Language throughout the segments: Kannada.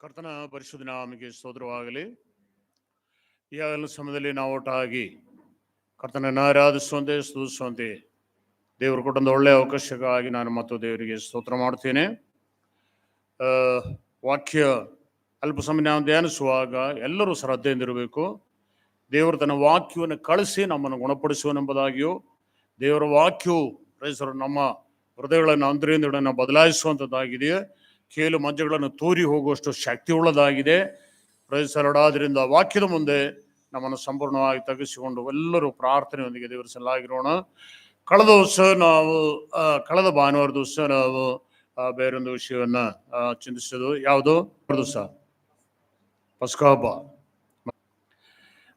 ಕರ್ತನ ಪರಿಶುದ್ಧ ನಾಮಕ್ಕೆ ಸ್ತೋತ್ರವಾಗಲಿ. ಈಗಾಗಲೇ ಸಮಯದಲ್ಲಿ ನಾವು ಒಟ್ಟಾಗಿ ಕರ್ತನನ್ನು ಆರಾಧಿಸುವಂತೆ ಸ್ತುತಿಸುವಂತೆ ದೇವರು ಕೊಟ್ಟೊಂದು ಒಳ್ಳೆಯ ಅವಕಾಶಕ್ಕಾಗಿ ನಾನು ಮತ್ತು ದೇವರಿಗೆ ಸ್ತೋತ್ರ ಮಾಡ್ತೇನೆ. ವಾಕ್ಯ ಅಲ್ಪ ಸಮಯ ನಾವು ಧ್ಯಾನಿಸುವಾಗ ಎಲ್ಲರೂ ಶ್ರದ್ಧೆಯಿಂದಿರಬೇಕು. ದೇವರು ತನ್ನ ವಾಕ್ಯವನ್ನು ಕಳಿಸಿ ನಮ್ಮನ್ನು ಗುಣಪಡಿಸುವನೆಂಬುದಾಗಿಯೂ ದೇವರ ವಾಕ್ಯವು ರೈಸರು ನಮ್ಮ ಹೃದಯಗಳನ್ನು ಅಂತರಿಂದ ಬದಲಾಯಿಸುವಂಥದ್ದಾಗಿದೆ. ಕೇಲು ಮಂಜಗಳನ್ನು ತೂರಿ ಹೋಗುವಷ್ಟು ಶಕ್ತಿ ಉಳ್ಳದಾಗಿದೆ. ಪ್ರೈಸರಡಾದ್ರಿಂದ ವಾಕ್ಯದ ಮುಂದೆ ನಮ್ಮನ್ನು ಸಂಪೂರ್ಣವಾಗಿ ತಗ್ಗಿಸಿಕೊಂಡು ಎಲ್ಲರೂ ಪ್ರಾರ್ಥನೆಯೊಂದಿಗೆ ದೇವರ ಸಲ್ಲಾಗಿರೋಣ. ಕಳೆದ ಭಾನುವಾರ ದಿವಸ ನಾವು ಬೇರೊಂದು ವಿಷಯವನ್ನ ಚಿಂತಿಸೋದು ಯಾವುದು ದಿವಸ ಪಸ್ಕ ಹಬ್ಬ.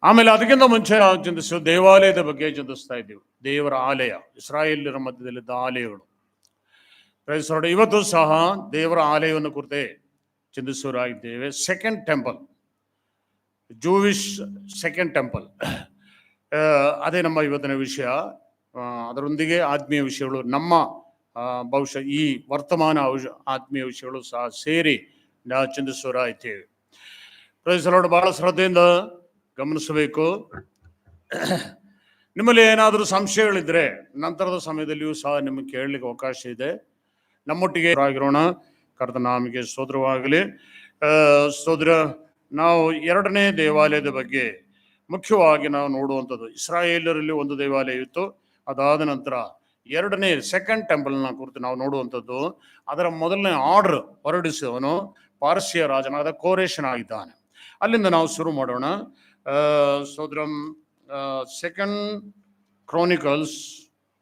ಆಮೇಲೆ ಅದಕ್ಕಿಂತ ಮುಂಚೆ ನಾವು ಚಿಂತಿಸೋದು ದೇವಾಲಯದ ಬಗ್ಗೆ ಚಿಂತಿಸ್ತಾ ಇದ್ದೀವಿ. ದೇವರ ಆಲಯ, ಇಸ್ರಾಯೇಲ್ಯರ ಮಧ್ಯದಲ್ಲಿದ್ದ ಆಲಯಗಳು. ಪ್ರೈಸರಡ ಇವತ್ತು ಸಹ ದೇವರ ಆಲಯವನ್ನು ಕುರಿತೇ ಚಿಂತಿಸುವರಾಗಿದ್ದೇವೆ. Second temple, Jewish second temple, ಅದೇ ನಮ್ಮ ಇವತ್ತಿನ ವಿಷಯ. ಅದರೊಂದಿಗೆ ಆತ್ಮೀಯ ವಿಷಯಗಳು, ನಮ್ಮ ಬಹುಶಃ ಈ ವರ್ತಮಾನ ಆತ್ಮೀಯ ವಿಷಯಗಳು ಸಹ ಸೇರಿ ನಾವು ಚಿಂತಿಸುವರಾಗಿದ್ದೇವೆ. ಪ್ರೈಸರಡ ಬಹಳ ಶ್ರದ್ಧೆಯಿಂದ ಗಮನಿಸಬೇಕು. ನಿಮ್ಮಲ್ಲಿ ಏನಾದರೂ ಸಂಶಯಗಳಿದ್ರೆ ನಂತರದ ಸಮಯದಲ್ಲಿಯೂ ಸಹ ನಿಮಗೆ ಕೇಳಲಿಕ್ಕೆ ಅವಕಾಶ ಇದೆ. ನಮ್ಮೊಟ್ಟಿಗೆ ಆಗಿರೋಣ. ಕರ್ತನ ನಾಮಕ್ಕೆ ಸ್ತೋತ್ರವಾಗಲಿ. ಸ್ತೋತ್ರ. ನಾವು ಎರಡನೇ ದೇವಾಲಯದ ಬಗ್ಗೆ ಮುಖ್ಯವಾಗಿ ನಾವು ನೋಡುವಂಥದ್ದು, ಇಸ್ರಾಯೇಲರಲ್ಲಿ ಒಂದು ದೇವಾಲಯ ಇತ್ತು, ಅದಾದ ನಂತರ ಎರಡನೇ ಸೆಕೆಂಡ್ ಟೆಂಪಲ್ನ ಕುರಿತು ನಾವು ನೋಡುವಂಥದ್ದು. ಅದರ ಮೊದಲನೇ ಆರ್ಡರ್ ಹೊರಡಿಸಿದವನು ಪಾರಸಿಯ ರಾಜನಾದ ಕೋರೇಶನಾಗಿದ್ದಾನೆ. ಅಲ್ಲಿಂದ ನಾವು ಶುರು ಮಾಡೋಣ. ಸ್ತೋತ್ರಂ. ಸೆಕೆಂಡ್ ಕ್ರಾನಿಕಲ್ಸ್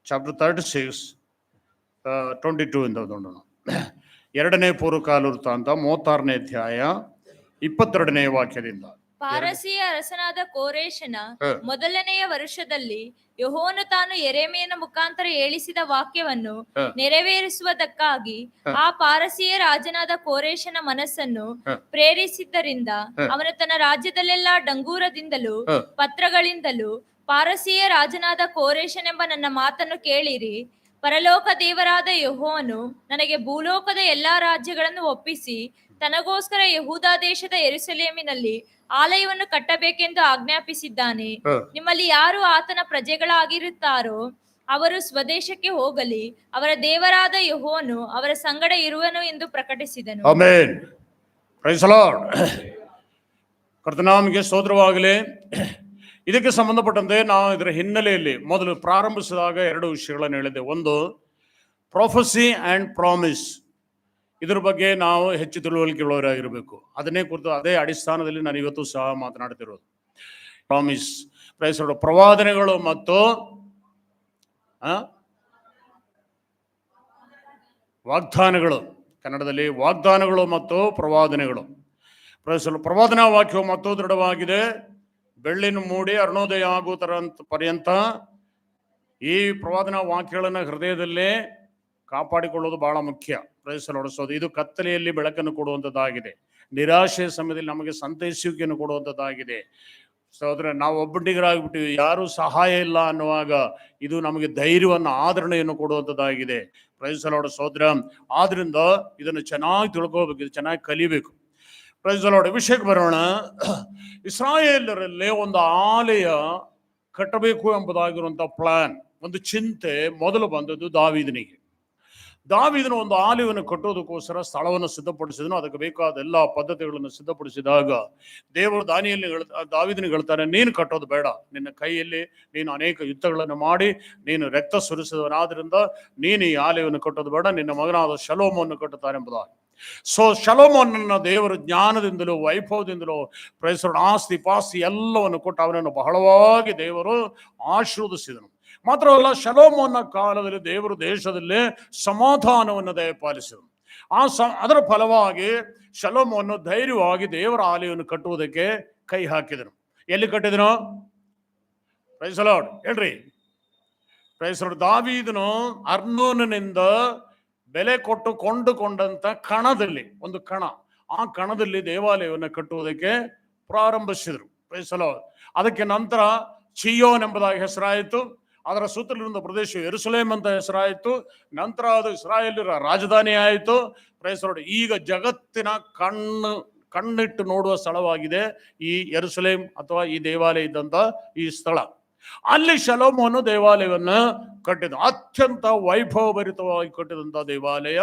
ಚಾಪ್ಟರ್ 36 22 ಇಂದ ನೋಡೋಣ. ಎರಡನೇ ಪೂರ್ವಕಾಲ ವೃತ್ತಾಂತ 36ನೇ ಅಧ್ಯಾಯ 22ನೇ ವಾಕ್ಯದಿಂದ. ಪಾರಸಿಯ ಅರಸನಾದ ಕೋರೇಶನ ಮೊದಲನೆಯ ವರ್ಷದಲ್ಲಿ ಯೆಹೋವನು ತಾನು ಯೆರೆಮೀಯನ ಮುಖಾಂತರ ಹೇಳಿಸಿದ ವಾಕ್ಯವನ್ನು ನೆರವೇರಿಸುವುದಕ್ಕಾಗಿ ಆ ಪಾರಸಿಯ ರಾಜನಾದ ಕೋರೇಶನ ಮನಸ್ಸನ್ನು ಪ್ರೇರಿಸಿದ್ದರಿಂದ ಅವನು ತನ್ನ ರಾಜ್ಯದಲ್ಲೆಲ್ಲ ಡಂಗೂರದಿಂದಲೂ ಪತ್ರಗಳಿಂದಲೂ ಪಾರಸಿಯ ರಾಜನಾದ ಕೋರೇಶನೆಂಬ ನನ್ನ ಮಾತನ್ನು ಕೇಳಿರಿ, ಪರಲೋಕ ದೇವರಾದ ಯೆಹೋವನು ನನಗೆ ಭೂಲೋಕದ ಎಲ್ಲಾ ರಾಜ್ಯಗಳನ್ನು ಒಪ್ಪಿಸಿ ತನಗೋಸ್ಕರ ಯೆಹೂದ ದೇಶದ ಯೆರೂಸಲೇಮಿನಲ್ಲಿ ಆಲಯವನ್ನು ಕಟ್ಟಬೇಕೆಂದು ಆಜ್ಞಾಪಿಸಿದ್ದಾನೆ. ನಿಮ್ಮಲ್ಲಿ ಯಾರು ಆತನ ಪ್ರಜೆಗಳಾಗಿರುತ್ತಾರೋ ಅವರು ಸ್ವದೇಶಕ್ಕೆ ಹೋಗಲಿ, ಅವರ ದೇವರಾದ ಯೆಹೋವನು ಅವರ ಸಂಗಡ ಇರುವನು ಎಂದು ಪ್ರಕಟಿಸಿದನು. ಆಮೆನ್. Praise the Lord. ಕರ್ತನಾಮಕ್ಕೆ ಸ್ತೋತ್ರವಾಗಲಿ. ಇದಕ್ಕೆ ಸಂಬಂಧಪಟ್ಟಂತೆ ನಾವು ಇದರ ಹಿನ್ನೆಲೆಯಲ್ಲಿ ಮೊದಲು ಪ್ರಾರಂಭಿಸಿದಾಗ ಎರಡು ವಿಷಯಗಳನ್ನು ಹೇಳಿದೆ. ಒಂದು, ಪ್ರೊಫೆಸಿ ಆ್ಯಂಡ್ ಪ್ರಾಮಿಸ್. ಇದ್ರ ಬಗ್ಗೆ ನಾವು ಹೆಚ್ಚು ತಿಳುವಳಿಕೆಯುಳ್ಳವರಾಗಿರಬೇಕು. ಅದನ್ನೇ ಕುರಿತು ಅದೇ ಅಡಿಸ್ಥಾನದಲ್ಲಿ ನಾನು ಇವತ್ತು ಸಹ ಮಾತನಾಡ್ತಿರೋದು. ಪ್ರಾಮಿಸ್, ಪ್ರವಾದನೆಗಳು ಮತ್ತು ವಾಗ್ದಾನಗಳು. ಕನ್ನಡದಲ್ಲಿ ವಾಗ್ದಾನಗಳು ಮತ್ತು ಪ್ರವಾದನೆಗಳು. ಪ್ರವಾದನಾ ವಾಕ್ಯವು ಮತ್ತು ದೃಢವಾಗಿದೆ. ಬೆಳ್ಳಿನ ಮೂಡಿ ಅರುಣೋದಯ ಆಗುವುದರ ಪರ್ಯಂತ ಈ ಪ್ರವಾದನಾ ವಾಕ್ಯಗಳನ್ನು ಹೃದಯದಲ್ಲೇ ಕಾಪಾಡಿಕೊಳ್ಳೋದು ಬಹಳ ಮುಖ್ಯ. ಪ್ರಯತ್ನಿಸೋದು. ಇದು ಕತ್ತಲೆಯಲ್ಲಿ ಬೆಳಕನ್ನು ಕೊಡುವಂಥದ್ದಾಗಿದೆ. ನಿರಾಶೆಯ ಸಮಯದಲ್ಲಿ ನಮಗೆ ಸಂತೈಸುವಿಕೆಯನ್ನು ಕೊಡುವಂಥದ್ದಾಗಿದೆ. ಸಹೋದರ, ನಾವು ಒಬ್ಬಂಟಿಗರಾಗ್ಬಿಟ್ಟಿವಿ, ಯಾರೂ ಸಹಾಯ ಇಲ್ಲ ಅನ್ನುವಾಗ ಇದು ನಮಗೆ ಧೈರ್ಯವನ್ನು, ಆದರಣೆಯನ್ನು ಕೊಡುವಂಥದ್ದಾಗಿದೆ. ಪ್ರಯತ್ನಿಸೋಣ ಸಹೋದರ. ಆದ್ರಿಂದ ಇದನ್ನು ಚೆನ್ನಾಗಿ ತಿಳ್ಕೋಬೇಕು, ಇದು ಚೆನ್ನಾಗಿ ಕಲಿಬೇಕು. ಪ್ರೈಸಲೋಡ. ವಿಷಯಕ್ಕೆ ಬರೋಣ. ಇಸ್ರಾಯೇಲರಲ್ಲೇ ಒಂದು ಆಲಯ ಕಟ್ಟಬೇಕು ಎಂಬುದಾಗಿರುವಂಥ ಪ್ಲಾನ್, ಒಂದು ಚಿಂತೆ ಮೊದಲು ಬಂದದ್ದು ದಾವೀದನಿಗೆ. ದಾವೀದನು ಒಂದು ಆಲಯವನ್ನು ಕಟ್ಟೋದಕ್ಕೋಸ್ಕರ ಸ್ಥಳವನ್ನು ಸಿದ್ಧಪಡಿಸಿದನು. ಅದಕ್ಕೆ ಬೇಕಾದ ಎಲ್ಲ ಪದ್ಧತಿಗಳನ್ನು ಸಿದ್ಧಪಡಿಸಿದಾಗ ದೇವರು ದಾವೀದನಿಗೆ ಹೇಳ್ತಾರೆ, ನೀನು ಕಟ್ಟೋದು ಬೇಡ, ನಿನ್ನ ಕೈಯಲ್ಲಿ ನೀನು ಅನೇಕ ಯುದ್ಧಗಳನ್ನು ಮಾಡಿ ನೀನು ರಕ್ತ ಸುರಿಸಿದವನಾದ್ರಿಂದ ನೀನು ಈ ಆಲಯವನ್ನು ಕಟ್ಟೋದು ಬೇಡ, ನಿನ್ನ ಮಗನಾದ ಶಲೋಮವನ್ನು ಕಟ್ಟುತ್ತಾರೆ ಎಂಬುದಾಗಿ. ಸೊ ಶಲೋಮೋನನ್ನ ದೇವರು ಜ್ಞಾನದಿಂದಲೂ ವೈಭವದಿಂದಲೂ ಪ್ರೈಸರ ಆಸ್ತಿ ಪಾಸ್ತಿ ಎಲ್ಲವನ್ನು ಕೊಟ್ಟು ಅವನನ್ನು ಬಹಳವಾಗಿ ದೇವರು ಆಶೀರ್ವದಿಸಿದನು. ಮಾತ್ರವಲ್ಲ, ಶಲೋಮೋನ ಕಾಲದಲ್ಲಿ ದೇವರು ದೇಶದಲ್ಲೇ ಸಮಾಧಾನವನ್ನು ದಯಪಾಲಿಸಿದನು. ಅದರ ಫಲವಾಗಿ ಶಲೋಮೋನು ಧೈರ್ಯವಾಗಿ ದೇವರ ಆಲಯವನ್ನು ಕಟ್ಟುವುದಕ್ಕೆ ಕೈ ಹಾಕಿದನು. ಎಲ್ಲಿ ಕಟ್ಟಿದನು? ಪ್ರೈಸ್ ದಿ ಲಾರ್ಡ್ ಹೇಳ್ರಿ. Praise the Lord. ದಾವೀದನು ಅರ್ನೋನಿನಿಂದ ಬೆಲೆ ಕೊಟ್ಟು ಕೊಂಡುಕೊಂಡಂತ ಕಣದಲ್ಲಿ, ಒಂದು ಕಣ, ಆ ಕಣದಲ್ಲಿ ದೇವಾಲಯವನ್ನು ಕಟ್ಟುವುದಕ್ಕೆ ಪ್ರಾರಂಭಿಸಿದರು. Praise the Lord. ಅದಕ್ಕೆ ನಂತರ ಚಿಯೋನ್ ಎಂಬುದಾಗಿ ಹೆಸರಾಯಿತು. ಅದರ ಸುತ್ತಲಿರುವ ಪ್ರದೇಶ ಯೆರೂಸಲೇಮ್ ಅಂತ ಹೆಸರಾಯಿತು. ನಂತರ ಅದು ಇಸ್ರಾಯೇಲ್ಯರ ರಾಜಧಾನಿ ಆಯಿತು. Praise the Lord. ಈಗ ಜಗತ್ತಿನ ಕಣ್ಣಿಟ್ಟು ನೋಡುವ ಸ್ಥಳವಾಗಿದೆ ಈ ಯೆರೂಸಲೇಮ್ ಅಥವಾ ಈ ದೇವಾಲಯ ಇದ್ದಂತ ಈ ಸ್ಥಳ. ಅಲ್ಲಿ ಶಲೋಮೋನು ದೇವಾಲಯವನ್ನು ಕಟ್ಟಿದ, ಅತ್ಯಂತ ವೈಭವಭರಿತವಾಗಿ ಕಟ್ಟಿದಂತ ದೇವಾಲಯ.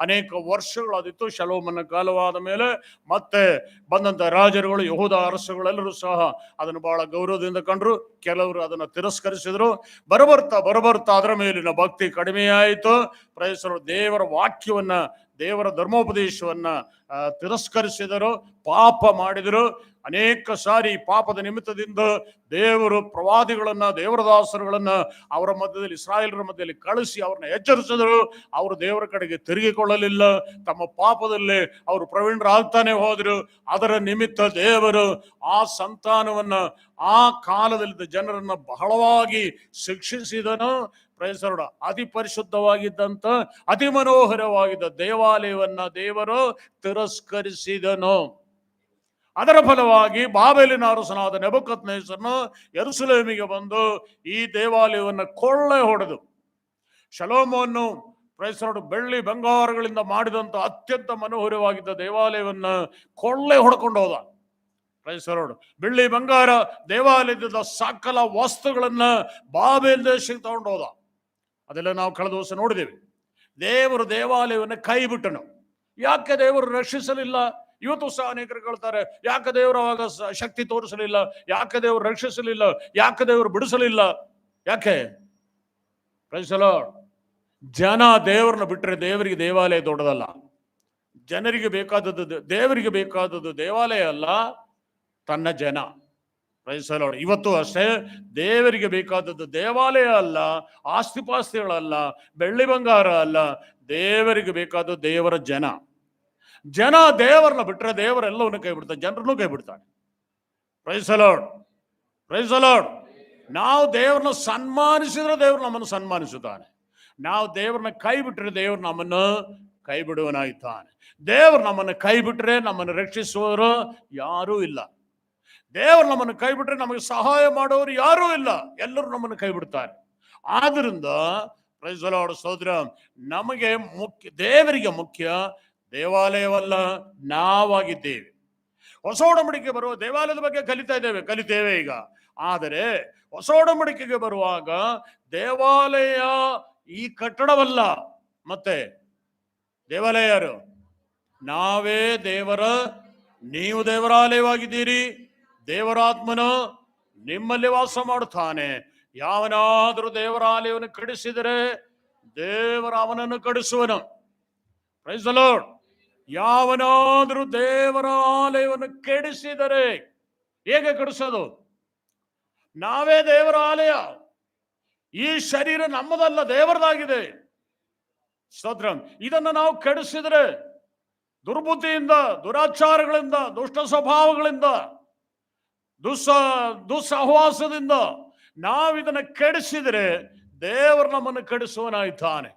ಅನೇಕ ವರ್ಷಗಳಾದಿತ್ತು. ಶಲೋಮನ ಕಾಲವಾದ ಮೇಲೆ ಮತ್ತೆ ಬಂದಂತ ರಾಜರುಗಳು, ಯಹೂದ ಅರಸುಗಳೆಲ್ಲರೂ ಸಹ ಅದನ್ನು ಬಹಳ ಗೌರವದಿಂದ ಕಂಡ್ರು. ಕೆಲವರು ಅದನ್ನು ತಿರಸ್ಕರಿಸಿದ್ರು. ಬರಬರ್ತಾ ಅದರ ಮೇಲಿನ ಭಕ್ತಿ ಕಡಿಮೆಯಾಯಿತು. ಪ್ರೈಸರು ದೇವರ ವಾಕ್ಯವನ್ನ, ದೇವರ ಧರ್ಮೋಪದೇಶವನ್ನ ತಿರಸ್ಕರಿಸಿದರು, ಪಾಪ ಮಾಡಿದರು. ಅನೇಕ ಸಾರಿ ಪಾಪದ ನಿಮಿತ್ತದಿಂದ ದೇವರು ಪ್ರವಾದಿಗಳನ್ನ, ದೇವರ ದಾಸರುಗಳನ್ನ ಅವರ ಮಧ್ಯದಲ್ಲಿ, ಇಸ್ರಾಯೇಲರ ಮಧ್ಯದಲ್ಲಿ ಕಳಿಸಿ ಅವ್ರನ್ನ ಎಚ್ಚರಿಸಿದರು. ಅವರು ದೇವರ ಕಡೆಗೆ ತಿರುಗಿಕೊಳ್ಳಲಿಲ್ಲ. ತಮ್ಮ ಪಾಪದಲ್ಲೇ ಅವರು ಪ್ರವೀಣರಾಗ್ತಾನೆ ಹೋದರು. ಅದರ ನಿಮಿತ್ತ ದೇವರು ಆ ಸಂತಾನವನ್ನ, ಆ ಕಾಲದಲ್ಲಿದ್ದ ಜನರನ್ನ ಬಹಳವಾಗಿ ಶಿಕ್ಷಿಸಿದನು. ಪ್ರೈಸರೋಡ ಅತಿ ಪರಿಶುದ್ಧವಾಗಿದ್ದಂತ, ಅತಿ ಮನೋಹರವಾಗಿದ್ದ ದೇವಾಲಯವನ್ನ ದೇವರು ತಿರಸ್ಕರಿಸಿದನು. ಅದರ ಫಲವಾಗಿ ಬಾಬೆಲಿನ ಅರಸನಾದ ನೆಬೂಕದ್ನೆಚ್ಚರನು ಯೆರೂಸಲೇಮಿಗೆ ಬಂದು ಈ ದೇವಾಲಯವನ್ನು ಕೊಳ್ಳೆ ಹೊಡೆದು, ಶಲೋಮೋನು ಪ್ರೈಸರೋಡು ಬೆಳ್ಳಿ ಬಂಗಾರಗಳಿಂದ ಮಾಡಿದಂತ ಅತ್ಯಂತ ಮನೋಹರವಾಗಿದ್ದ ದೇವಾಲಯವನ್ನ ಕೊಳ್ಳೆ ಹೊಡ್ಕೊಂಡು ಹೋದ. ಪ್ರೈಸರೋಡು ಬೆಳ್ಳಿ ಬಂಗಾರ, ದೇವಾಲಯದ ಸಕಲ ವಸ್ತುಗಳನ್ನ ಬಾಬೆಲ್ ದೇಶಕ್ಕೆ ತಗೊಂಡು ಹೋದ. ಅದೆಲ್ಲ ನಾವು ಕಳೆದ ವರ್ಷ ನೋಡಿದ್ದೇವೆ. ದೇವರು ದೇವಾಲಯವನ್ನು ಕೈ ಬಿಟ್ಟನು. ಯಾಕೆ ದೇವರು ರಕ್ಷಿಸಲಿಲ್ಲ? ಇವತ್ತು ಸಹ ಅನೇಕರು ಕೇಳ್ತಾರೆ, ಯಾಕೆ ದೇವರು ಅವಾಗ ಶಕ್ತಿ ತೋರಿಸಲಿಲ್ಲ? ಯಾಕೆ ದೇವರು ರಕ್ಷಿಸಲಿಲ್ಲ? ಯಾಕೆ ದೇವರು ಬಿಡಿಸಲಿಲ್ಲ? ಯಾಕೆ? Praise the Lord. ಜನ ದೇವರನ್ನ ಬಿಟ್ಟರೆ ದೇವರಿಗೆ ದೇವಾಲಯ ದೊಡ್ಡದಲ್ಲ. ಜನರಿಗೆ ಬೇಕಾದದ್ದು, ದೇವರಿಗೆ ಬೇಕಾದದ್ದು ದೇವಾಲಯ ಅಲ್ಲ, ತನ್ನ ಜನ. Praise the Lord. ಇವತ್ತು ಅಷ್ಟೇ, ದೇವರಿಗೆ ಬೇಕಾದದ್ದು ದೇವಾಲಯ ಅಲ್ಲ, ಆಸ್ತಿಪಾಸ್ತಿಗಳಲ್ಲ, ಬೆಳ್ಳಿ ಬಂಗಾರ ಅಲ್ಲ. ದೇವರಿಗೆ ಬೇಕಾದದ್ದು ದೇವರ ಜನ. ಜನ ದೇವರನ್ನ ಬಿಟ್ಟರೆ ದೇವರೆಲ್ಲವನ್ನು ಕೈ ಬಿಡ್ತಾನೆ, ಜನರನ್ನು ಕೈ ಬಿಡ್ತಾನೆ. Praise the lord, praise the Lord. ನಾವು ದೇವರನ್ನ ಸನ್ಮಾನಿಸಿದ್ರೆ ದೇವರು ನಮ್ಮನ್ನು ಸನ್ಮಾನಿಸುತ್ತಾನೆ. ನಾವು ದೇವರನ್ನ ಕೈ ಬಿಟ್ಟರೆ ದೇವರು ನಮ್ಮನ್ನು ಕೈ ಬಿಡುವನಾಗಿದ್ದಾನೆ. ದೇವರು ನಮ್ಮನ್ನು ಕೈ ಬಿಟ್ಟರೆ ನಮ್ಮನ್ನು ರಕ್ಷಿಸುವವರು ಯಾರೂ ಇಲ್ಲ. ದೇವರು ನಮ್ಮನ್ನು ಕೈ ಬಿಟ್ಟರೆ ನಮಗೆ ಸಹಾಯ ಮಾಡೋರು ಯಾರೂ ಇಲ್ಲ. ಎಲ್ಲರೂ ನಮ್ಮನ್ನು ಕೈ ಬಿಡ್ತಾರೆ. ಆದ್ರಿಂದ ಪ್ರೈಸ್ ದಿ ಲಾರ್ಡ್ ಸಹೋದರ, ನಮಗೆ ಮುಖ್ಯ, ದೇವರಿಗೆ ಮುಖ್ಯ ದೇವಾಲಯವಲ್ಲ, ನಾವಾಗಿದ್ದೇವೆ. ಹೊಸ ಒಡಂಬಡಿಕೆ ಬರುವ ದೇವಾಲಯದ ಬಗ್ಗೆ ಕಲಿತೇವೆ ಈಗ. ಆದರೆ ಹೊಸ ಒಡಂಬಡಿಕೆಗೆ ಬರುವಾಗ ದೇವಾಲಯ ಈ ಕಟ್ಟಡವಲ್ಲ. ಮತ್ತೆ ದೇವಾಲಯ ಯಾರು? ನಾವೇ ದೇವರ, ನೀವು ದೇವರಾಲಯವಾಗಿದ್ದೀರಿ. ದೇವರಾತ್ಮನು ನಿಮ್ಮಲ್ಲಿ ವಾಸ ಮಾಡುತ್ತಾನೆ. ಯಾವನಾದರೂ ದೇವರಾಲಯವನ್ನು ಕೆಡಿಸಿದರೆ ದೇವರ ಅವನನ್ನು ಕೆಡಿಸುವನು. Price the lord. ಯಾವನಾದರೂ ದೇವರ ಆಲಯವನ್ನು ಕೆಡಿಸಿದರೆ, ಹೇಗೆ ಕೆಡಿಸೋದು? ನಾವೇ ದೇವರ ಆಲಯ. ಈ ಶರೀರ ನಮ್ಮದಲ್ಲ, ದೇವರದಾಗಿದೆ. ಸ್ತೋತ್ರ. ಇದನ್ನು ನಾವು ಕೆಡಿಸಿದರೆ, ದುರ್ಬುದ್ಧಿಯಿಂದ, ದುರಾಚಾರಗಳಿಂದ, ದುಷ್ಟ ಸ್ವಭಾವಗಳಿಂದ, ದುಸ್ಸಹವಾಸದಿಂದ ನಾವಿದನ್ನು ಕೆಡಿಸಿದರೆ ದೇವರು ನಮ್ಮನ್ನು ಕೆಡಿಸುವನಾಗಿದ್ದಾನೆ.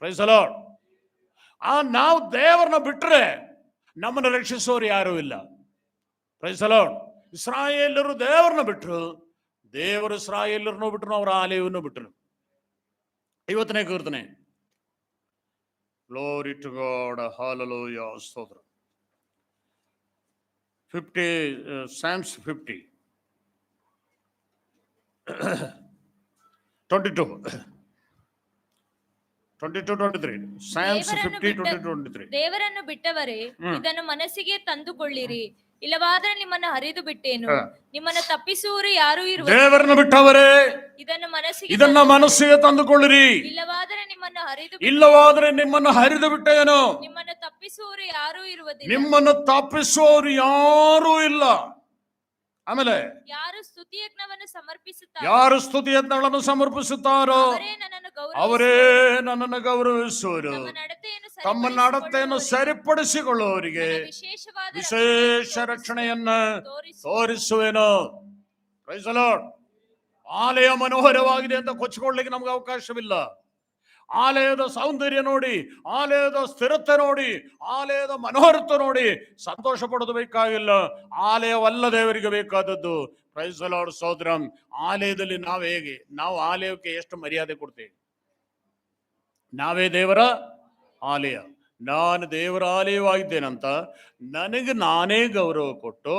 Price the Lord. ನಾವು ದೇವರನ್ನ ಬಿಟ್ಟರೆ ನಮ್ಮನ್ನು ರಕ್ಷಿಸೋರು ಯಾರೂ ಇಲ್ಲ. Praise the Lord. ಇಸ್ರಾಯೇಲರು ದೇವರನ್ನ ಬಿಟ್ಟರು, ದೇವರು ಇಸ್ರಾಯೇಲರನ್ನು ಬಿಟ್ಟರು, ಅವರ ಆಲಯವನ್ನು ಬಿಟ್ಟರು. ಇವತ್ತನೇ ಕೀರ್ತನೆ, ಗ್ಲೋರಿ ಟು ಗಾಡ್, ಹಲ್ಲೆಲೂಯಾ, ಸ್ತೋತ್ರ. 50 Psalms 50 22 23 Psalms 50 23. ದೇವರನ್ನು ಬಿಟ್ಟವರೇ ಇದನ್ನು ಮನಸ್ಸಿಗೆ ತಂದುಕೊಳ್ಳಿರಿ, ಇಲ್ಲವಾದರೆ ನಿಮ್ಮನ್ನು ಹರಿದು ಬಿಟ್ಟೇನು. ನಿಮ್ಮನ್ನು ತಪ್ಪಿಸುವರು ಯಾರೂ ಇರುವರು. ದೇವರನ್ನು ಬಿಟ್ಟವರೇ ಇದನ್ನ ಮನಸ್ಸಿಗೆ ತಂದುಕೊಳ್ಳಿರಿ, ಇಲ್ಲವಾದರೆ ನಿಮ್ಮನ್ನು ಹರಿದು ಬಿಟ್ಟೇನು. ನಿಮ್ಮನ್ನು ತಪ್ಪಿಸುವರು ಯಾರೂ ಇರುವುದಿಲ್ಲ. ನಿಮ್ಮನ್ನು ತಪ್ಪಿಸುವವರು ಯಾರೂ ಇಲ್ಲ. ಆಮೇಲೆ ಯಾರು ಸ್ತುತಿ ಯಜ್ಞಗಳನ್ನು ಸಮರ್ಪಿಸುತ್ತಾರೋ ಅವರೇ ನನ್ನನ್ನು ಗೌರವಿಸುವರು. ತಮ್ಮ ನಡತೆಯನ್ನು ಸರಿಪಡಿಸಿಕೊಳ್ಳುವವರಿಗೆ ವಿಶೇಷ ರಕ್ಷಣೆಯನ್ನ ತೋರಿಸುವೆನು. Praise the Lord. ಆಲಯ ಮನೋಹರವಾಗಿದೆ ಅಂತ ಕೊಚ್ಚಿಕೊಳ್ಳಲಿಕ್ಕೆ ನಮ್ಗೆ ಅವಕಾಶವಿಲ್ಲ. ಆಲಯದ ಸೌಂದರ್ಯ ನೋಡಿ, ಆಲಯದ ಸ್ಥಿರತೆ ನೋಡಿ, ಆಲಯದ ಮನೋಹರತೆ ನೋಡಿ ಸಂತೋಷ ಪಡೋದು ಬೇಕಾಗಿಲ್ಲ. ಆಲಯವಲ್ಲ ದೇವರಿಗೆ ಬೇಕಾದದ್ದು. ಪ್ರೈಸ್ ದಿ ಲಾರ್ಡ್ ಸಹೋದರ. ಆಲಯದಲ್ಲಿ ನಾವು ಆಲಯಕ್ಕೆ ಎಷ್ಟು ಮರ್ಯಾದೆ ಕೊಡ್ತೇವೆ. ನಾವೇ ದೇವರ ಆಲಯ. ನಾನು ದೇವರ ಆಲಯವಾಗಿದ್ದೇನಂತ ನನಗೆ ನಾನೇ ಗೌರವ ಕೊಟ್ಟು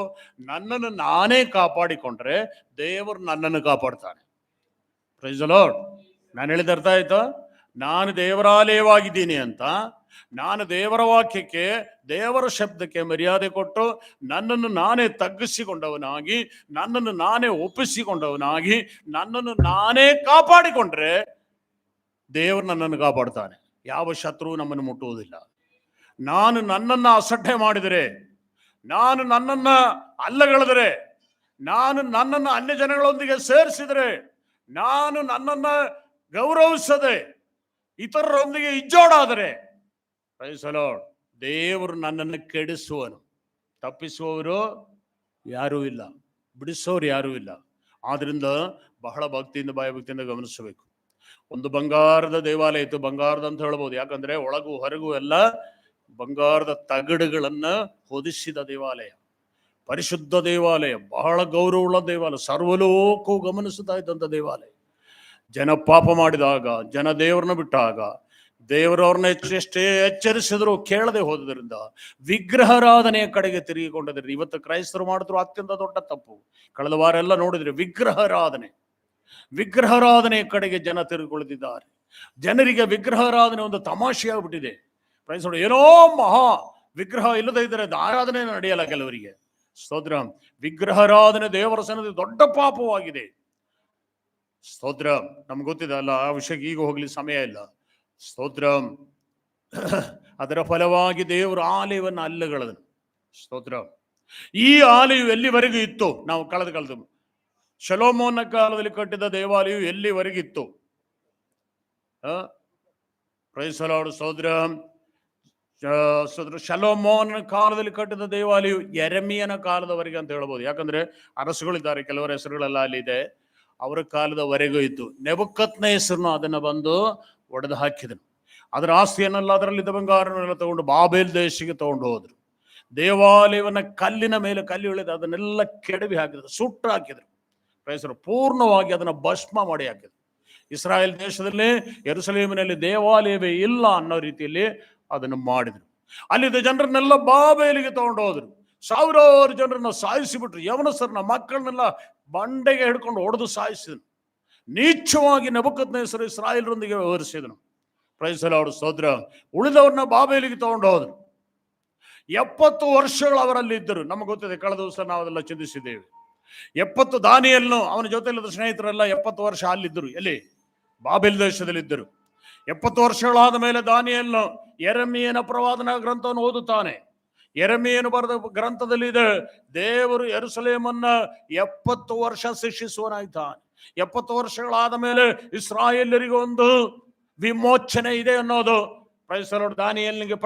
ನನ್ನನ್ನು ನಾನೇ ಕಾಪಾಡಿಕೊಂಡ್ರೆ ದೇವರು ನನ್ನನ್ನು ಕಾಪಾಡ್ತಾನೆ. Price the Lord. ನಾನು ಹೇಳಿದ ಅರ್ಥ ಆಯ್ತಾ? ನಾನು ದೇವರಾಲಯವಾಗಿದ್ದೀನಿ ಅಂತ ನಾನು ದೇವರ ವಾಕ್ಯಕ್ಕೆ, ದೇವರ ಶಬ್ದಕ್ಕೆ ಮರ್ಯಾದೆ ಕೊಟ್ಟು ನನ್ನನ್ನು ನಾನೇ ತಗ್ಗಿಸಿಕೊಂಡವನಾಗಿ, ನನ್ನನ್ನು ನಾನೇ ಒಪ್ಪಿಸಿಕೊಂಡವನಾಗಿ, ನನ್ನನ್ನು ನಾನೇ ಕಾಪಾಡಿಕೊಂಡ್ರೆ ದೇವರು ನನ್ನನ್ನು ಕಾಪಾಡ್ತಾನೆ. ಯಾವ ಶತ್ರು ನಮ್ಮನ್ನು ಮುಟ್ಟುವುದಿಲ್ಲ. ನಾನು ನನ್ನನ್ನು ಅಸಡ್ಡೆ ಮಾಡಿದರೆ, ನಾನು ನನ್ನನ್ನು ಅಲ್ಲಗಳೆದರೆ, ನಾನು ನನ್ನನ್ನು ಅನ್ಯ ಜನಗಳೊಂದಿಗೆ ಸೇರಿಸಿದರೆ, ನಾನು ನನ್ನನ್ನು ಗೌರವಿಸದೆ ಇತರರೊಂದಿಗೆ ಇಜ್ಜೋಡಾದರೆ, ಪ್ರೈಸ್ ದಿ ಲಾರ್ಡ್, ದೇವರು ನನ್ನನ್ನು ಕೆಡಿಸುವನು. ತಪ್ಪಿಸುವವರು ಯಾರೂ ಇಲ್ಲ, ಬಿಡಿಸೋರು ಯಾರೂ ಇಲ್ಲ. ಆದ್ರಿಂದ ಬಹಳ ಭಕ್ತಿಯಿಂದ, ಭಯಭಕ್ತಿಯಿಂದ ಗಮನಿಸಬೇಕು. ಒಂದು ಬಂಗಾರದ ದೇವಾಲಯ ಇತ್ತು. ಬಂಗಾರದ ಅಂತ ಹೇಳ್ಬೋದು, ಯಾಕಂದ್ರೆ ಒಳಗೂ ಹೊರಗೂ ಎಲ್ಲ ಬಂಗಾರದ ತಗಡುಗಳನ್ನ ಹೊದಿಸಿದ ದೇವಾಲಯ, ಪರಿಶುದ್ಧ ದೇವಾಲಯ, ಬಹಳ ಗೌರವವುಳ್ಳ ದೇವಾಲಯ, ಸರ್ವಲೋಕವು ಗಮನಿಸುತ್ತಾ ಇದ್ದಂಥ ದೇವಾಲಯ. ಜನ ಪಾಪ ಮಾಡಿದಾಗ, ಜನ ದೇವರನ್ನ ಬಿಟ್ಟಾಗ, ದೇವರವ್ರನ್ನ ಎಷ್ಟೇ ಎಚ್ಚರಿಸಿದ್ರು ಕೇಳದೆ ಹೋದ್ರಿಂದ ವಿಗ್ರಹಾರಾಧನೆಯ ಕಡೆಗೆ ತಿರುಗಿಕೊಂಡಿದ್ದಾರೆ. ಇವತ್ತು ಕ್ರೈಸ್ತರು ಮಾಡಿದ್ರು ಅತ್ಯಂತ ದೊಡ್ಡ ತಪ್ಪು. ಕಳೆದ ವಾರ ಎಲ್ಲ ನೋಡಿದ್ರೆ ವಿಗ್ರಹಾರಾಧನೆಯ ಕಡೆಗೆ ಜನ ತಿರುಗಿಕೊಳ್ಳುತ್ತಿದ್ದಾರೆ. ಜನರಿಗೆ ವಿಗ್ರಹಾರಾಧನೆ ಒಂದು ತಮಾಷೆಯಾಗ್ಬಿಟ್ಟಿದೆ. ಪ್ರೈಸ್ ಏನೋ ಮಹಾ ವಿಗ್ರಹ ಇಲ್ಲದೆ ಇದ್ದರೆ ಆರಾಧನೆ ನಡೆಯಲ್ಲ ಕೆಲವರಿಗೆ. ಸ್ತೋತ್ರ. ವಿಗ್ರಹಾರಾಧನೆ ದೇವರ ಸನ್ನಿಧಿ ದೊಡ್ಡ ಪಾಪವಾಗಿದೆ. ಸ್ತೋತ್ರ. ನಮ್ಗೆ ಗೊತ್ತಿದೆ ಅಲ್ಲ, ಆ ವಿಷಯಕ್ಕೆ ಈಗ ಹೋಗ್ಲಿ ಸಮಯ ಇಲ್ಲ. ಸ್ತೋತ್ರ. ಅದರ ಫಲವಾಗಿ ದೇವರು ಆಲಯವನ್ನು ಅಲ್ಲಗಳೆದನು. ಸ್ತೋತ್ರ. ಈ ಆಲಯವು ಎಲ್ಲಿವರೆಗೂ ಇತ್ತು? ನಾವು ಕಳೆದ ಶಲೋಮೋನ ಕಾಲದಲ್ಲಿ ಕಟ್ಟಿದ ದೇವಾಲಯವು ಎಲ್ಲಿವರೆಗಿತ್ತು? Price the Lord. ಸ್ತೋತ್ರ. ಶಲೋಮೋನ ಕಾಲದಲ್ಲಿ ಕಟ್ಟಿದ ದೇವಾಲಯವು ಯೆರೆಮೀಯನ ಕಾಲದವರೆಗೆ ಅಂತ ಹೇಳ್ಬೋದು. ಯಾಕಂದ್ರೆ ಅರಸುಗಳಿದ್ದಾರೆ, ಕೆಲವರ ಹೆಸರುಗಳೆಲ್ಲ ಅಲ್ಲಿದೆ, ಅವರ ಕಾಲದವರೆಗೂ ಇತ್ತು. ನೆಬೂಕದ್ನೆಚ್ಚರನು ಅದನ್ನು ಬಂದು ಒಡೆದು ಹಾಕಿದನು. ಅದರ ಆಸ್ತಿಯನ್ನೆಲ್ಲ, ಅದರಲ್ಲಿದ್ದ ಬಂಗಾರನೆಲ್ಲ ತಗೊಂಡು ಬಾಬೇಲ್ ದೇಶಕ್ಕೆ ತಗೊಂಡು ಹೋದ್ರು. ದೇವಾಲಯವನ್ನ ಕಲ್ಲಿನ ಮೇಲೆ ಕಲ್ಲು ಇಳಿದು ಅದನ್ನೆಲ್ಲ ಕೆಡವಿ ಹಾಕಿದ್ರು, ಸುಟ್ಟು ಹಾಕಿದ್ರು. ಪ್ರೈಸರು ಪೂರ್ಣವಾಗಿ ಅದನ್ನು ಭಸ್ಮ ಮಾಡಿ ಹಾಕಿದ್ರು. ಇಸ್ರಾಯೇಲ್ ದೇಶದಲ್ಲಿ ಯೆರೂಸಲೇಮಿನಲ್ಲಿ ದೇವಾಲಯವೇ ಇಲ್ಲ ಅನ್ನೋ ರೀತಿಯಲ್ಲಿ ಅದನ್ನು ಮಾಡಿದ್ರು. ಅಲ್ಲಿದ್ದ ಜನರನ್ನೆಲ್ಲ ಬಾಬೇಲಿಗೆ ತಗೊಂಡು ಹೋದ್ರು. ಸಾವಿರಾರು ಜನರನ್ನ ಸಾಯಿಸಿಬಿಟ್ರು. ಯವನಸ್ಥರನ್ನ, ಮಕ್ಕಳನ್ನೆಲ್ಲ ಬಂಡೆಗೆ ಹಿಡ್ಕೊಂಡು ಹೊಡೆದು ಸಾಯಿಸಿದನು. ನೀಚವಾಗಿ ನೆಬೂಕದ್ನೆಚ್ಚರ ಇಸ್ರಾಯೇಲರೊಂದಿಗೆ ವ್ಯವಹರಿಸಿದನು. Praise the Lord. ಸ್ತೋತ್ರ. ಉಳಿದವ್ರನ್ನ ಬಾಬೇಲಿಗೆ ತಗೊಂಡು ಹೋದ್ರು. 70 ವರ್ಷಗಳು ಅವರಲ್ಲಿ ಇದ್ದರು. ನಮಗೆ ಗೊತ್ತಿದೆ, ಕಳೆದ ದಿವಸ ನಾವು ಅದೆಲ್ಲ ಚಿಂತಿಸಿದ್ದೇವೆ. 70 ದಾನಿಯೇಲನು ಅವನ ಜೊತೆಲಿದ್ದ ಸ್ನೇಹಿತರೆಲ್ಲ 70 ವರ್ಷ ಅಲ್ಲಿದ್ದರು. ಎಲ್ಲಿ? ಬಾಬೆಲ್ ದೇಶದಲ್ಲಿದ್ದರು. 70 ವರ್ಷಗಳಾದ ಮೇಲೆ ದಾನಿಯೇಲನು ಯೆರೆಮೀಯನ ಪ್ರವಾದನಾ ಗ್ರಂಥವನ್ನು ಓದುತ್ತಾನೆ. ಯೆರೆಮೀಯನು ಬರೆದ ಗ್ರಂಥದಲ್ಲಿ ಇದೆ, ದೇವರು ಯೆರೂಸಲೇಮನ್ನ 70 ವರ್ಷ ಶಿಕ್ಷಿಸುವನಾಯ್ತಾನೆ. 70 ವರ್ಷಗಳಾದ ಮೇಲೆ ಇಸ್ರಾಯೇಲರಿಗೆ ಒಂದು ವಿಮೋಚನೆ ಇದೆ ಅನ್ನೋದು ಪ್ರೈಸ್ ದಿ ಲಾರ್ಡ್ ದಾನಿಯೇಲನಿಗೆ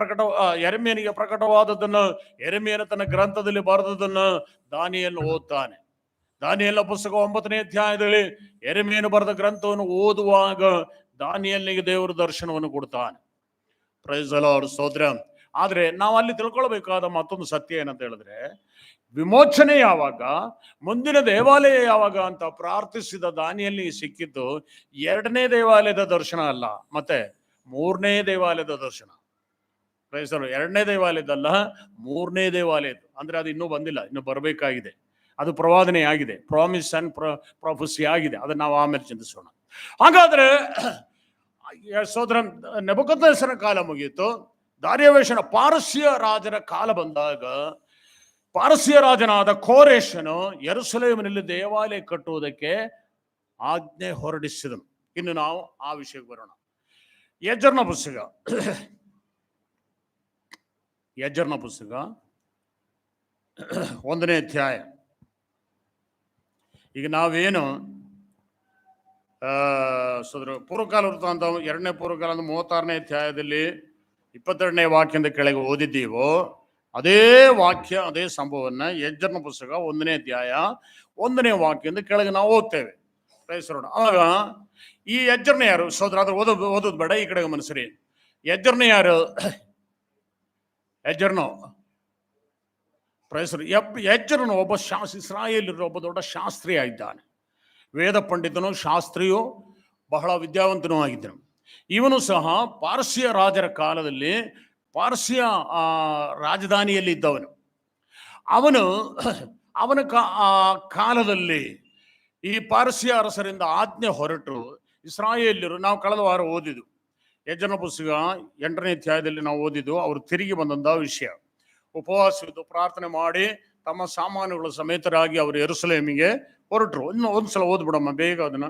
ಯೆರೆಮೀಯನಿಗೆ ಪ್ರಕಟವಾದದ್ದನ್ನು, ಯೆರೆಮೀಯನ ತನ್ನ ಗ್ರಂಥದಲ್ಲಿ ಬರೆದದನ್ನು ದಾನಿಯೇಲನು ಓದ್ತಾನೆ. ದಾನಿಯೇಲನ ಪುಸ್ತಕ 9ನೇ ಅಧ್ಯಾಯದಲ್ಲಿ ಯೆರೆಮೀಯನು ಬರೆದ ಗ್ರಂಥವನ್ನು ಓದುವಾಗ ದಾನಿಯೇಲನಿಗೆ ದೇವರು ದರ್ಶನವನ್ನು ಕೊಡ್ತಾನೆ. Praise the Lord. ಸ್ತೋತ್ರ. ಆದ್ರೆ ನಾವು ಅಲ್ಲಿ ತಿಳ್ಕೊಳ್ಬೇಕಾದ ಮತ್ತೊಂದು ಸತ್ಯ ಏನಂತ ಹೇಳಿದ್ರೆ, ವಿಮೋಚನೆ ಯಾವಾಗ, ಮುಂದಿನ ದೇವಾಲಯ ಯಾವಾಗ ಅಂತ ಪ್ರಾರ್ಥಿಸಿದ ದಾನಿಯೇಲನಿಗೆ ಸಿಕ್ಕಿದ್ದು 2ನೇ ದೇವಾಲಯದ ದರ್ಶನ ಅಲ್ಲ, ಮತ್ತೆ 3ನೇ ದೇವಾಲಯದ ದರ್ಶನ. Praise the Lord. 2ನೇ ದೇವಾಲಯದಲ್ಲ, 3ನೇ ದೇವಾಲಯದ. ಅಂದ್ರೆ ಅದು ಇನ್ನೂ ಬಂದಿಲ್ಲ, ಇನ್ನು ಬರಬೇಕಾಗಿದೆ. ಅದು ಪ್ರವಾದನೆ ಆಗಿದೆ, ಪ್ರಾಮಿಸ್ ಅಂಡ್ ಪ್ರಾಫೆಸಿ ಆಗಿದೆ. ಅದನ್ನ ನಾವು ಆಮೇಲೆ ಚಿಂತಿಸೋಣ. ಹಾಗಾದ್ರೆ ಸೋದರ, ನೆಬೂಕದ್ನೆಚ್ಚರನ ಕಾಲ ಮುಗಿಯಿತು. ದಾರ್ಯಾವೆಷನ ಪಾರಸ್ಯ ರಾಜರ ಕಾಲ ಬಂದಾಗ ಪಾರಸ್ಯ ರಾಜನಾದ ಕೋರೆಷನು ಯೆರೂಸಲೇಮಿನಲ್ಲಿ ದೇವಾಲಯ ಕಟ್ಟುವುದಕ್ಕೆ ಆಜ್ಞೆ ಹೊರಡಿಸಿದನು. ಇನ್ನು ನಾವು ಆ ವಿಷಯಕ್ಕೆ ಬರೋಣ. ಎಜ್ರನ ಪುಸ್ತಕ 1ನೇ ಅಧ್ಯಾಯ. ಈಗ ನಾವೇನು ಪೂರ್ವಕಾಲ ವೃತ್ತಾಂತ 2ನೇ ಪೂರ್ವಕಾಲ 36ನೇ ಅಧ್ಯಾಯದಲ್ಲಿ 22ನೇ ವಾಕ್ಯದಿಂದ ಕೆಳಗೆ ಓದಿದ್ದೀವೋ ಅದೇ ವಾಕ್ಯ, ಅದೇ ಸಂಭವವನ್ನ ಎಜ್ರನ ಪುಸ್ತಕ 1ನೇ ಅಧ್ಯಾಯ 1ನೇ ವಾಕ್ಯದಿಂದ ಕೆಳಗೆ ನಾವು ಓದ್ತೇವೆ. ಪ್ರೈಸರೋಣ. ಆಗ ಈ ಎಜ್ರನ ಯಾರು ಸೋದರ? ಅದ್ರ ಓದೋದು ಬೇಡ, ಈ ಕಡೆ ಗಮನಿಸ್ರಿ. ಎಜ್ರನ ಯಾರು? ಎಜ್ರನು ಪ್ರೈಸರು. ಎಜ್ರನು ಒಬ್ಬ ಇಸ್ರಾಯೇಲ್ಯರ ಒಬ್ಬ ದೊಡ್ಡ ಶಾಸ್ತ್ರಿ ಆಗಿದ್ದಾನೆ. ವೇದ ಪಂಡಿತನು, ಶಾಸ್ತ್ರಿಯು, ಬಹಳ ವಿದ್ಯಾವಂತನೂ ಆಗಿದ್ದನು. ಇವನು ಸಹ ಪಾರಸ್ಯ ರಾಜರ ಕಾಲದಲ್ಲಿ ಪಾರ್ಸಿಯ ರಾಜಧಾನಿಯಲ್ಲಿ ಇದ್ದವನು. ಅವನು ಅವನ ಕಾಲದಲ್ಲಿ ಈ ಪಾರ್ಸಿಯ ಅರಸರಿಂದ ಆಜ್ಞೆ ಹೊರಟು ಇಸ್ರಾಯೇಲ್ಯರು, ನಾವು ಕಳೆದ ವಾರ ಓದಿದ್ದು ಯಜ್ಞ ಪುಸ್ತಕ 8ನೇ ಅಧ್ಯಾಯದಲ್ಲಿ ನಾವು ಓದಿದ್ದು, ಅವರು ತಿರುಗಿ ಬಂದಂಥ ವಿಷಯ. ಉಪವಾಸವಿದ್ದು ಪ್ರಾರ್ಥನೆ ಮಾಡಿ ತಮ್ಮ ಸಾಮಾನುಗಳ ಸಮೇತರಾಗಿ ಅವರು ಯೆರೂಸಲೇಮಿಗೆ ಹೊರಟರು. ಒಂದ್ಸಲ ಓದ್ಬಿಡಮ್ಮ ಬೇಗ ಅದನ್ನ.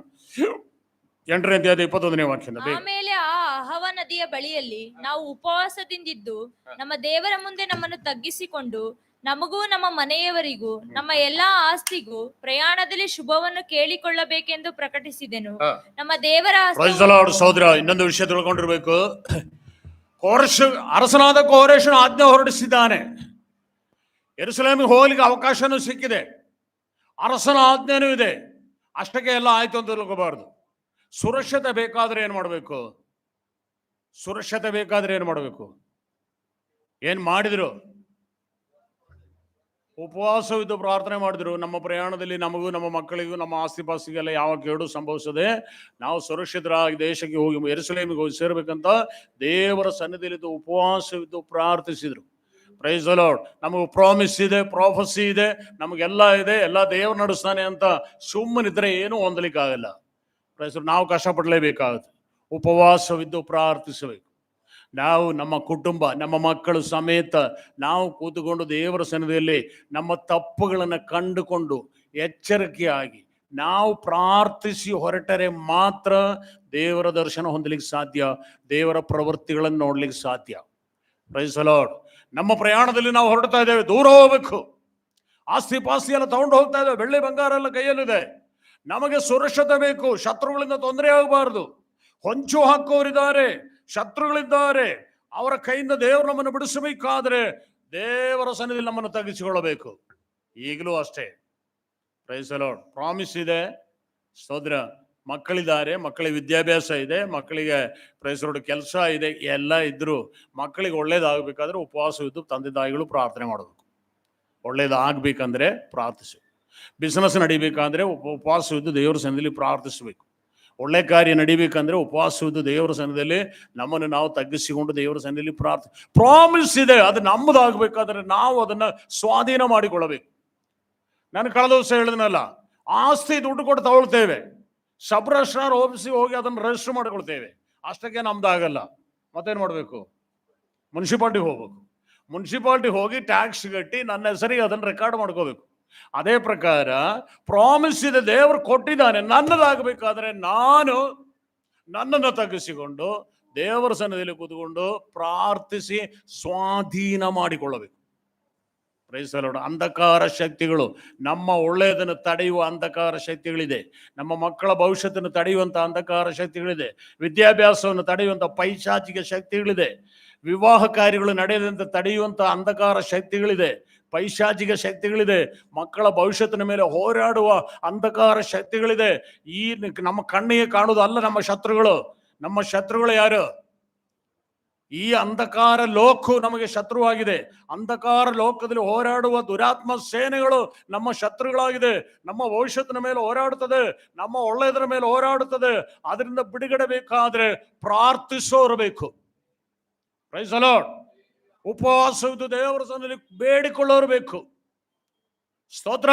8ನೇ ಅಧ್ಯಾಯದ 21ನೇ ವಾಕ್ಯದಿಂದ ಬೇಗ. ಆಮೇಲೆ ಆ ಅಹವ ನದಿಯ ಬಳಿಯಲ್ಲಿ ನಾವು ಉಪವಾಸದಿಂದಿದ್ದು ನಮ್ಮ ದೇವರ ಮುಂದೆ ನಮ್ಮನ್ನು ತಗ್ಗಿಸಿಕೊಂಡು ನಮಗೂ ನಮ್ಮ ಮನೆಯವರಿಗೂ ನಮ್ಮ ಎಲ್ಲಾ ಆಸ್ತಿಗೂ ಪ್ರಯಾಣದಲ್ಲಿ ಶುಭವನ್ನು ಕೇಳಿಕೊಳ್ಳಬೇಕೆಂದು ಪ್ರಕಟಿಸಿದೆನು. ನಮ್ಮ ದೇವರ ಸಹೋದರ, ಇನ್ನೊಂದು ವಿಷಯ ತಿಳ್ಕೊಂಡಿರ್ಬೇಕು. ಅರಸನಾದ ಕೋರೇಶನ ಆಜ್ಞೆ ಹೊರಡಿಸಿದ್ದಾನೆ. ಯೆರೂಸಲೇಮಿಗೆ ಹೋಗ್ಲಿಕ್ಕೆ ಅವಕಾಶನೂ ಸಿಕ್ಕಿದೆ, ಅರಸನ ಆಜ್ಞೆನೂ ಇದೆ. ಅಷ್ಟಕ್ಕೆ ಎಲ್ಲ ಆಯ್ತು ಅಂತ ತಿಳ್ಕೋಬಾರ್ದು. ಸುರಕ್ಷತೆ ಬೇಕಾದ್ರೆ ಏನ್ ಮಾಡಬೇಕು? ಸುರಕ್ಷತೆ ಬೇಕಾದ್ರೆ ಏನ್ ಮಾಡಬೇಕು? ಏನ್ ಮಾಡಿದ್ರು? ಉಪವಾಸವಿದ್ದು ಪ್ರಾರ್ಥನೆ ಮಾಡಿದ್ರು. ನಮ್ಮ ಪ್ರಯಾಣದಲ್ಲಿ ನಮಗೂ ನಮ್ಮ ಮಕ್ಕಳಿಗೂ ನಮ್ಮ ಆಸ್ತಿ ಪಾಸ್ತಿಗೆಲ್ಲ ಯಾವ ಕೇಡು ಸಂಭವಿಸದೆ ನಾವು ಸುರಕ್ಷಿತರಾಗಿ ದೇಶಕ್ಕೆ ಹೋಗಿ ಯೆರೂಸಲೇಮಿಗೆ ಹೋಗಿ ಸೇರ್ಬೇಕಂತ ದೇವರ ಸನ್ನಿಧಿಯಲ್ಲಿದ್ದು ಉಪವಾಸವಿದ್ದು ಪ್ರಾರ್ಥಿಸಿದ್ರು. Praise the Lord. ನಮಗೆ ಪ್ರಾಮಿಸ್ ಇದೆ, ಪ್ರಾಫಸಿ ಇದೆ, ನಮಗೆಲ್ಲ ಇದೆ, ಎಲ್ಲ ದೇವರು ನಡೆಸ್ತಾನೆ ಅಂತ ಸುಮ್ಮನಿದ್ರೆ ಏನೂ ಹೊಂದಲಿಕ್ಕಾಗಲ್ಲ. ಪ್ರೈಸ್ ನಾವು ಕಷ್ಟಪಡಲೇಬೇಕಾಗುತ್ತೆ. ಉಪವಾಸವಿದ್ದು ಪ್ರಾರ್ಥಿಸಬೇಕು. ನಾವು ನಮ್ಮ ಕುಟುಂಬ, ನಮ್ಮ ಮಕ್ಕಳು ಸಮೇತ ನಾವು ಕೂತುಕೊಂಡು ದೇವರ ಸನ್ನಿಧಿಯಲ್ಲಿ ನಮ್ಮ ತಪ್ಪುಗಳನ್ನು ಕಂಡುಕೊಂಡು ಎಚ್ಚರಿಕೆಯಾಗಿ ನಾವು ಪ್ರಾರ್ಥಿಸಿ ಹೊರಟರೆ ಮಾತ್ರ ದೇವರ ದರ್ಶನ ಹೊಂದಲಿಕ್ಕೆ ಸಾಧ್ಯ, ದೇವರ ಪ್ರವೃತ್ತಿಗಳನ್ನು ನೋಡ್ಲಿಕ್ಕೆ ಸಾಧ್ಯ. Praise the Lord. ನಮ್ಮ ಪ್ರಯಾಣದಲ್ಲಿ ನಾವು ಹೊರಡ್ತಾ ಇದ್ದೇವೆ, ದೂರ ಹೋಗ್ಬೇಕು. ಆಸ್ತಿ ಪಾಸ್ತಿ ಎಲ್ಲ ತಗೊಂಡು ಹೋಗ್ತಾ ಇದ್ದೇವೆ, ಬೆಳ್ಳಿ ಬಂಗಾರ ಎಲ್ಲ ಕೈಯಲ್ಲಿದೆ. ನಮಗೆ ಸುರಕ್ಷತೆ ಬೇಕು, ಶತ್ರುಗಳಿಂದ ತೊಂದರೆ ಆಗಬಾರದು. ಹೊಂಚು ಹಾಕೋರಿದ್ದಾರೆ, ಶತ್ರುಗಳಿದ್ದಾರೆ, ಅವರ ಕೈಯಿಂದ ದೇವರು ನಮ್ಮನ್ನು ಬಿಡಿಸಬೇಕಾದ್ರೆ ದೇವರ ಸನ್ನಿಧಿಯಲ್ಲಿ ನಮ್ಮನ್ನು ತಗ್ಗಿಸಿಕೊಳ್ಳಬೇಕು. ಈಗಲೂ ಅಷ್ಟೇ. Praise the lord. ಪ್ರಾಮಿಸ್ ಇದೆ. ಸ್ತೋತ್ರ. ಮಕ್ಕಳಿದ್ದಾರೆ, ಮಕ್ಕಳಿಗೆ ವಿದ್ಯಾಭ್ಯಾಸ ಇದೆ, ಮಕ್ಕಳಿಗೆ ಪ್ರೈಸ್ ದಿ ಲಾರ್ಡ್ ಕೆಲಸ ಇದೆ, ಎಲ್ಲ ಇದ್ರು ಮಕ್ಕಳಿಗೆ ಒಳ್ಳೇದಾಗಬೇಕಾದ್ರೆ ಉಪವಾಸವಿದ್ದು ತಂದೆ ತಾಯಿಗಳು ಪ್ರಾರ್ಥನೆ ಮಾಡಬೇಕು. ಒಳ್ಳೇದಾಗಬೇಕಂದ್ರೆ ಪ್ರಾರ್ಥಿಸಬೇಕು. ಬಿಸ್ನೆಸ್ ನಡಿಬೇಕಂದ್ರೆ ಉಪವಾಸವಿದ್ದು ದೇವರ ಸನ್ನಿಧಿಯಲ್ಲಿ ಪ್ರಾರ್ಥಿಸಬೇಕು. ಒಳ್ಳೆ ಕಾರ್ಯ ನಡಿಬೇಕಂದ್ರೆ ಉಪವಾಸವಿದ್ದು ದೇವರ ಸನ್ನಿಧಿಯಲ್ಲಿ ನಮ್ಮನ್ನು ನಾವು ತಗ್ಗಿಸಿಕೊಂಡು ದೇವರ ಸನ್ನಿಧಿಯಲ್ಲಿ ಪ್ರಾಮಿಸ್ ಇದೆ. ಅದು ನಮ್ಮದಾಗಬೇಕಾದ್ರೆ ನಾವು ಅದನ್ನ ಸ್ವಾಧೀನ ಮಾಡಿಕೊಳ್ಳಬೇಕು. ನಾನು ಕಳೆದ ದಿವಸ ಹೇಳಿದ್ನಲ್ಲ, ಆಸ್ತಿ ದುಡ್ಡು ಕೊಟ್ಟು ತಗೊಳ್ತೇವೆ, ಸಬ್ ರಿಜಿಸ್ಟ್ರಾರ್ ಆಫೀಸಿಗೆ ಹೋಗಿ ಅದನ್ನು ರಿಜಿಸ್ಟರ್ ಮಾಡಿಕೊಳ್ತೇವೆ, ಅಷ್ಟಕ್ಕೆ ನಮ್ದಾಗಲ್ಲ. ಮತ್ತೇನು ಮಾಡಬೇಕು? ಮುನ್ಸಿಪಾಲ್ಟಿಗೆ ಹೋಗ್ಬೇಕು. ಮುನ್ಸಿಪಾಲ್ಟಿಗೆ ಹೋಗಿ ಟ್ಯಾಕ್ಸ್ ಕಟ್ಟಿ ನನ್ನ ಹೆಸರಿಗೆ ಅದನ್ನು ರೆಕಾರ್ಡ್ ಮಾಡ್ಕೋಬೇಕು. ಅದೇ ಪ್ರಕಾರ ಪ್ರಾಮಿಸ್ ಇದೆ, ದೇವರು ಕೊಟ್ಟಿದ್ದಾನೆ. ನನ್ನದಾಗಬೇಕಾದ್ರೆ ನಾನು ನನ್ನನ್ನು ತಗ್ಗಿಸಿಕೊಂಡು ದೇವರ ಸನ್ನಿಧಿಯಲ್ಲಿ ಕೂತ್ಕೊಂಡು ಪ್ರಾರ್ಥಿಸಿ ಸ್ವಾಧೀನ ಮಾಡಿಕೊಳ್ಳಬೇಕು. Praise the Lord. ಅಂಧಕಾರ ಶಕ್ತಿಗಳು, ನಮ್ಮ ಒಳ್ಳೆಯದನ್ನು ತಡೆಯುವ ಅಂಧಕಾರ ಶಕ್ತಿಗಳಿದೆ, ನಮ್ಮ ಮಕ್ಕಳ ಭವಿಷ್ಯತನ್ನು ತಡೆಯುವಂಥ ಅಂಧಕಾರ ಶಕ್ತಿಗಳಿದೆ, ವಿದ್ಯಾಭ್ಯಾಸವನ್ನು ತಡೆಯುವಂಥ ಪೈಶಾಚಿಕ ಶಕ್ತಿಗಳಿದೆ, ವಿವಾಹ ಕಾರ್ಯಗಳು ನಡೆಯದಂತೆ ತಡೆಯುವಂಥ ಅಂಧಕಾರ ಶಕ್ತಿಗಳಿದೆ, ಪೈಶಾಚಿಕ ಶಕ್ತಿಗಳಿದೆ, ಮಕ್ಕಳ ಭವಿಷ್ಯತ್ತಿನ ಮೇಲೆ ಹೋರಾಡುವ ಅಂಧಕಾರ ಶಕ್ತಿಗಳಿದೆ. ಈ ನಮ್ಮ ಕಣ್ಣಿಗೆ ಕಾಣುವುದಲ್ಲ ನಮ್ಮ ಶತ್ರುಗಳು. ನಮ್ಮ ಶತ್ರುಗಳು ಯಾರು? ಈ ಅಂಧಕಾರ ಲೋಕ ನಮಗೆ ಶತ್ರುವಾಗಿದೆ. ಅಂಧಕಾರ ಲೋಕದಲ್ಲಿ ಹೋರಾಡುವ ದುರಾತ್ಮ ಸೇನೆಗಳು ನಮ್ಮ ಶತ್ರುಗಳಾಗಿದೆ. ನಮ್ಮ ಭವಿಷ್ಯತ್ತಿನ ಮೇಲೆ ಹೋರಾಡುತ್ತದೆ, ನಮ್ಮ ಒಳ್ಳೆಯದರ ಮೇಲೆ ಹೋರಾಡುತ್ತದೆ. ಅದರಿಂದ ಬಿಡುಗಡೆ ಬೇಕಾದ್ರೆ ಪ್ರಾರ್ಥಿಸೋರು ಬೇಕು. Price the lord. ಉಪವಾಸವಿದ್ದು ದೇವರ ಸನ್ನಿಧಿಯಲ್ಲಿ ಬೇಡಿಕೊಳ್ಳೋರು ಬೇಕು. ಸ್ತೋತ್ರ.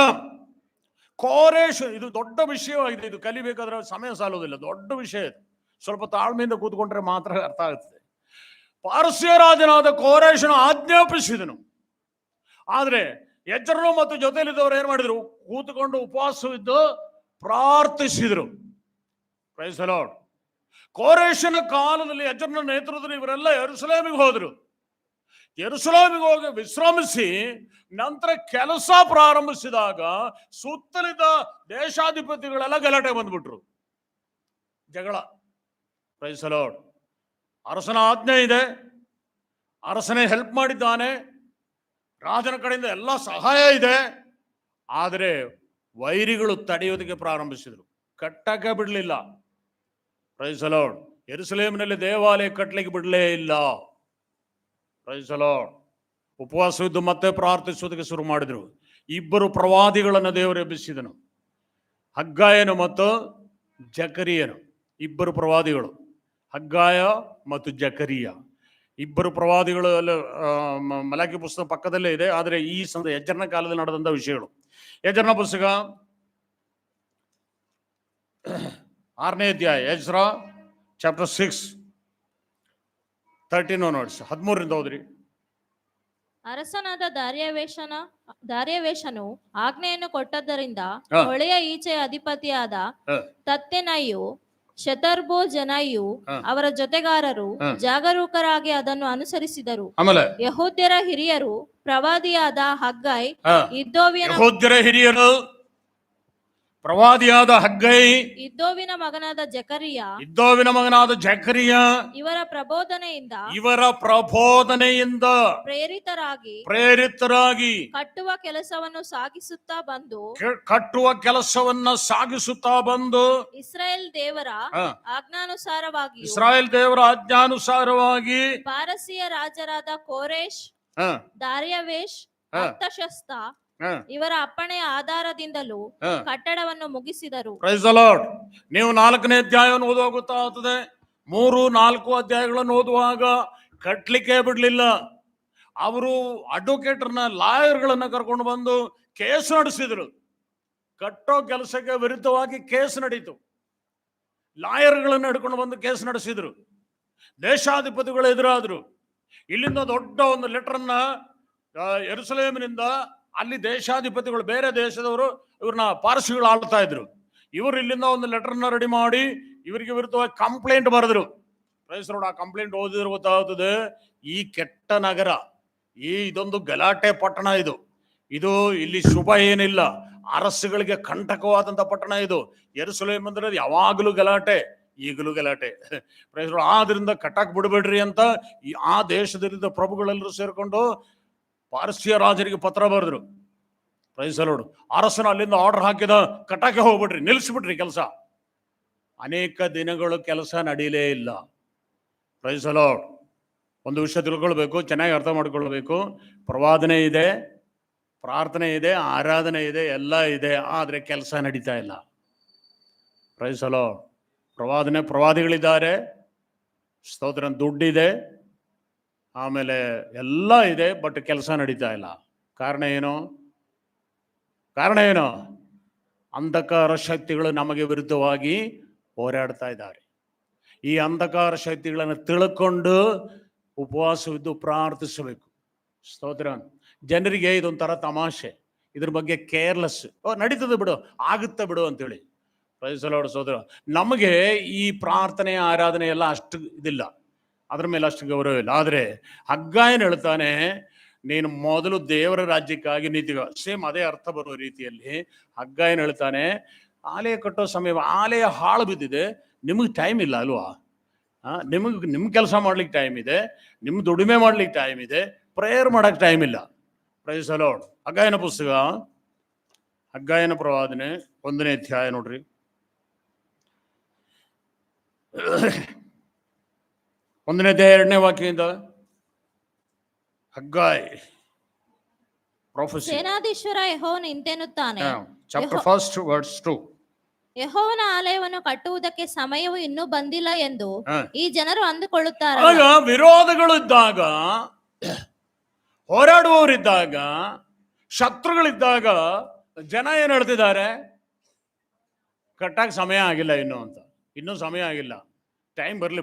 ಕೋರೇಶ್, ಇದು ದೊಡ್ಡ ವಿಷಯವಾಗಿದೆ. ಇದು ಕಲಿಬೇಕಾದ್ರೆ ಸಮಯ ಸಾಲೋದಿಲ್ಲ, ದೊಡ್ಡ ವಿಷಯ. ಸ್ವಲ್ಪ ತಾಳ್ಮೆಯಿಂದ ಕೂತ್ಕೊಂಡ್ರೆ ಮಾತ್ರ ಅರ್ಥ ಆಗುತ್ತದೆ. ಪಾರಸ್ಯ ರಾಜನಾದ ಕೋರೇಶನು ಆಜ್ಞಾಪಿಸಿದನು. ಆದ್ರೆ ಎಜ್ರನು ಮತ್ತು ಜೊತೆಯಲ್ಲಿದ್ದವರು ಏನ್ ಮಾಡಿದ್ರು? ಕೂತ್ಕೊಂಡು ಉಪವಾಸವಿದ್ದು ಪ್ರಾರ್ಥಿಸಿದ್ರು. Praise the Lord. ಕೋರೇಶನ ಕಾಲದಲ್ಲಿ ಎಜ್ರನ ನೇತೃತ್ವದಲ್ಲಿ ಇವರೆಲ್ಲ ಯೆರೂಸಲೇಮಿಗೆ ಹೋದ್ರು. ಯೆರೂಸಲೇಮಿಗೆ ಹೋಗಿ ವಿಶ್ರಮಿಸಿ ನಂತರ ಕೆಲಸ ಪ್ರಾರಂಭಿಸಿದಾಗ ಸುತ್ತಲಿದ್ದ ದೇಶಾಧಿಪತಿಗಳೆಲ್ಲ ಗಲಾಟೆ ಬಂದ್ಬಿಟ್ರು, ಜಗಳ. Praise the Lord. ಅರಸನ ಆಜ್ಞೆ ಇದೆ, ಅರಸನೇ ಹೆಲ್ಪ್ ಮಾಡಿದ್ದಾನೆ, ರಾಜನ ಕಡೆಯಿಂದ ಎಲ್ಲ ಸಹಾಯ ಇದೆ. ಆದರೆ ವೈರಿಗಳು ತಡೆಯೋದಕ್ಕೆ ಪ್ರಾರಂಭಿಸಿದ್ರು, ಕಟ್ಟಕ್ಕೆ ಬಿಡಲಿಲ್ಲ. Praise the Lord. ಯೆರೂಸಲೇಮಿನಲ್ಲಿ ದೇವಾಲಯ ಕಟ್ಟಲಿಕ್ಕೆ ಬಿಡಲೇ ಇಲ್ಲ. Praise the lord. ಉಪವಾಸವಿದ್ದು ಮತ್ತೆ ಪ್ರಾರ್ಥಿಸುವುದಕ್ಕೆ ಶುರು ಮಾಡಿದ್ರು. ಇಬ್ಬರು ಪ್ರವಾದಿಗಳನ್ನು ದೇವರು ಎಬ್ಬಿಸಿದನು, ಹಗ್ಗಾಯನು ಮತ್ತು ಜಕರಿಯನು. ಇಬ್ಬರು ಪ್ರವಾದಿಗಳು, ಹಗ್ಗಾಯ ಮತ್ತು ಜಕರಿಯ. ಇಬ್ಬರು ಪ್ರವಾದಿಗಳು ಅಲ್ಲಿ ಮಲಾಕಿ ಪುಸ್ತಕ ಪಕ್ಕದಲ್ಲೇ ಇದೆ. ಆದರೆ ಈ ಎಜ್ರನ ಕಾಲದಲ್ಲಿ ನಡೆದಂಥ ವಿಷಯಗಳು. ಎಜ್ರನ ಪುಸ್ತಕ 6ನೇ ಅಧ್ಯಾಯ, ಎಜ್ರಾ ಚಾಪ್ಟರ್ 6 13 ನೋಟ್ಸ್ 13ರಿಂದ ಓದ್ರಿ. ಅರಸನಾದ ದಾರ್ಯಾವೇಶನು ಆಜ್ಞೆಯನ್ನು ಕೊಟ್ಟದ್ದರಿಂದ ಹಾ. ಹೊಳೆಯ ಈಚೆಯ ಅಧಿಪತಿಯಾದ ಹ. ತತ್ತೆನೈಯು ಶತರ್ಬೋಜನೈಯು ಹಾ. ಅವರ ಜೊತೆಗಾರರು ಹಾ. ಜಾಗರೂಕರಾಗಿ ಅದನ್ನು ಅನುಸರಿಸಿದರು. ಆಮೇಲೆ ಯೆಹೂದ್ಯರ ಹಿರಿಯರು ಪ್ರವಾದಿಯಾದ ಹಗ್ಗಾಯ್, ಹ. ಇದ್ದೋವಿನ ಯೆಹೂದ್ಯರ ಹಿರಿಯರು ಪ್ರವಾದಿಯಾದ ಹಗ್ಗೈ, ಇದ್ದೋವಿನ ಮಗನಾದ ಜಕರಿಯ, ಇದ್ದೋವಿನ ಮಗನಾದ ಜಕರಿಯ ಇವರ ಪ್ರಬೋಧನೆಯಿಂದ ಪ್ರೇರಿತರಾಗಿ ಕಟ್ಟುವ ಕೆಲಸವನ್ನು ಸಾಗಿಸುತ್ತಾ ಬಂದು ಇಸ್ರಾಯೇಲ್ ದೇವರ ಹ. ಆಜ್ಞಾನುಸಾರವಾಗಿ ಪಾರಸಿಯ ರಾಜರಾದ ಕೋರೇಶ್, ಹ, ದಾರ್ಯಾವೇಶ್, ಹ. ಅರ್ತಷಸ್ತ ಹ, ಇವರ ಅಪ್ಪಣೆಯ ಆಧಾರದಿಂದಲೂ ಹ. ಕಟ್ಟಡವನ್ನು ಮುಗಿಸಿದರು. Praise the Lord. ನೀವು 4ನೇ ಅಧ್ಯಾಯವನ್ನು ಓದುವಾಗ ಗೊತ್ತಾಗುತ್ತದೆ. 3-4 ಅಧ್ಯಾಯಗಳನ್ನು ಓದುವಾಗ ಕಟ್ಲಿಕ್ಕೆ ಬಿಡ್ಲಿಲ್ಲ. ಅವರು ಅಡ್ವೊಕೇಟರ್ನ ಲಾಯರ್ಗಳನ್ನ ಕರ್ಕೊಂಡು ಬಂದು ಕೇಸ್ ನಡೆಸಿದ್ರು. ಕಟ್ಟೋ ಕೆಲಸಕ್ಕೆ ವಿರುದ್ಧವಾಗಿ ಕೇಸ್ ನಡೀತು. ಲಾಯರ್ಗಳನ್ನ ಹಿಡ್ಕೊಂಡು ಬಂದು ಕೇಸ್ ನಡೆಸಿದ್ರು. ದೇಶಾಧಿಪತಿಗಳು ಎದುರಾದ್ರು. ಇಲ್ಲಿಂದ ದೊಡ್ಡ ಒಂದು ಲೆಟರ್ನ ಯೆರೂಸಲೇಮಿನಿಂದ ಅಲ್ಲಿ ದೇಶಾಧಿಪತಿಗಳು, ಬೇರೆ ದೇಶದವರು, ಇವ್ರನ್ನ ಪಾರ್ಸಿಗಳು ಆಳ್ತಾ ಇದ್ರು. ಇವರು ಇಲ್ಲಿಂದ ಒಂದು ಲೆಟರ್ನ ರೆಡಿ ಮಾಡಿ ಇವರಿಗೆ ವಿರುದ್ಧವಾಗಿ ಕಂಪ್ಲೇಂಟ್ ಬರೆದ್ರು. ಪ್ರೈಸರೋಡ್, ಆ ಕಂಪ್ಲೇಂಟ್ ಓದಿದ್ರೆ ಗೊತ್ತಾಗುತ್ತದೆ, ಈ ಕೆಟ್ಟ ನಗರ, ಇದೊಂದು ಗಲಾಟೆ ಪಟ್ಟಣ, ಇದು ಇಲ್ಲಿ ಶುಭ ಏನಿಲ್ಲ, ಅರಸುಗಳಿಗೆ ಕಂಟಕವಾದಂತ ಪಟ್ಟಣ ಇದು. ಯೆರೂಸಲೇಮ್ ಅಂದ್ರೆ ಯಾವಾಗಲೂ ಗಲಾಟೆ, ಈಗಲೂ ಗಲಾಟೆ. ಪ್ರೈಸರೋಡ್, ಆದ್ರಿಂದ ಕಟ್ಟಕ್ ಬಿಡಬೇಡ್ರಿ ಅಂತ ಆ ದೇಶದಲ್ಲಿದ್ದ ಪ್ರಭುಗಳೆಲ್ಲರೂ ಸೇರ್ಕೊಂಡು ಪಾರಸಿಯ ರಾಜರಿಗೆ ಪತ್ರ ಬರೆದ್ರು. Praise the Lord. ಅರಸನ ಅಲ್ಲಿಂದ ಆರ್ಡರ್ ಹಾಕಿದ, ಕಟ್ಟಕ್ಕೆ ಹೋಗ್ಬಿಡ್ರಿ, ನಿಲ್ಲಿಸ್ಬಿಟ್ರಿ ಕೆಲಸ. ಅನೇಕ ದಿನಗಳು ಕೆಲಸ ನಡೀಲೇ ಇಲ್ಲ. Praise the Lord. ಒಂದು ವಿಷಯ ತಿಳ್ಕೊಳ್ಬೇಕು, ಚೆನ್ನಾಗಿ ಅರ್ಥ ಮಾಡ್ಕೊಳ್ಬೇಕು. ಪ್ರವಾದನೆ ಇದೆ, ಪ್ರಾರ್ಥನೆ ಇದೆ, ಆರಾಧನೆ ಇದೆ, ಎಲ್ಲ ಇದೆ, ಆದರೆ ಕೆಲಸ ನಡೀತಾ ಇಲ್ಲ. Praise the lord. ಪ್ರವಾದಿಗಳಿದ್ದಾರೆ, ಸ್ತೋತ್ರ, ದುಡ್ಡಿದೆ, ಆಮೇಲೆ ಎಲ್ಲ ಇದೆ, ಬಟ್ ಕೆಲಸ ನಡೀತಾ ಇಲ್ಲ. ಕಾರಣ ಏನು? ಅಂಧಕಾರ ಶಕ್ತಿಗಳು ನಮಗೆ ವಿರುದ್ಧವಾಗಿ ಹೋರಾಡ್ತಾ ಇದ್ದಾರೆ. ಈ ಅಂಧಕಾರ ಶಕ್ತಿಗಳನ್ನು ತಿಳ್ಕೊಂಡು ಉಪವಾಸವಿದ್ದು ಪ್ರಾರ್ಥಿಸಬೇಕು. ಸ್ತೋತ್ರ. ಜನರಿಗೆ ಇದೊಂಥರ ತಮಾಷೆ, ಇದ್ರ ಬಗ್ಗೆ ಕೇರ್ಲೆಸ್, ನಡೀತದೆ ಬಿಡು, ಆಗುತ್ತೆ ಬಿಡು ಅಂತೇಳಿ. Praise the Lord. ಸೋದರ, ನಮಗೆ ಈ ಪ್ರಾರ್ಥನೆ ಆರಾಧನೆ ಎಲ್ಲ ಅಷ್ಟು ಇದಿಲ್ಲ, ಅದ್ರ ಮೇಲೆ ಅಷ್ಟು ಗೌರವ ಇಲ್ಲ. ಆದರೆ ಹಗ್ಗಾಯನ ಹೇಳ್ತಾನೆ, ನೀನು ಮೊದಲು ದೇವರ ರಾಜ್ಯಕ್ಕಾಗಿ ನೀತಿಗ. ಸೇಮ್ ಅದೇ ಅರ್ಥ ಬರುವ ರೀತಿಯಲ್ಲಿ ಹಗ್ಗಾಯನ ಹೇಳ್ತಾನೆ, ಆಲಯ ಕಟ್ಟೋ ಸಮಯ, ಆಲಯ ಹಾಳು ಬಿದ್ದಿದೆ, ನಿಮಗೆ ಟೈಮ್ ಇಲ್ಲ ಅಲ್ವಾ? ನಿಮ್ಮ ಕೆಲಸ ಮಾಡ್ಲಿಕ್ಕೆ ಟೈಮ್ ಇದೆ, ನಿಮ್ಮ ದುಡಿಮೆ ಮಾಡ್ಲಿಕ್ಕೆ ಟೈಮ್ ಇದೆ, ಪ್ರೇಯರ್ ಮಾಡಕ್ಕೆ ಟೈಮ್ ಇಲ್ಲ. Praise the lord. ಹಗ್ಗಾಯನ ಪುಸ್ತಕ, ಹಗ್ಗಾಯನ ಪ್ರವಾದನೆ 1ನೇ ಅಧ್ಯಾಯ ನೋಡ್ರಿ. 1ನೇ ಅಧ್ಯಾಯ 2ನೇ ವಾಕ್ಯದಿಂದ. ಹಗ್ಗಾಯ್ ಪ್ರೊಫೆಸಿ. ಸೇನಾಧೀಶ್ವರ ಯೆಹೋವನು ಇಂತೆನ್ನುತ್ತಾನೆ, ಚಾಪ್ಟರ್ 1 ವರ್ಸ್ 2. ಯೆಹೋವನ ಆಲಯವನ್ನು ಕಟ್ಟುವುದಕ್ಕೆ ಸಮಯವು ಇನ್ನೂ ಬಂದಿಲ್ಲ ಎಂದು ಈ ಜನರು ಅಂದುಕೊಳ್ಳುತ್ತಾರೆ. ಆಗ ವಿರೋಧಗಳು ಇದ್ದಾಗ, ಹೋರಾಡುವವರಿದ್ದಾಗ, ಶತ್ರುಗಳಿದ್ದಾಗ ಜನ ಏನ್ ಹೇಳ್ತಿದ್ದಾರೆ? ಕಟ್ಟಕ್ಕೆ ಸಮಯ ಆಗಿಲ್ಲ ಇನ್ನೂ ಸಮಯ ಆಗಿಲ್ಲ, ಟೈಮ್ ಬರ್ಲಿ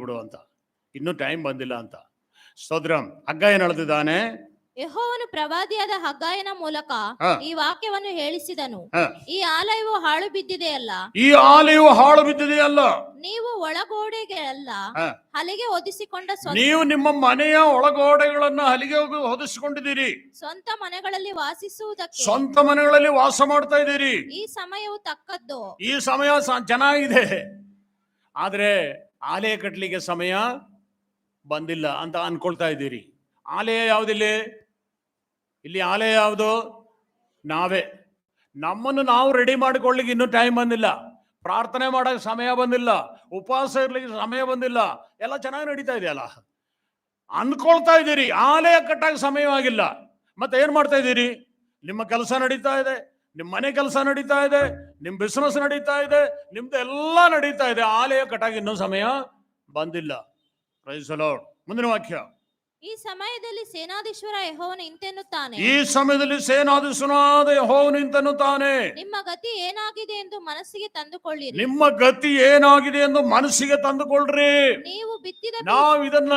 ಬಿಡು ಅಂತ. ಇನ್ನೂ ಟೈಮ್ ಬಂದಿಲ್ಲ ಅಂತ. ಸ್ತೋತ್ರಂ. ಹಗ್ಗಾಯ ಏನ್ ಹೇಳ್ತಿದ್ದಾನೆ? ಯೆಹೋವನು ಪ್ರವಾದಿಯಾದ ಹಗ್ಗಾಯನ ಮೂಲಕ ಈ ವಾಕ್ಯವನ್ನು ಹೇಳಿಸಿದನು, ಈ ಆಲಯವು ಹಾಳು ಬಿದ್ದಿದೆಯಲ್ಲ, ನೀವು ಒಳಗೋಡೆಗಳೆಲ್ಲ ಹಲಿಗೆ ಹೊದಿಸಿಕೊಂಡ, ನೀವು ನಿಮ್ಮ ಮನೆಯ ಒಳಗೋಡೆಗಳನ್ನು ಹಲಿಗೆ ಹೊದಿಸಿಕೊಂಡಿದ್ದೀರಿ, ಸ್ವಂತ ಮನೆಗಳಲ್ಲಿ ವಾಸ ಮಾಡ್ತಾ ಇದ್ದೀರಿ. ಈ ಸಮಯವು ತಕ್ಕದ್ದು, ಈ ಸಮಯ ಚೆನ್ನಾಗಿದೆ, ಆದ್ರೆ ಆಲಯ ಕಟ್ಟಲಿಕ್ಕೆ ಸಮಯ ಬಂದಿಲ್ಲ ಅಂತ ಅನ್ಕೊಳ್ತಾ ಇದ್ದೀರಿ. ಆಲಯ ಯಾವುದಿಲ್ಲಿ? ಇಲ್ಲಿ ಆಲಯ ಯಾವುದು? ನಾವೇ. ನಮ್ಮನ್ನು ನಾವು ರೆಡಿ ಮಾಡಿಕೊಳ್ಳಿಕ್ಕೆ ಇನ್ನೂ ಟೈಮ್ ಬಂದಿಲ್ಲ, ಪ್ರಾರ್ಥನೆ ಮಾಡೋಕೆ ಸಮಯ ಬಂದಿಲ್ಲ, ಉಪವಾಸ ಇರ್ಲಿಕ್ಕೆ ಸಮಯ ಬಂದಿಲ್ಲ, ಎಲ್ಲ ಚೆನ್ನಾಗಿ ನಡೀತಾ ಇದೆಯಲ್ಲ ಅನ್ಕೊಳ್ತಾ ಇದ್ದೀರಿ. ಆಲಯ ಕಟ್ಟಕ್ಕೆ ಸಮಯವಾಗಿಲ್ಲ. ಮತ್ತೆ ಏನ್ ಮಾಡ್ತಾ ಇದ್ದೀರಿ? ನಿಮ್ಮ ಕೆಲಸ ನಡೀತಾ ಇದೆ, ನಿಮ್ಮ ಮನೆ ಕೆಲಸ ನಡೀತಾ ಇದೆ, ನಿಮ್ಮ ಬಿಸ್ನೆಸ್ ನಡೀತಾ ಇದೆ, ನಿಮ್ದು ಎಲ್ಲ ನಡೀತಾ ಇದೆ, ಆಲಯ ಕಟ್ಟಕ್ಕೆ ಇನ್ನೂ ಸಮಯ ಬಂದಿಲ್ಲ. Praise the Lord. ಮುಂದಿನ ವಾಕ್ಯ. ಈ ಸಮಯದಲ್ಲಿ ಸೇನಾಧೀಶ್ವರ ಯೆಹೋವನು ಇಂತೆನ್ನುತ್ತಾನೆ, ಈ ಸಮಯದಲ್ಲಿ ಸೇನಾಧೀಶ್ವರನಾದ ಯೆಹೋವನು ಇಂತೆನ್ನುತ್ತಾನೆ, ನಿಮ್ಮ ಗತಿ ಏನಾಗಿದೆ ಎಂದು ಮನಸ್ಸಿಗೆ ತಂದುಕೊಳ್ಳಿರಿ. ನಿಮ್ಮ ಗತಿ ಏನಾಗಿದೆ ಎಂದು ಮನಸ್ಸಿಗೆ ತಂದುಕೊಳ್ಳ್ರಿ. ನೀವು ಬಿತ್ತಿದ ನಾವು ಇದನ್ನ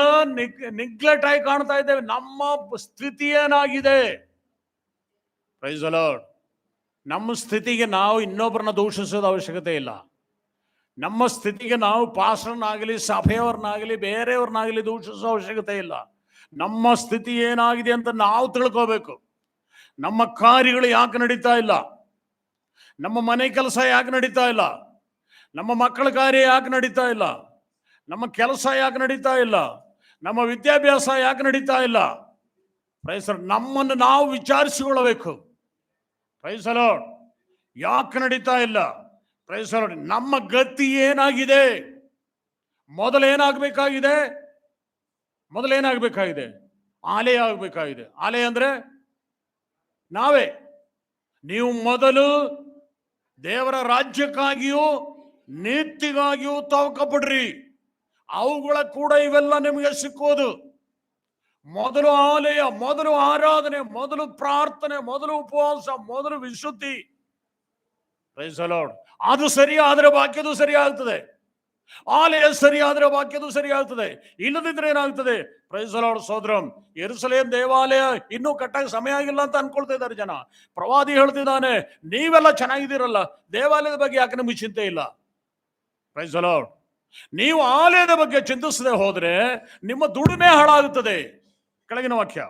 ನಿಗ್ಲೆಕ್ಟ್ ಆಗಿ ಕಾಣ್ತಾ ಇದ್ದೇವೆ. ನಮ್ಮ ಸ್ಥಿತಿ ಏನಾಗಿದೆ? Praise the Lord. ನಮ್ಮ ಸ್ಥಿತಿಗೆ ನಾವು ಇನ್ನೊಬ್ಬರನ್ನ ದೂಷಿಸೋದು ಅವಶ್ಯಕತೆ ಇಲ್ಲ. ನಮ್ಮ ಸ್ಥಿತಿಗೆ ನಾವು ಪಾಸ್ಟರ್ನಾಗಲಿ ಸಭೆಯವ್ರನ್ನಾಗಲಿ ಬೇರೆಯವ್ರನ್ನಾಗಲಿ ದೂಷಿಸೋ ಅವಶ್ಯಕತೆ ಇಲ್ಲ. ನಮ್ಮ ಸ್ಥಿತಿ ಏನಾಗಿದೆ ಅಂತ ನಾವು ತಿಳ್ಕೋಬೇಕು. ನಮ್ಮ ಕಾರ್ಯಗಳು ಯಾಕೆ ನಡೀತಾ ಇಲ್ಲ? ನಮ್ಮ ಮನೆ ಕೆಲಸ ಯಾಕೆ ನಡೀತಾ ಇಲ್ಲ? ನಮ್ಮ ಮಕ್ಕಳ ಕಾರ್ಯ ಯಾಕೆ ನಡೀತಾ ಇಲ್ಲ? ನಮ್ಮ ಕೆಲಸ ಯಾಕೆ ನಡೀತಾ ಇಲ್ಲ? ನಮ್ಮ ವಿದ್ಯಾಭ್ಯಾಸ ಯಾಕೆ ನಡೀತಾ ಇಲ್ಲ? Praise the Lord. ನಮ್ಮನ್ನು ನಾವು ವಿಚಾರಿಸಿಕೊಳ್ಳಬೇಕು. Praise the Lord. ಯಾಕೆ ನಡೀತಾ ಇಲ್ಲ? Praise the Lord. ನಮ್ಮ ಗತಿ ಏನಾಗಿದೆ? ಮೊದಲೇನಾಗಬೇಕಾಗಿದೆ? ಆಲಯ ಆಗಬೇಕಾಗಿದೆ. ಆಲಯ ಅಂದ್ರೆ ನಾವೇ. ನೀವು ಮೊದಲು ದೇವರ ರಾಜ್ಯಕ್ಕಾಗಿಯೂ ನೀತಿಗಾಗಿಯೂ ತವಕಪಡ್ರಿ, ಅವುಗಳ ಕೂಡ ಇವೆಲ್ಲ ನಿಮಗೆ ಸಿಕ್ಕೋದು. ಮೊದಲು ಆಲಯ, ಮೊದಲು ಆರಾಧನೆ, ಮೊದಲು ಪ್ರಾರ್ಥನೆ, ಮೊದಲು ಉಪವಾಸ, ಮೊದಲು ವಿಶುದ್ಧಿ. Price the Lord. ಅದು ಸರಿಯಾದ್ರೆ ಬಾಕಿದು ಸರಿಯಾಗ್ತದೆ. ಆಲಯ ಸರಿಯಾದ್ರೆ ವಾಕ್ಯದು ಸರಿಯಾಗ್ತದೆ. ಇಲ್ಲದಿದ್ರೆ ಏನಾಗ್ತದೆ? Praise the Lord. ಸೋದರಂ, ಯೆರೂಸಲೇಮ್ ದೇವಾಲಯ ಇನ್ನೂ ಕಟ್ಟಾಗ ಸಮಯ ಆಗಿಲ್ಲ ಅಂತ ಅನ್ಕೊಳ್ತಾ ಇದ್ದಾರೆ ಜನ. ಪ್ರವಾದಿ ಹೇಳ್ತಿದ್ದಾನೆ, ನೀವೆಲ್ಲ ಚೆನ್ನಾಗಿದ್ದೀರಲ್ಲ, ದೇವಾಲಯದ ಬಗ್ಗೆ ಯಾಕೆ ನಿಮಗೆ ಚಿಂತೆ ಇಲ್ಲ? Praise the Lord. ನೀವು ಆಲಯದ ಬಗ್ಗೆ ಚಿಂತಿಸದೆ ಹೋದ್ರೆ ನಿಮ್ಮ ದುಡಿಮೆ ಹಾಳಾಗುತ್ತದೆ. ಕೆಳಗಿನ ವಾಕ್ಯ.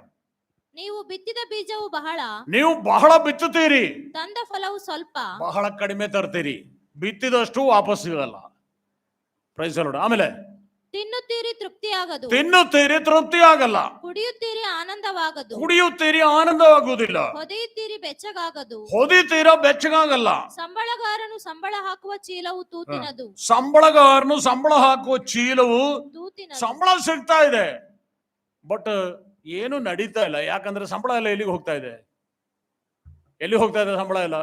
ನೀವು ಬಿತ್ತಿದ ಬೀಜವು ಬಹಳ, ನೀವು ಬಹಳ ಬಿತ್ತುತ್ತೀರಿ, ತಂದ ಫಲವು ಸ್ವಲ್ಪ, ಬಹಳ ಕಡಿಮೆ ತರ್ತೀರಿ. ಬಿತ್ತಿದಷ್ಟು ವಾಪಸ್ ಸಿಗಲ್ಲ. Praise the Lord. ಆಮೇಲೆ ತಿನ್ನುತ್ತೀರಿ ತೃಪ್ತಿಯಾಗದು, ತಿನ್ನುತ್ತೀರಿ ತೃಪ್ತಿ ಆಗಲ್ಲ, ಕುಡಿಯುತ್ತೀರಿ ಆನಂದವಾಗದು, ಕುಡಿಯುತ್ತೀರಿ ಆನಂದವಾಗುವುದಿಲ್ಲ, ಹೊದೆಯುತ್ತೀರಿ ಬೆಚ್ಚಗಾಗದು, ಹೊದಿತೀರಾ ಬೆಚ್ಚಗಾಗಲ್ಲ. ಸಂಬಳಗಾರನು ಸಂಬಳ ಹಾಕುವ ಚೀಲವು ತೂತಿನದು, ಸಂಬಳಗಾರನು ಸಂಬಳ ಹಾಕುವ ಚೀಲವು ತೂತಿನದು. ಸಂಬಳ ಸಿಗ್ತಾ ಇದೆ, ಬಟ್ ಏನು ನಡೀತಾ ಇಲ್ಲ. ಯಾಕಂದ್ರೆ ಸಂಬಳ ಎಲ್ಲ ಎಲ್ಲಿಗೆ ಹೋಗ್ತಾ ಇದೆ? ಸಂಬಳ ಎಲ್ಲ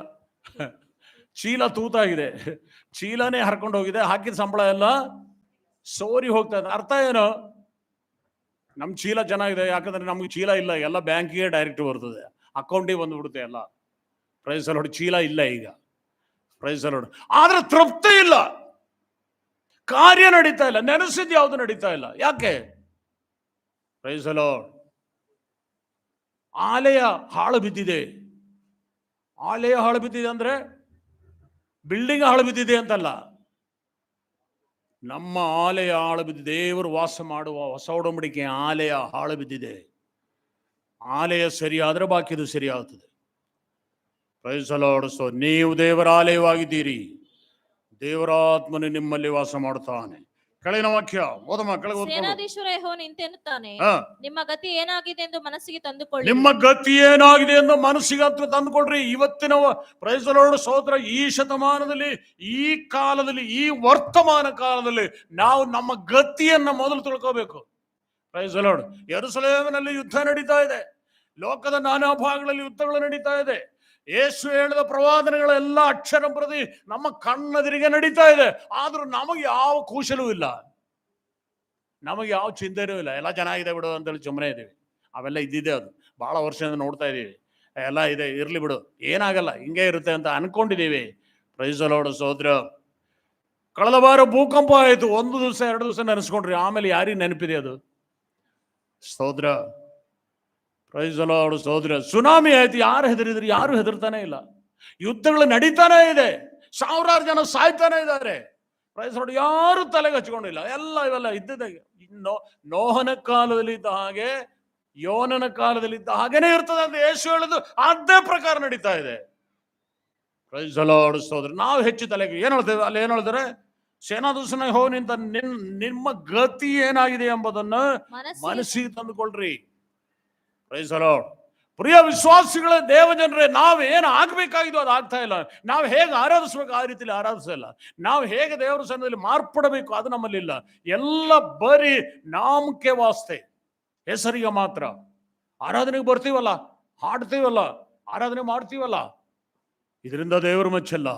ಚೀಲ ತೂತಾಗಿದೆ, ಚೀಲನೇ ಹರ್ಕೊಂಡು ಹೋಗಿದೆ, ಹಾಕಿದ ಸಂಬಳ ಎಲ್ಲ ಸೋರಿ ಹೋಗ್ತಾ ಇದೆ. ಅರ್ಥ ಏನು? ನಮ್ ಚೀಲ ಚೆನ್ನಾಗಿದೆ, ಯಾಕಂದ್ರೆ ನಮ್ಗೆ ಚೀಲ ಇಲ್ಲ, ಎಲ್ಲ ಬ್ಯಾಂಕಿಗೆ ಡೈರೆಕ್ಟ್ ಬರ್ತದೆ, ಅಕೌಂಟಿಗೆ ಬಂದ್ಬಿಡುತ್ತೆ ಎಲ್ಲ. Praise the Lord. ಚೀಲ ಇಲ್ಲ ಈಗ. Praise the lord. ಆದ್ರೆ ತೃಪ್ತಿ ಇಲ್ಲ, ಕಾರ್ಯ ನಡೀತಾ ಇಲ್ಲ, ನೆನೆಸಿದ್ ಯಾವುದು ನಡೀತಾ ಇಲ್ಲ. ಯಾಕೆ? Praise the Lord. ಆಲಯ ಹಾಳು ಬಿದ್ದಿದೆ. ಆಲಯ ಹಾಳು ಬಿದ್ದಿದೆ ಅಂದ್ರೆ ಬಿಲ್ಡಿಂಗ್ ಹಾಳು ಬಿದ್ದಿದೆ ಅಂತಲ್ಲ. ನಮ್ಮ ಆಲಯ ಹಾಳು ಬಿದ್ದಿದೆ. ದೇವರು ವಾಸ ಮಾಡುವ ಹೊಸ ಒಡಂಬಡಿಕೆ ಆಲಯ ಹಾಳು ಬಿದ್ದಿದೆ. ಆಲಯ ಸರಿಯಾದ್ರೆ ಬಾಕಿದು ಸರಿಯಾಗ್ತದೆ. Praise the Lord. ಸೊ ನೀವು ದೇವರ ಆಲಯವಾಗಿದ್ದೀರಿ, ದೇವರಾತ್ಮನು ನಿಮ್ಮಲ್ಲಿ ವಾಸ ಮಾಡುತ್ತಾನೆ. ಕೆಳಗಿನ ವಾಕ್ಯ ಓದಮ್ಮ. ಕೆಳಗೆ ಸೇನಾಧೀಶ್ವರ ಯೆಹೋವನು ಇಂತೆನ್ನುತ್ತಾನೆ, ನಿಮ್ಮ ಗತಿ ಏನಾಗಿದೆ ಎಂದು ಮನಸ್ಸಿಗೆ ತಂದುಕೊಳ್ಳಿ. ನಿಮ್ಮ ಗತಿ ಏನಾಗಿದೆ ಎಂದು ಮನಸ್ಸಿಗೆ ತಂದುಕೊಳ್ರಿ. ಇವತ್ತಿನ ಪ್ರೈಸ್ ದಿ ಲಾರ್ಡ್ ಸಹೋದರ, ಈ ಶತಮಾನದಲ್ಲಿ, ಈ ಕಾಲದಲ್ಲಿ, ಈ ವರ್ತಮಾನ ಕಾಲದಲ್ಲಿ ನಾವು ನಮ್ಮ ಗತಿಯನ್ನ ಮೊದಲು ತಿಳ್ಕೋಬೇಕು. Praise the Lord. ಯೆರೂಸಲೇಮಿನಲ್ಲಿ ಯುದ್ಧ ನಡೀತಾ ಇದೆ, ಲೋಕದ ನಾನಾ ಭಾಗಗಳಲ್ಲಿ ಯುದ್ಧಗಳು ನಡೀತಾ ಇದೆ. ಯೇಸು ಹೇಳಿದ ಪ್ರವಾದನೆಗಳೆಲ್ಲ ಅಕ್ಷರ ಪ್ರತಿ ನಮ್ಮ ಕಣ್ಣೆದುರಿಗೆ ನಡೀತಾ ಇದೆ. ಆದ್ರೂ ನಮಗೆ ಯಾವ ಕುಶಲೂ ಇಲ್ಲ, ನಮಗೆ ಯಾವ ಚಿಂತೆನೂ ಇಲ್ಲ. ಎಲ್ಲ ಚೆನ್ನಾಗಿದೆ ಬಿಡು ಅಂತೇಳಿ ಸುಮ್ಮನೆ ಇದೀವಿ. ಅವೆಲ್ಲ ಇದ್ದಿದೆ, ಅದು ಬಹಳ ವರ್ಷದಿಂದ ನೋಡ್ತಾ ಇದೀವಿ. ಎಲ್ಲ ಇದೆ, ಇರ್ಲಿ ಬಿಡು, ಏನಾಗಲ್ಲ, ಹಿಂಗೆ ಇರುತ್ತೆ ಅಂತ ಅನ್ಕೊಂಡಿದೀವಿ. ಪ್ರೈಸ್ ದಿ ಲಾರ್ಡ್ ಸಹೋದರ. ಕಳೆದ ವಾರ ಭೂಕಂಪ ಆಯ್ತು, 1 ದಿವಸ 2 ದಿವಸ ನೆನೆಸ್ಕೊಂಡ್ರಿ, ಆಮೇಲೆ ಯಾರಿಗೆ ನೆನಪಿದೆ ಅದು? ಸಹೋದರ. ಪ್ರೈಸ್ ದಿ ಲಾರ್ಡ್ ಸಹೋದರ. ಸುನಾಮಿ ಆಯ್ತು, ಯಾರು ಹೆದರಿದ್ರು? ಯಾರು ಹೆದರ್ತಾನೆ ಇಲ್ಲ. ಯುದ್ಧಗಳು ನಡೀತಾನೆ ಇದೆ, ಸಾವಿರಾರು ಜನ ಸಾಯ್ತಾನೆ ಇದ್ದಾರೆ. Praise the Lord. ಯಾರು ತಲೆಗೆ ಹಚ್ಕೊಂಡಿಲ್ಲ. ಎಲ್ಲ ಇವೆಲ್ಲ ಇದ್ದಿದ್ದೆ. ನೋಹನ ಕಾಲದಲ್ಲಿ ಇದ್ದ ಹಾಗೆ, ಯೋನನ ಕಾಲದಲ್ಲಿ ಇದ್ದ ಹಾಗೇನೆ ಇರ್ತದೆ ಅಂತ ಯೇಸು ಹೇಳಿದ್ರು, ಅದೇ ಪ್ರಕಾರ ನಡೀತಾ ಇದೆ. ಪ್ರೈಸ್ ದಿ ಲಾರ್ಡ್ ಸಹೋದರ. ನಾವು ಹೆಚ್ಚು ತಲೆಗೆ ಏನ್ ಹೇಳ್ತೇವೆ? ಅಲ್ಲಿ ಏನ್ ಹೇಳ್ತಾರೆ? ಸೇನಾಧೀಶ್ವರನ ಯೆಹೋವನಿಂದ ನಿಮ್ಮ ಗತಿ ಏನಾಗಿದೆ ಎಂಬುದನ್ನ ಮನಸ್ಸಿಗೆ ತಂದುಕೊಳ್ರಿ. Praise the Lord. ಪ್ರಿಯ ವಿಶ್ವಾಸಿಗಳ ದೇವಜನರೇ, ನಾವು ಏನು ಆಗ್ಬೇಕಾಗಿದ್ದು ಅದು ಆಗ್ತಾ ಇಲ್ಲ. ನಾವು ಹೇಗೆ ಆರಾಧಿಸ್ಬೇಕು ಆ ರೀತಿಯಲ್ಲಿ ಆರಾಧಿಸಲ್ಲ. ನಾವು ಹೇಗೆ ದೇವರ ಸನ್ನಿಧಿಯಲ್ಲಿ ಮಾರ್ಪಡಬೇಕು ಅದು ನಮ್ಮಲ್ಲಿಲ್ಲ. ಎಲ್ಲ ಬರೀ ನಾಮಕ್ಕೆ ವಾಸ್ತೆ, ಹೆಸರಿಗೆ ಮಾತ್ರ. ಆರಾಧನೆಗೆ ಬರ್ತೀವಲ್ಲ, ಹಾಡ್ತೀವಲ್ಲ, ಆರಾಧನೆ ಮಾಡ್ತೀವಲ್ಲ, ಇದರಿಂದ ದೇವರು ಮೆಚ್ಚಲ್ಲ.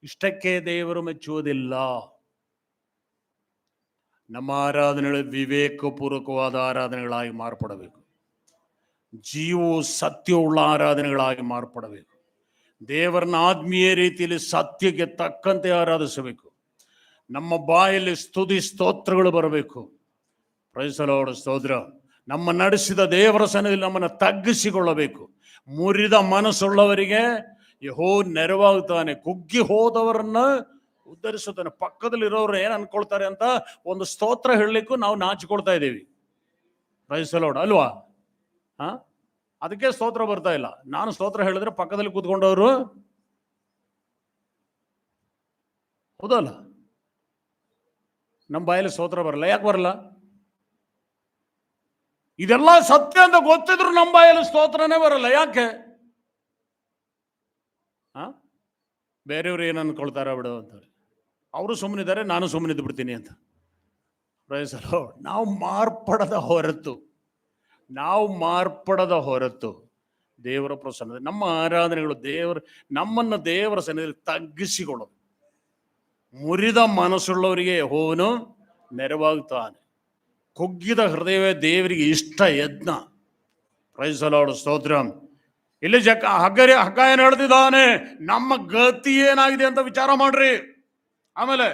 ಇಷ್ಟಕ್ಕೆ ದೇವರು ಮೆಚ್ಚುವುದಿಲ್ಲ. ನಮ್ಮ ಆರಾಧನೆಗಳು ವಿವೇಕಪೂರ್ವಕವಾದ ಆರಾಧನೆಗಳಾಗಿ ಮಾರ್ಪಡಬೇಕು. ಜೀವವು ಸತ್ಯವುಳ್ಳ ಆರಾಧನೆಗಳಾಗಿ ಮಾರ್ಪಡಬೇಕು. ದೇವರನ್ನ ಆತ್ಮೀಯ ರೀತಿಯಲ್ಲಿ ಸತ್ಯಕ್ಕೆ ತಕ್ಕಂತೆ ಆರಾಧಿಸಬೇಕು. ನಮ್ಮ ಬಾಯಲ್ಲಿ ಸ್ತುತಿ ಸ್ತೋತ್ರಗಳು ಬರಬೇಕು. Praise the Lord. ಸ್ತೋತ್ರ. ನಮ್ಮ ನಡೆಸಿದ ದೇವರ ಸನ್ನಿಧಿಯಲ್ಲಿ ನಮ್ಮನ್ನು ತಗ್ಗಿಸಿಕೊಳ್ಳಬೇಕು. ಮುರಿದ ಮನಸ್ಸುಳ್ಳವರಿಗೆ ಯೆಹೋವ ನೆರವಾಗುತ್ತಾನೆ, ಕುಗ್ಗಿ ಹೋದವರನ್ನ ಉದ್ಧರಿಸುತ್ತಾನೆ. ಪಕ್ಕದಲ್ಲಿರೋರು ಏನು ಅನ್ಕೊಳ್ತಾರೆ ಅಂತ ಒಂದು ಸ್ತೋತ್ರ ಹೇಳಲಿಕ್ಕೂ ನಾವು ನಾಚಿಕೊಳ್ತಾ ಇದ್ದೀವಿ. ಪ್ರೈಸ್ ದಿ ಲಾರ್ಡ್ ಅಲ್ವಾ? ಅದಕ್ಕೆ ಸ್ತೋತ್ರ ಬರ್ತಾ ಇಲ್ಲ. ನಾನು ಸ್ತೋತ್ರ ಹೇಳಿದ್ರೆ ಪಕ್ಕದಲ್ಲಿ ಕೂತ್ಕೊಂಡವರು ಹೌದಲ್ಲ, ನಮ್ಮ ಬಾಯಲ್ಲಿ ಸ್ತೋತ್ರ ಬರಲ್ಲ. ಯಾಕೆ ಬರಲ್ಲ? ಇದೆಲ್ಲ ಸತ್ಯ ಅಂತ ಗೊತ್ತಿದ್ರು ನಮ್ಮ ಬಾಯಲ್ಲಿ ಸ್ತೋತ್ರನೇ ಬರಲ್ಲ. ಯಾಕೆ? ಬೇರೆಯವರು ಏನು ಅನ್ಕೊಳ್ತಾರ ಬಿಡು ಅಂತ. ಅವರು ಸುಮ್ಮನಿದ್ದಾರೆ, ನಾನು ಸುಮ್ಮನಿದ್ದು ಬಿಡ್ತೀನಿ ಅಂತ. Praise the Lord. ನಾವು ಮಾರ್ಪಡದ ಹೊರತು ದೇವರ ಪ್ರಸನ್ನ, ನಮ್ಮ ಆರಾಧನೆಗಳು ನಮ್ಮನ್ನು ದೇವರ ಸನ್ನಿಧಿಯಲ್ಲಿ ತಗ್ಗಿಸಿಕೊಳ್ಳೋದು. ಮುರಿದ ಮನಸ್ಸುಳ್ಳವರಿಗೆ ಯೆಹೋವನು ನೆರವಾಗುತ್ತಾನೆ. ಕುಗ್ಗಿದ ಹೃದಯವೇ ದೇವರಿಗೆ ಇಷ್ಟ ಯಜ್ಞ. Praise the Lord. ಸ್ತೋತ್ರ. ಇಲ್ಲಿ ಹಗ್ಗಾಯ ಹೇಳ್ತಿದ್ದಾನೆ, ನಮ್ಮ ಗತಿ ಏನಾಗಿದೆ ಅಂತ ವಿಚಾರ ಮಾಡ್ರಿ. ಆಮೇಲೆ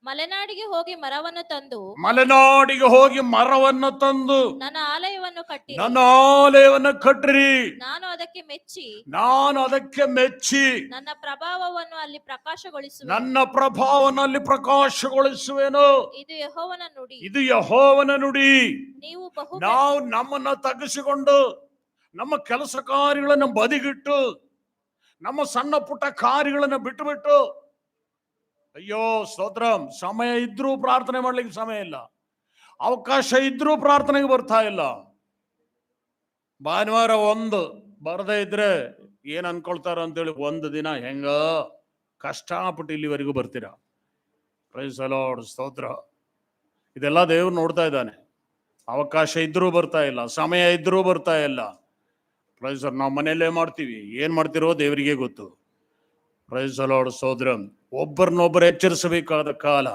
ಮಲೆನಾಡಿಗೆ ಹೋಗಿ ಮರವನ್ನು ತಂದು ನನ್ನ ಆಲಯವನ್ನು ಕಟ್ಟಿರಿ. ನಾನು ಅದಕ್ಕೆ ಮೆಚ್ಚಿ ನನ್ನ ಪ್ರಭಾವವನ್ನು ಅಲ್ಲಿ ಪ್ರಕಾಶಗೊಳಿಸುವೆನು. ಇದು ಯೆಹೋವನ ನುಡಿ. ನಾವು ನಮ್ಮನ್ನ ತಗ್ಗಿಸಿಕೊಂಡು ನಮ್ಮ ಕೆಲಸ ಕಾರ್ಯಗಳನ್ನು ಬದಿಗಿಟ್ಟು ನಮ್ಮ ಸಣ್ಣ ಪುಟ್ಟ ಕಾರ್ಯಗಳನ್ನು ಬಿಟ್ಟು ಅಯ್ಯೋ ಸ್ತೋತ್ರ, ಸಮಯ ಇದ್ರೂ ಪ್ರಾರ್ಥನೆ ಮಾಡ್ಲಿಕ್ಕೆ ಸಮಯ ಇಲ್ಲ, ಅವಕಾಶ ಇದ್ರೂ ಪ್ರಾರ್ಥನೆಗೆ ಬರ್ತಾ ಇಲ್ಲ. ಭಾನುವಾರ ಒಂದು ಬರದೇ ಇದ್ರೆ ಏನ್ ಅನ್ಕೊಳ್ತಾರ ಅಂತೇಳಿ ಒಂದು ದಿನ ಹೆಂಗ ಕಷ್ಟಪಟ್ಟು ಇಲ್ಲಿವರೆಗೂ ಬರ್ತೀರಾ. Praise the Lord. ಸ್ತೋತ್ರ. ಇದೆಲ್ಲ ದೇವ್ರು ನೋಡ್ತಾ ಇದ್ದಾನೆ. ಅವಕಾಶ ಇದ್ರೂ ಬರ್ತಾ ಇಲ್ಲ, ಸಮಯ ಇದ್ರೂ ಬರ್ತಾ ಇಲ್ಲ. ಪ್ರೈಸ್ ನಾವು ಮನೆಯಲ್ಲೇ ಮಾಡ್ತೀವಿ, ಏನ್ ಮಾಡ್ತಿರೋ ದೇವರಿಗೆ ಗೊತ್ತು. Praise the Lord. ಸ್ತೋತ್ರ. ಒಬ್ಬರನ್ನೊಬ್ಬರು ಎಚ್ಚರಿಸಬೇಕಾದ ಕಾಲ,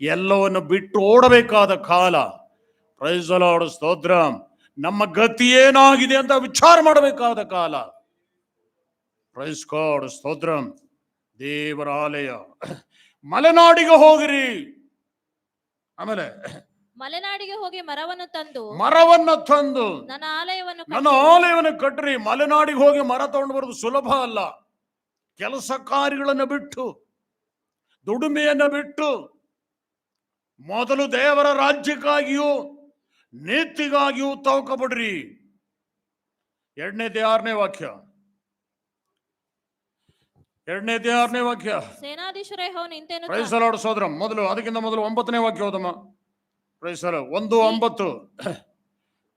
ಎಲ್ಲವನ್ನು ಬಿಟ್ಟು ಓಡಬೇಕಾದ ಕಾಲ. Praise the Lord. ಸ್ತೋತ್ರ. ನಮ್ಮ ಗತಿ ಏನಾಗಿದೆ ಅಂತ ವಿಚಾರ ಮಾಡಬೇಕಾದ ಕಾಲ. Praise God. ಸ್ತೋತ್ರ. ದೇವರ ಆಲಯ. ಮಲೆನಾಡಿಗೆ ಹೋಗಿರಿ. ಆಮೇಲೆ ಮಲೆನಾಡಿಗೆ ಹೋಗಿ ಮರವನ್ನು ತಂದು ನನ್ನ ಆಲಯವನ್ನು ಕಟ್ಟ್ರಿ. ಮಲೆನಾಡಿಗೆ ಹೋಗಿ ಮರ ತಗೊಂಡು ಬರೋದು ಸುಲಭ ಅಲ್ಲ. ಕೆಲಸ ಕಾರ್ಯಗಳನ್ನು ಬಿಟ್ಟು, ದುಡಿಮೆಯನ್ನು ಬಿಟ್ಟು, ಮೊದಲು ದೇವರ ರಾಜ್ಯಕ್ಕಾಗಿಯೂ ನೀತಿಗಾಗಿಯೂ ತವಕಪಡ್ರಿ. 2ನೇ ವಾಕ್ಯ. ಸೇನಾಧೀಶ್ವರ ಯೆಹೋವನು ಇಂತೆನ್ನುತ್ತಾನೆ. Praise the Lord. ಸೋದರ ಅದಕ್ಕಿಂತ ಮೊದಲು 9ನೇ ವಾಕ್ಯ ಓದಮ್ಮ. Price the lord.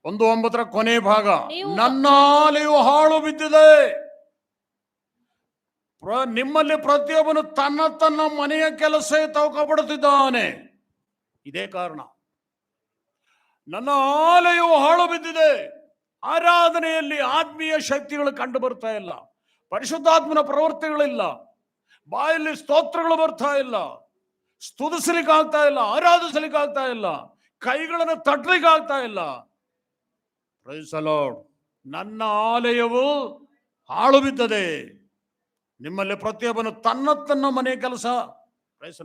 1:9 ಕೊನೆ ಭಾಗ. ನನ್ನ ಆಲಯವು ಹಾಳು ಬಿದ್ದಿದೆ. ನಿಮ್ಮಲ್ಲಿ ಪ್ರತಿಯೊಬ್ಬನು ತನ್ನ ಮನೆಯ ಕೆಲಸ ತವಕಪಡುತ್ತಿದ್ದಾನೆ. ಇದೇ ಕಾರಣ. ನನ್ನ ಆಲಯವು ಹಾಳು ಬಿದ್ದಿದೆ. ಆರಾಧನೆಯಲ್ಲಿ ಆತ್ಮೀಯ ಶಕ್ತಿಗಳು ಕಂಡು ಬರ್ತಾ ಇಲ್ಲ, ಪರಿಶುದ್ಧಾತ್ಮನ ಪ್ರವೃತ್ತಿಗಳಿಲ್ಲ, ಬಾಯಲ್ಲಿ ಸ್ತೋತ್ರಗಳು ಬರ್ತಾ ಇಲ್ಲ, ಸ್ತುತಿಸಲಿಕ್ಕೆ ಆಗ್ತಾ ಇಲ್ಲ, ಆರಾಧಿಸಲಿಕ್ಕೆ ಆಗ್ತಾ ಇಲ್ಲ, ಕೈಗಳನ್ನು ತಟ್ಟಲಿಕ್ಕೆ ಆಗ್ತಾ ಇಲ್ಲ. Praise the Lord. ನನ್ನ ಆಲಯವು ಹಾಳು ಬಿದ್ದದೆ. ನಿಮ್ಮಲ್ಲಿ ಪ್ರತಿಯೊಬ್ಬನು ತನ್ನ ಮನೆ ಕೆಲಸ,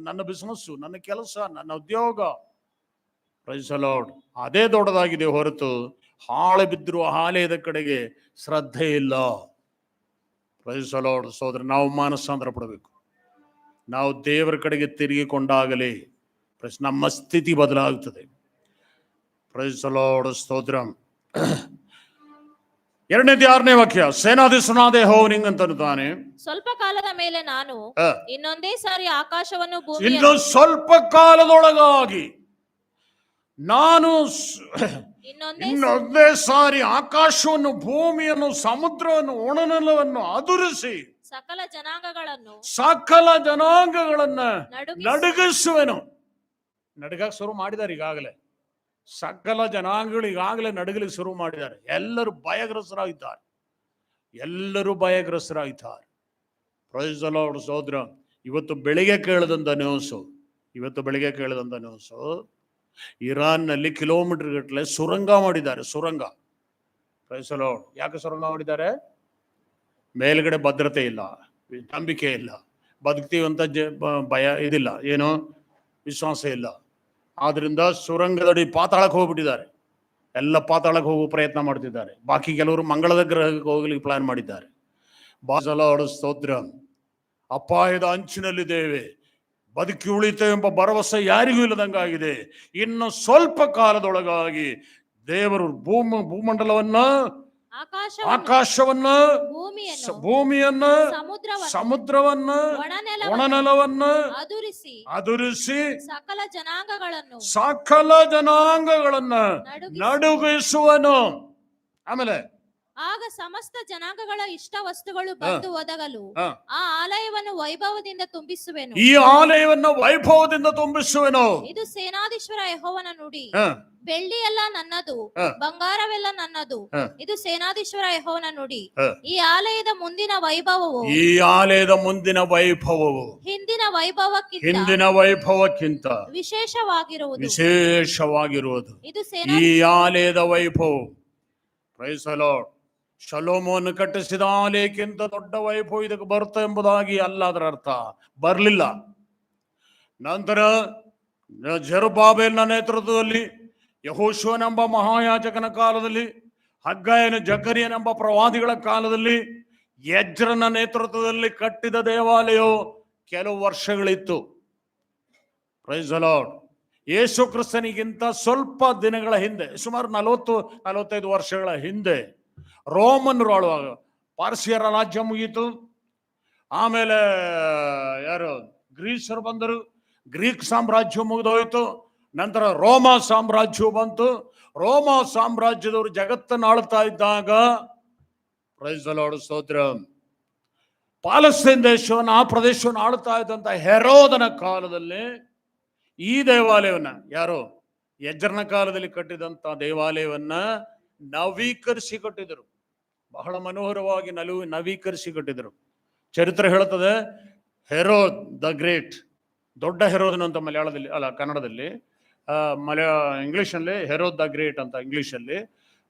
ನನ್ನ ಬಿಸಿನೆಸ್ಸು, ನನ್ನ ಕೆಲಸ, ನನ್ನ ಉದ್ಯೋಗ, ಪ್ರೈಸ್ ದಿ ಲಾರ್ಡ್, ಅದೇ ದೊಡ್ಡದಾಗಿದೆ ಹೊರತು ಹಾಳು ಬಿದ್ದಿರುವ ಆಲಯದ ಕಡೆಗೆ ಶ್ರದ್ಧೆ ಇಲ್ಲ. Praise the Lord. ಸೋದರ, ನಾವು ಮಾನಸಾಂತರ ಪಡಬೇಕು. ನಾವು ದೇವರ ಕಡೆಗೆ ತಿರುಗಿಕೊಂಡಾಗಲೇ ನಮ್ಮ ಸ್ಥಿತಿ ಬದಲಾಗುತ್ತದೆ. Praise the Lord. ಸ್ತೋತ್ರ. 2ನೇ ವಾಕ್ಯ. ಸೇನಾಧೀಶ್ವರನಾದ ಯೆಹೋವನು ಹಿಂಗಂತಾನೆ, ಸ್ವಲ್ಪ ಕಾಲದ ಮೇಲೆ ನಾನು ಇನ್ನೊಂದೇ ಸಾರಿ ಆಕಾಶವನ್ನು ಸ್ವಲ್ಪ ಕಾಲದೊಳಗಾಗಿ ನಾನು ಇನ್ನೊಂದೇ ಸಾರಿ ಆಕಾಶವನ್ನು, ಭೂಮಿಯನ್ನು, ಸಮುದ್ರವನ್ನು, ಒಣನೆಲವನ್ನು ಅದುರಿಸಿ ಸಕಲ ಜನಾಂಗಗಳನ್ನ ನಡುಗಿಸುವೆನು. ನಡುಗಕ್ಕೆ ಶುರು ಮಾಡಿದ್ದಾರೆ ಈಗಾಗಲೇ. ಸಕಲ ಜನಾಂಗಗಳು ಈಗಾಗಲೇ ನಡುಗಲಿಕ್ಕೆ ಶುರು ಮಾಡಿದ್ದಾರೆ. ಎಲ್ಲರೂ ಭಯಗ್ರಸ್ತರಾಗಿದ್ದಾರೆ. Price the lord. ಸಹೋದರ, ಇವತ್ತು ಬೆಳಿಗ್ಗೆ ಕೇಳಿದಂತ ನ್ಯೂಸು ಇರಾನ್ನಲ್ಲಿ ಕಿಲೋಮೀಟರ್ ಗಟ್ಟಲೆ ಸುರಂಗ ಮಾಡಿದ್ದಾರೆ. ಸುರಂಗ. Praise the Lord. ಯಾಕೆ ಸುರಂಗ ಮಾಡಿದ್ದಾರೆ? ಮೇಲ್ಗಡೆ ಭದ್ರತೆ ಇಲ್ಲ, ನಂಬಿಕೆ ಇಲ್ಲ, ಬದುಕ್ತೀವಂತ ಭಯ ಇದಿಲ್ಲ, ಏನು ವಿಶ್ವಾಸ ಇಲ್ಲ. ಆದ್ರಿಂದ ಸುರಂಗದಡಿ ಪಾತಾಳಕ್ಕೆ ಹೋಗ್ಬಿಟ್ಟಿದ್ದಾರೆ. ಎಲ್ಲ ಪಾತಾಳಕ್ಕೆ ಹೋಗುವ ಪ್ರಯತ್ನ ಮಾಡ್ತಿದ್ದಾರೆ. ಬಾಕಿ ಕೆಲವರು ಮಂಗಳದ ಗ್ರಹಕ್ಕೆ ಹೋಗ್ಲಿಕ್ಕೆ ಪ್ಲಾನ್ ಮಾಡಿದ್ದಾರೆ. ಬಾಜಲಾಡ ಸ್ತೋತ್ರ. ಅಪಾಯದ ಅಂಚಿನಲ್ಲಿದ್ದೇವೆ, ಬದುಕಿ ಉಳಿತೇವೆ ಎಂಬ ಭರವಸೆ ಯಾರಿಗೂ ಇಲ್ಲದಂಗಾಗಿದೆ. ಇನ್ನು ಸ್ವಲ್ಪ ಕಾಲದೊಳಗಾಗಿ ದೇವರು ಭೂಮಂಡಲವನ್ನ, ಆಕಾಶವನ್ನ, ಭೂಮಿಯನ್ನ, ಸಮುದ್ರವನ್ನ, ಒಣನೆಲವನ್ನ ಅದುರಿಸಿ ಸಕಲ ಜನಾಂಗಗಳನ್ನ ನಡುಗಿಸುವನು. ಆಮೇಲೆ ಆಗ ಸಮಸ್ತ ಜನಾಂಗಗಳ ಇಷ್ಟ ವಸ್ತುಗಳು ಬಂದು ಒದಗಲು ಆ ಆಲಯವನ್ನು ವೈಭವದಿಂದ ತುಂಬಿಸುವೆನು. ಈ ಆಲಯವನ್ನು ವೈಭವದಿಂದ ತುಂಬಿಸುವೆನು. ಇದು ಸೇನಾಧೀಶ್ವರ ಯೆಹೋವನ ನುಡಿ. ಬೆಳ್ಳಿ ಎಲ್ಲ ನನ್ನದು, ಬಂಗಾರವೆಲ್ಲ ನನ್ನದು. ಇದು ಸೇನಾಧೀಶ್ವರ ಯೆಹೋವನ ನುಡಿ. ಈ ಆಲಯದ ಮುಂದಿನ ವೈಭವವು, ಈ ಆಲಯದ ಮುಂದಿನ ವೈಭವವು ಹಿಂದಿನ ವೈಭವಕ್ಕಿಂತ ವಿಶೇಷವಾಗಿರುವುದು. ಇದು ಈ ಆಲಯದ ವೈಭವ. Price the lord. ಶಲೋಮೋನ್ ಕಟ್ಟಿಸಿದ ಆಲಯಕ್ಕಿಂತ ದೊಡ್ಡ ವೈಭವ ಇದಕ್ಕೆ ಬರುತ್ತೆ ಎಂಬುದಾಗಿ ಅಲ್ಲ ಅದರ ಅರ್ಥ. ಬರಲಿಲ್ಲ. ನಂತರ ಜೆರುಬ್ಬಾಬೆಲನ ನೇತೃತ್ವದಲ್ಲಿ, ಯೆಹೋಶುವನೆಂಬ ಮಹಾಯಾಜಕನ ಕಾಲದಲ್ಲಿ, ಹಗ್ಗಾಯನ, ಜಕರಿಯನೆಂಬ ಪ್ರವಾದಿಗಳ ಕಾಲದಲ್ಲಿ, ಎಜ್ರನ ನೇತೃತ್ವದಲ್ಲಿ ಕಟ್ಟಿದ ದೇವಾಲಯವು ಕೆಲವು ವರ್ಷಗಳಿತ್ತು. Praise the Lord. ಯೇಸು ಕ್ರಿಸ್ತನಿಗಿಂತ ಸ್ವಲ್ಪ ದಿನಗಳ ಹಿಂದೆ, ಸುಮಾರು 40-45 ವರ್ಷಗಳ ಹಿಂದೆ ರೋಮನ್ರು ಆಳುವಾಗ, ಪಾರ್ಸಿಯರ ರಾಜ್ಯ ಮುಗೀತು. ಆಮೇಲೆ ಯಾರು ಗ್ರೀಸರು ಬಂದರು, ಗ್ರೀಕ್ ಸಾಮ್ರಾಜ್ಯ ಮುಗಿದೋಯ್ತು. ನಂತರ ರೋಮ ಸಾಮ್ರಾಜ್ಯವು ಬಂತು. ರೋಮ ಸಾಮ್ರಾಜ್ಯದವರು ಜಗತ್ತನ್ನು ಆಳ್ತಾ ಇದ್ದಾಗ, ಪ್ರೈಸ್ ದಿ ಲಾರ್ಡ್ ಸ್ತೋತ್ರ, ಪಾಲಸ್ತೀನ್ ದೇಶವನ್ನು, ಆ ಪ್ರದೇಶವನ್ನು ಆಳ್ತಾ ಇದ್ದಂತ ಹೆರೋದನ ಕಾಲದಲ್ಲಿ ಈ ದೇವಾಲಯವನ್ನ, ಯಾರು ಎಜ್ರನ ಕಾಲದಲ್ಲಿ ಕಟ್ಟಿದಂತ ದೇವಾಲಯವನ್ನ ನವೀಕರಿಸಿ ಕಟ್ಟಿದರು. ಬಹಳ ಮನೋಹರವಾಗಿ ನವೀಕರಿಸಿ ಕಟ್ಟಿದರು. ಚರಿತ್ರೆ ಹೇಳುತ್ತದೆ, ಹೆರೋದ್ ದ ಗ್ರೇಟ್, ದೊಡ್ಡ ಹೆರೋದನು ಅಂತ ಮಲಯಾಳದಲ್ಲಿ, ಅಲ್ಲ ಕನ್ನಡದಲ್ಲಿ, ಇಂಗ್ಲಿಷಲ್ಲಿ ಹೆರೋದ್ ದ ಗ್ರೇಟ್ ಅಂತ ಇಂಗ್ಲಿಷಲ್ಲಿ.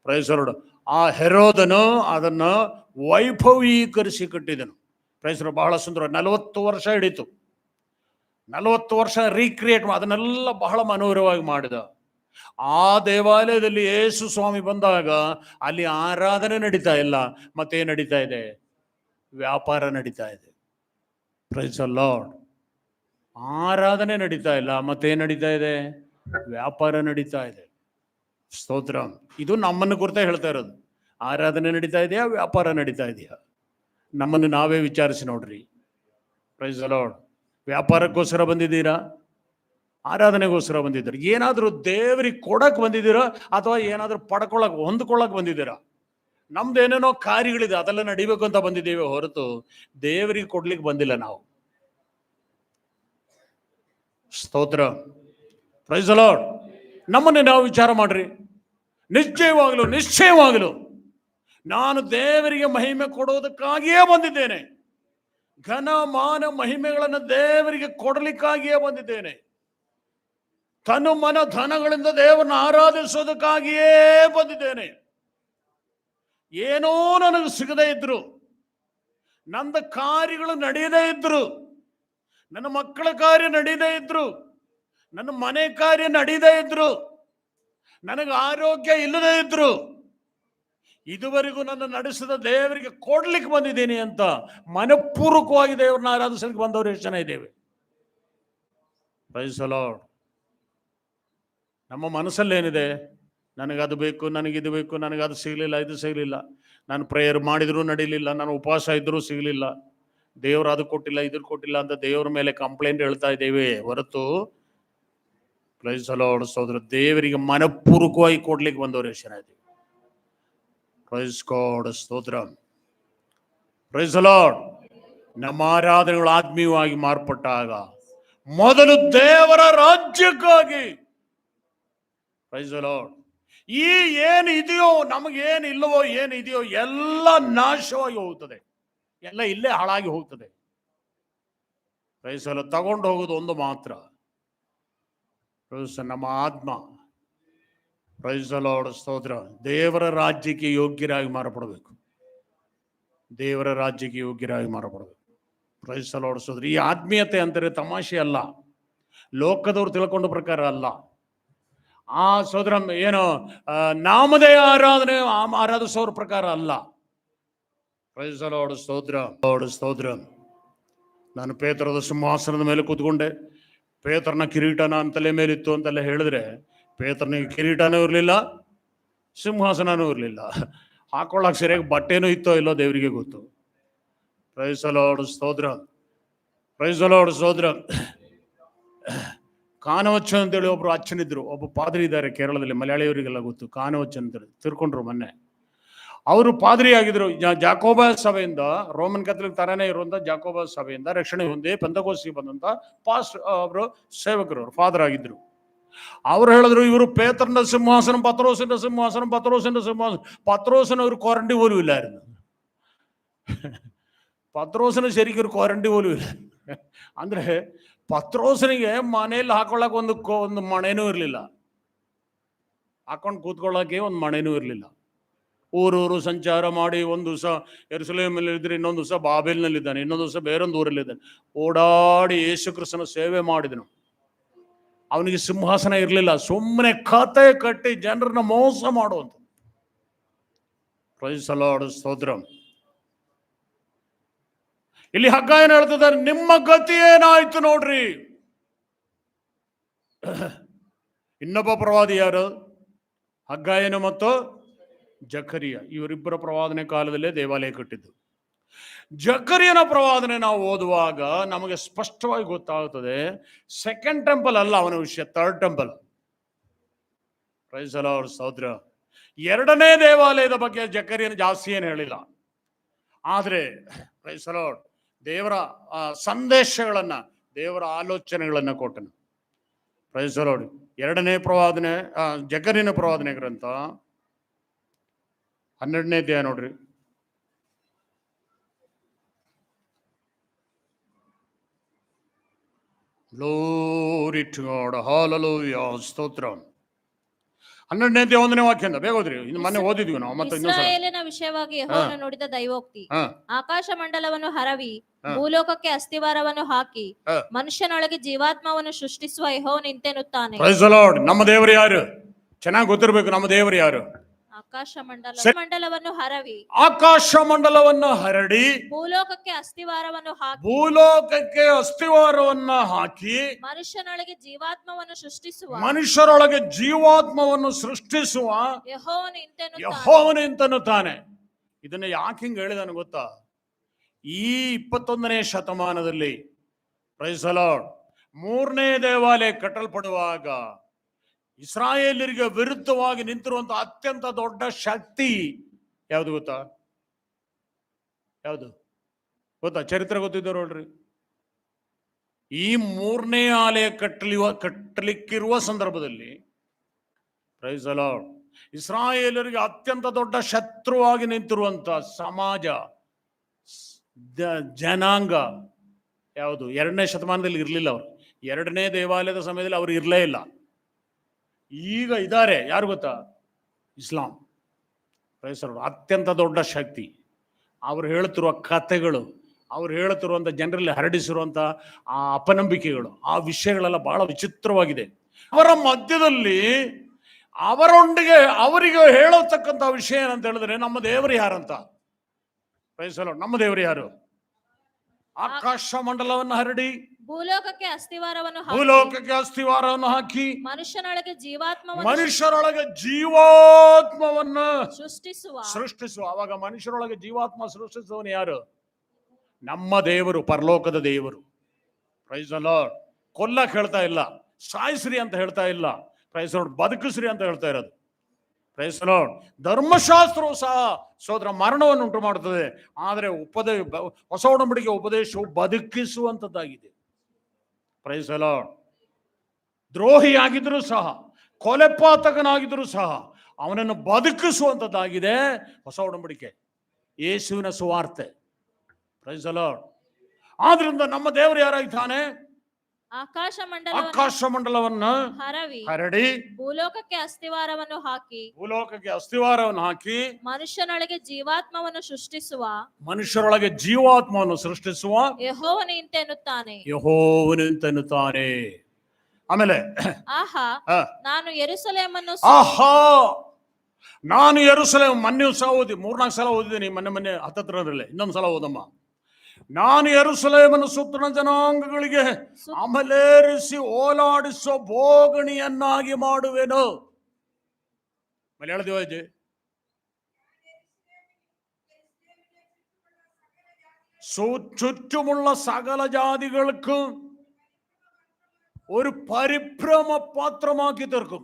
Praise the lord. ಆ ಹೆರೋದನು ಅದನ್ನ ವೈಭವೀಕರಿಸಿ ಕಟ್ಟಿದನು. Praise the Lord. ಬಹಳ ಸುಂದರ. 40 ವರ್ಷ ಹಿಡಿತು. 40 ವರ್ಷ ರೀಕ್ರಿಯೇಟ್, ಅದನ್ನೆಲ್ಲ ಬಹಳ ಮನೋಹರವಾಗಿ ಮಾಡಿದ. ಆ ದೇವಾಲಯದಲ್ಲಿ ಯೇಸು ಸ್ವಾಮಿ ಬಂದಾಗ ಅಲ್ಲಿ ಆರಾಧನೆ ನಡೀತಾ ಇಲ್ಲ, ಮತ್ತೇನ್ ನಡೀತಾ ಇದೆ? ವ್ಯಾಪಾರ ನಡೀತಾ ಇದೆ. Praise the Lord. ಆರಾಧನೆ ನಡೀತಾ ಇಲ್ಲ, ಮತ್ತೇನ್ ನಡೀತಾ ಇದೆ? ವ್ಯಾಪಾರ ನಡೀತಾ ಇದೆ. ಸ್ತೋತ್ರ. ಇದು ನಮ್ಮನ್ನು ಕುರಿತ ಹೇಳ್ತಾ ಇರೋದು. ಆರಾಧನೆ ನಡೀತಾ ಇದೆಯಾ, ವ್ಯಾಪಾರ ನಡೀತಾ ಇದೆಯಾ? ನಮ್ಮನ್ನು ನಾವೇ ವಿಚಾರಿಸಿ ನೋಡ್ರಿ. Price the lord. ವ್ಯಾಪಾರಕ್ಕೋಸ್ಕರ ಬಂದಿದ್ದೀರಾ, ಆರಾಧನೆಗೋಸ್ಕರ ಬಂದಿದ್ದೀರಾ? ಏನಾದರೂ ದೇವರಿಗೆ ಕೊಡಕ್ ಬಂದಿದ್ದೀರಾ, ಅಥವಾ ಏನಾದರೂ ಹೊಂದ್ಕೊಳ್ಳಕ್ ಬಂದಿದ್ದೀರಾ? ನಮ್ದು ಏನೇನೋ ಕಾರ್ಯಗಳಿದೆ, ಅದೆಲ್ಲ ನಡಿಬೇಕು ಅಂತ ಬಂದಿದ್ದೇವೆ ಹೊರತು ದೇವರಿಗೆ ಕೊಡ್ಲಿಕ್ಕೆ ಬಂದಿಲ್ಲ ನಾವು. ಸ್ತೋತ್ರ. Praise the Lord. ನಮ್ಮನ್ನೇ ನಾವು ವಿಚಾರ ಮಾಡ್ರಿ. ನಿಶ್ಚಯವಾಗಲು ನಾನು ದೇವರಿಗೆ ಮಹಿಮೆ ಕೊಡೋದಕ್ಕಾಗಿಯೇ ಬಂದಿದ್ದೇನೆ. ಘನ ಮಾನ ಮಹಿಮೆಗಳನ್ನು ದೇವರಿಗೆ ಕೊಡಲಿಕ್ಕಾಗಿಯೇ ಬಂದಿದ್ದೇನೆ. ತನು ಮನ ಧನಗಳಿಂದ ದೇವರನ್ನು ಆರಾಧಿಸೋದಕ್ಕಾಗಿಯೇ ಬಂದಿದ್ದೇನೆ. ಏನೋ ನನಗೆ ಸಿಗದೇ ಇದ್ರು, ನನ್ನ ಕಾರ್ಯಗಳು ನಡೆಯದೇ ಇದ್ರು, ನನ್ನ ಮಕ್ಕಳ ಕಾರ್ಯ ನಡೀದೇ ಇದ್ರು, ನನ್ನ ಮನೆ ಕಾರ್ಯ ನಡೀದೇ ಇದ್ರು, ನನಗೆ ಆರೋಗ್ಯ ಇಲ್ಲದೇ ಇದ್ರು, ಇದುವರೆಗೂ ನನ್ನ ನಡೆಸಿದ ದೇವರಿಗೆ ಕೊಡ್ಲಿಕ್ಕೆ ಬಂದಿದ್ದೀನಿ ಅಂತ ಮನಪೂರ್ವಕವಾಗಿ ದೇವರನ್ನ ಆರಾಧಿಸಲಿಕ್ಕೆ ಬಂದವರು ಎಷ್ಟು ಜನ ಇದ್ದೇವೆ? Praise the Lord. ನಮ್ಮ ಮನಸ್ಸಲ್ಲಿ ಏನಿದೆ? ನನಗದು ಬೇಕು, ನನಗಿದು ಬೇಕು, ನನಗದು ಸಿಗಲಿಲ್ಲ, ಇದು ಸಿಗಲಿಲ್ಲ, ನಾನು ಪ್ರೇಯರ್ ಮಾಡಿದ್ರು ನಡೀಲಿಲ್ಲ, ನಾನು ಉಪವಾಸ ಇದ್ರೂ ಸಿಗಲಿಲ್ಲ, ದೇವರು ಅದು ಕೊಟ್ಟಿಲ್ಲ, ಇದ್ರ ಕೊಟ್ಟಿಲ್ಲ ಅಂತ ದೇವರ ಮೇಲೆ ಕಂಪ್ಲೇಂಟ್ ಹೇಳ್ತಾ ಇದ್ದೇವೆ ಹೊರತು, ಪ್ರೈಸ್ ದಿ ಲಾರ್ಡ್ ಸಹೋದರ, ದೇವರಿಗೆ ಮನಪೂರ್ವಕವಾಗಿ ಕೊಡ್ಲಿಕ್ಕೆ ಬಂದವರು ಎಷ್ಟು ಜನ ಇದ್ದೀವಿ? ಪ್ರೈಸ್ ಗಾಡ್ ಸ್ತೋತ್ರ. Praise the Lord. ನಮ್ಮ ಆರಾಧನೆಗಳು ಆತ್ಮೀಯವಾಗಿ ಮಾರ್ಪಟ್ಟಾಗ ಮೊದಲು ದೇವರ ರಾಜ್ಯಕ್ಕಾಗಿ, ಪ್ರೈಸ್ ದಿ ಲಾರ್ಡ್, ಈ ಏನು ಇದೆಯೋ, ನಮಗೇನು ಇಲ್ಲವೋ, ಏನಿದೆಯೋ ಎಲ್ಲ ನಾಶವಾಗಿ ಹೋಗುತ್ತದೆ, ಎಲ್ಲ ಇಲ್ಲೇ ಹಾಳಾಗಿ ಹೋಗ್ತದೆ. Praise the Lord. ತಗೊಂಡು ಹೋಗೋದು ಒಂದು ಮಾತ್ರ. ನಮ್ಮ ಆತ್ಮ, ಪ್ರೈಸ್ ದ ಲಾರ್ಡ್, ಸ್ತೋತ್ರ, ದೇವರ ರಾಜ್ಯಕ್ಕೆ ಯೋಗ್ಯರಾಗಿ ಮಾರಪಡಬೇಕು. ದೇವರ ರಾಜ್ಯಕ್ಕೆ ಯೋಗ್ಯರಾಗಿ ಮಾರಪಡಬೇಕು. ಪ್ರೈಸ್ ದ ಲಾರ್ಡ್, ಸ್ತೋತ್ರ. ಈ ಆತ್ಮೀಯತೆ ಅಂದರೆ ತಮಾಷೆ ಅಲ್ಲ, ಲೋಕದವ್ರು ತಿಳ್ಕೊಂಡ ಪ್ರಕಾರ ಅಲ್ಲ. ಆ ಸೋದರ ಏನು ನಾಮದೇ ಆರಾಧನೆ ಆರಾಧಿಸೋರ ಪ್ರಕಾರ ಅಲ್ಲ. ಪ್ರೈಸ್ ದ ಲಾರ್ಡ್, ಸ್ತೋತ್ರ, ಲಾರ್ಡ್, ಸ್ತೋತ್ರ. ನಾನು ಪೇತ್ರದ ಸಿಂಹಾಸನದ ಮೇಲೆ ಕೂತ್ಕೊಂಡೆ, ಪೇತ್ರನ ಕಿರೀಟನ ತಲೆ ಮೇಲಿತ್ತು ಅಂತೆಲ್ಲ ಹೇಳಿದ್ರೆ, ಪೇತ್ರನಿಗೆ ಕಿರೀಟನೂ ಇರಲಿಲ್ಲ, ಸಿಂಹಾಸನನೂ ಇರಲಿಲ್ಲ. ಹಾಕೊಳ್ಳೋಕೆ ಸರಿಯಾಗಿ ಬಟ್ಟೆನೂ ಇತ್ತೋ ಇಲ್ಲೋ ದೇವರಿಗೆ ಗೊತ್ತು. ಪ್ರೈಸ್ ದ ಲಾರ್ಡ್, ಸ್ತೋತ್ರ, ಪ್ರೈಸ್ ದ ಲಾರ್ಡ್, ಸ್ತೋತ್ರ. ಕಾನವಚ್ಚನ್ ಅಂತೇಳಿ ಒಬ್ರು ಅಚ್ಚನಿದ್ರು, ಒಬ್ಬ ಪಾದ್ರಿ ಇದ್ದಾರೆ ಕೇರಳದಲ್ಲಿ, ಮಲಯಾಳಿಯವರಿಗೆಲ್ಲ ಗೊತ್ತು. ಕಾನವಚ್ಚನ್ ಅಂತೇಳಿ ತಿರ್ಕೊಂಡ್ರು ಮೊನ್ನೆ. ಅವರು ಪಾದ್ರಿ ಆಗಿದ್ರು. ಜಾಕೋಬ ಸಭೆಯಿಂದ, ರೋಮನ್ ಕ್ಯಾಥಲಿಕ್ ತರಾನೇ ಇರುವಂತ ಜಾಕೋಬ ಸಭೆಯಿಂದ ರಕ್ಷಣೆ ಹೊಂದಿ ಪೆಂತಕೋಸ್ತಿಗೆ ಬಂದಂತ ಅವರು ಸೇವಕರು, ಅವರು ಫಾದರ್ ಆಗಿದ್ರು. ಅವ್ರು ಹೇಳಿದ್ರು, ಇವರು ಪೇತ್ರನ ಸಿಂಹಾಸನ, ಪತ್ರೋಸಿನ ಸಿಂಹಾಸನ, ಪತ್ರೋಸಿನ ಸಿಂಹಾಸನ. പത്രോസിന് ഒരു ക്വാറന്റി പോലും ഇല്ലായിരുന്നു. പത്രോസിന് ശരിക്കും ഒരു ക്വാറന്റി പോലും ಇಲ್ಲ. ಅಂದ್ರೆ ಪತ್ರೋಸನಿಗೆ ಮನೆಯಲ್ಲಿ ಹಾಕೊಳ್ಳಕ್ಕೆ ಒಂದು ಮಣೆನೂ ಇರಲಿಲ್ಲ, ಹಾಕೊಂಡು ಕೂತ್ಕೊಳ್ಳೋಕೆ ಒಂದು ಮಣೆನೂ ಇರಲಿಲ್ಲ. ಊರೂರು ಸಂಚಾರ ಮಾಡಿ, ಒಂದು ದಿವಸ ಯೆರೂಸಲೇಮಲ್ಲಿ ಇದ್ರೆ, ಇನ್ನೊಂದು ದಿವಸ ಬಾಬೆಲ್ನಲ್ಲಿದ್ದಾನೆ, ಇನ್ನೊಂದು ದಿವಸ ಬೇರೊಂದು ಊರಲ್ಲಿದ್ದಾನೆ. ಓಡಾಡಿ ಯೇಸು ಕ್ರಿಸ್ತನ ಸೇವೆ ಮಾಡಿದನು. ಅವನಿಗೆ ಸಿಂಹಾಸನ ಇರಲಿಲ್ಲ, ಸುಮ್ಮನೆ ಕತೆ ಕಟ್ಟಿ ಜನರನ್ನ ಮೋಸ ಮಾಡುವಂತ. ಪ್ರೈಸ್ ದ ಲಾರ್ಡ್, ಸ್ತೋತ್ರ. ಇಲ್ಲಿ ಹಗ್ಗ ಏನ್ ಹೇಳ್ತಿದ್ದಾರೆ, ನಿಮ್ಮ ಗತಿ ಏನಾಯ್ತು ನೋಡ್ರಿ. ಇನ್ನೊಬ್ಬ ಪ್ರವಾದಿ ಯಾರು? ಹಗ್ಗಾಯನು ಮತ್ತು ಜಕರಿಯ. ಇವರಿಬ್ಬರ ಪ್ರವಾದನೆ ಕಾಲದಲ್ಲೇ ದೇವಾಲಯ ಕಟ್ಟಿದ್ದು. ಜಕರಿಯನ ಪ್ರವಾದನೆ ನಾವು ಓದುವಾಗ ನಮಗೆ ಸ್ಪಷ್ಟವಾಗಿ ಗೊತ್ತಾಗುತ್ತದೆ, ಸೆಕೆಂಡ್ ಟೆಂಪಲ್ ಅಲ್ಲ ಅವನ ವಿಷಯ, third temple. Price the lord, ಸ್ತೋತ್ರ. ಎರಡನೇ ದೇವಾಲಯದ ಬಗ್ಗೆ ಜಕರಿಯನ ಜಾಸ್ತಿ ಏನು ಹೇಳಿಲ್ಲ. ಆದ್ರೆ ಪ್ರೈಸ್ ದ ಲಾರ್ಡ್, ದೇವರ ಸಂದೇಶಗಳನ್ನ, ದೇವರ ಆಲೋಚನೆಗಳನ್ನ ಕೊಟ್ಟನು. Price the lord. ಎರಡನೇ ಪ್ರವಾದನೆ, ಜಕರಿಯನ ಪ್ರವಾದನೆ ಗ್ರಂಥ 12ನೇ ಅಧ್ಯಾಯ ನೋಡ್ರಿ. Glory to God, hallelujah, ಸ್ತೋತ್ರ. 12ನೇ ಅಧ್ಯಾಯ 1ನೇ ವಾಕ್ಯದಿಂದ ಬೇಗ ಓದ್ರಿ. ಇನ್ನು ಮೊನ್ನೆ ಓದಿದ್ವಿ ನಾವು, ಮತ್ತೆ ಇಸ್ರಾಯೇಲಿನ ವಿಷಯವಾಗಿ ಯೆಹೋವನು ನುಡಿದ ದೈವೋಕ್ತಿ. ಆಕಾಶ ಮಂಡಲವನ್ನು ಹರವಿ ಭೂಲೋಕಕ್ಕೆ ಅಸ್ತಿವಾರವನ್ನು ಹಾಕಿ ಮನುಷ್ಯನೊಳಗೆ ಜೀವಾತ್ಮವನ್ನು ಸೃಷ್ಟಿಸುವ ಯೆಹೋವನು ಇಂತೆನ್ನುತ್ತಾನೆ. Price the lord. ನಮ್ಮ ದೇವರು ಯಾರು? ಚೆನ್ನಾಗಿ ಗೊತ್ತಿರಬೇಕು. ನಮ್ಮ ದೇವರು ಯಾರು? ಮಂಡಲವನ್ನು ಹರವಿ, ಆಕಾಶ ಮಂಡಲವನ್ನು ಹರಡಿ ಭೂಲೋಕಕ್ಕೆ ಅಸ್ತಿವಾರವನ್ನು ಹಾಕಿ, ಭೂಲೋಕಕ್ಕೆ ಅಸ್ತಿವಾರವನ್ನು ಹಾಕಿ ಮನುಷ್ಯನೊಳಗೆ ಜೀವಾತ್ಮವನ್ನು ಸೃಷ್ಟಿಸುವ, ಮನುಷ್ಯರೊಳಗೆ ಜೀವಾತ್ಮವನ್ನು ಸೃಷ್ಟಿಸುವ ಯೆಹೋವನು ಇಂತೆನ್ನುತ್ತಾನೆ. ಇದನ್ನ ಯಾಕೆ ಹಿಂಗೆ ಹೇಳಿದಾನೆ ಗೊತ್ತಾ? ಈ 21ನೇ ಶತಮಾನದಲ್ಲಿ, ಪ್ರೈಸ್ ದ ಲಾರ್ಡ್, 3ನೇ ದೇವಾಲಯ ಕಟ್ಟಲ್ಪಡುವಾಗ ಇಸ್ರಾಯೇಲರಿಗೆ ವಿರುದ್ಧವಾಗಿ ನಿಂತಿರುವಂತಹ ಅತ್ಯಂತ ದೊಡ್ಡ ಶಕ್ತಿ ಯಾವುದು ಗೊತ್ತಾ? ಯಾವುದು ಗೊತ್ತಾ? ಚರಿತ್ರೆ ಗೊತ್ತಿದ್ದರು ನೋಡ್ರಿ. ಈ 3ನೇ ಆಲಯ ಕಟ್ಟಲಿಕ್ಕಿರುವ ಸಂದರ್ಭದಲ್ಲಿ, ಪ್ರೈಸ್ ದ ಲಾರ್ಡ್, ಇಸ್ರಾಯೇಲರಿಗೆ ಅತ್ಯಂತ ದೊಡ್ಡ ಶತ್ರುವಾಗಿ ನಿಂತಿರುವಂತ ಸಮಾಜ, ಜನಾಂಗ ಯಾವುದು? 2ನೇ ಶತಮಾನದಲ್ಲಿ ಇರಲಿಲ್ಲ. ಅವರು 2ನೇ ದೇವಾಲಯದ ಸಮಯದಲ್ಲಿ ಅವರು ಇರಲೇ ಇಲ್ಲ. ಈಗ ಇದ್ದಾರೆ. ಯಾರು ಗೊತ್ತಾ? ಇಸ್ಲಾಂ. Praise the Lord. ಅತ್ಯಂತ ದೊಡ್ಡ ಶಕ್ತಿ. ಅವರು ಹೇಳುತ್ತಿರುವ ಕಥೆಗಳು, ಅವ್ರು ಹೇಳುತ್ತಿರುವಂಥ ಜನರಲ್ಲಿ ಹರಡಿಸಿರುವಂಥ ಆ ಅಪನಂಬಿಕೆಗಳು, ಆ ವಿಷಯಗಳೆಲ್ಲ ಬಹಳ ವಿಚಿತ್ರವಾಗಿದೆ. ಅವರ ಮಧ್ಯದಲ್ಲಿ ಅವರೊಂದಿಗೆ ಅವರಿಗೆ ಹೇಳತಕ್ಕಂಥ ವಿಷಯ ಏನಂತ ಹೇಳಿದ್ರೆ, ನಮ್ಮ ದೇವರು ಯಾರಂತ. Price the lord. ನಮ್ಮ ದೇವರು ಯಾರು? ಆಕಾಶ ಮಂಡಲವನ್ನು ಹರಡಿ ಭೂಲೋಕಕ್ಕೆ ಅಸ್ತಿವಾರವನ್ನು ಹಾಕಿ ಮನುಷ್ಯನೊಳಗೆ ಜೀವಾತ್ಮವನ್ನು ಸೃಷ್ಟಿಸುವ. ಅವಾಗ ಮನುಷ್ಯರೊಳಗೆ ಜೀವಾತ್ಮ ಸೃಷ್ಟಿಸುವನು ಯಾರು? ನಮ್ಮ ದೇವರು, ಪರಲೋಕದ ದೇವರು. Price the lord. ಕೊಲ್ಲಕ್ಕೆ ಹೇಳ್ತಾ ಇಲ್ಲ, ಸಾಯಿಸ್ರಿ ಅಂತ ಹೇಳ್ತಾ ಇಲ್ಲ. Price the lord. ಬದುಕಿಸ್ರಿ ಅಂತ ಹೇಳ್ತಾ ಇರೋದು. Praise the Lord. ಧರ್ಮಶಾಸ್ತ್ರವು ಸಹ ಸೋದರ ಮರಣವನ್ನು ಉಂಟು ಮಾಡುತ್ತದೆ, ಆದರೆ ಹೊಸ ಒಡಂಬಡಿಕೆ ಉಪದೇಶವು ಬದುಕಿಸುವಂತದ್ದಾಗಿದೆ. Praise the Lord. ದ್ರೋಹಿಯಾಗಿದ್ರೂ ಸಹ, ಕೊಲೆಪಾತಕನಾಗಿದ್ರೂ ಸಹ ಅವನನ್ನು ಬದುಕಿಸುವಂತದ್ದಾಗಿದೆ ಹೊಸ ಒಡಂಬಡಿಕೆ, ಯೇಸುವಿನ ಸುವಾರ್ತೆ. Praise the Lord. ಆದ್ರಿಂದ ನಮ್ಮ ದೇವರು ಯಾರಾಗಿದ್ದಾನೆ? ಆಕಾಶ ಮಂಡಲವನ್ನು ಆಕಾಶ ಮಂಡಲವನ್ನ ಹರವಿ ಹರಡಿ ಭೂಲೋಕಕ್ಕೆ ಅಸ್ತಿವಾರವನ್ನು ಹಾಕಿ ಭೂಲೋಕಕ್ಕೆ ಅಸ್ತಿವಾರವನ್ನು ಹಾಕಿ ಮನುಷ್ಯನೊಳಗೆ ಜೀವಾತ್ಮವನ್ನು ಸೃಷ್ಟಿಸುವ ಮನುಷ್ಯರೊಳಗೆ ಜೀವಾತ್ಮವನ್ನು ಸೃಷ್ಟಿಸುವ ಯೆಹೋವನು ಇಂತೆನ್ನುತ್ತಾನೆ. ಯೆಹೋವನೆಂತೆನ್ನುತ್ತಾನೆ. ಆಮೇಲೆ ಆಹಾ, ಆ, ನಾನು ಯೆರೂಸಲೇಮನ್ನು ಆಹಾ, ನಾನು ಯೆರೂಸಲೇಮ್ ಮೊನ್ನೆ ಸಹ ಓದಿ 3-4 ಸಲ ಓದಿದ್ದೀನಿ. ಮೊನ್ನೆ ಹತ್ತತ್ರದಲ್ಲಿ ಇನ್ನೊಂದು ಸಲ ಓದಮ್ಮ. ನಾನು ಯೆರೂಸಲೇಮನ್ನು ಸುತ್ತಣ ಜನಾಂಗಗಳಿಗೆ ಅಮಲೇರಿಸಿ ಓಲಾಡಿಸೋ ಬೋಗಣಿಯನ್ನಾಗಿ ಮಾಡುವೆನು. ಮಲಯಾಳ ದೇವಾಜಿ ചുറ്റുമുള്ള സകല ജാതികൾക്കും ഒരു പരിഭ്രമ പാത്രമാക്കി തീർക്കും.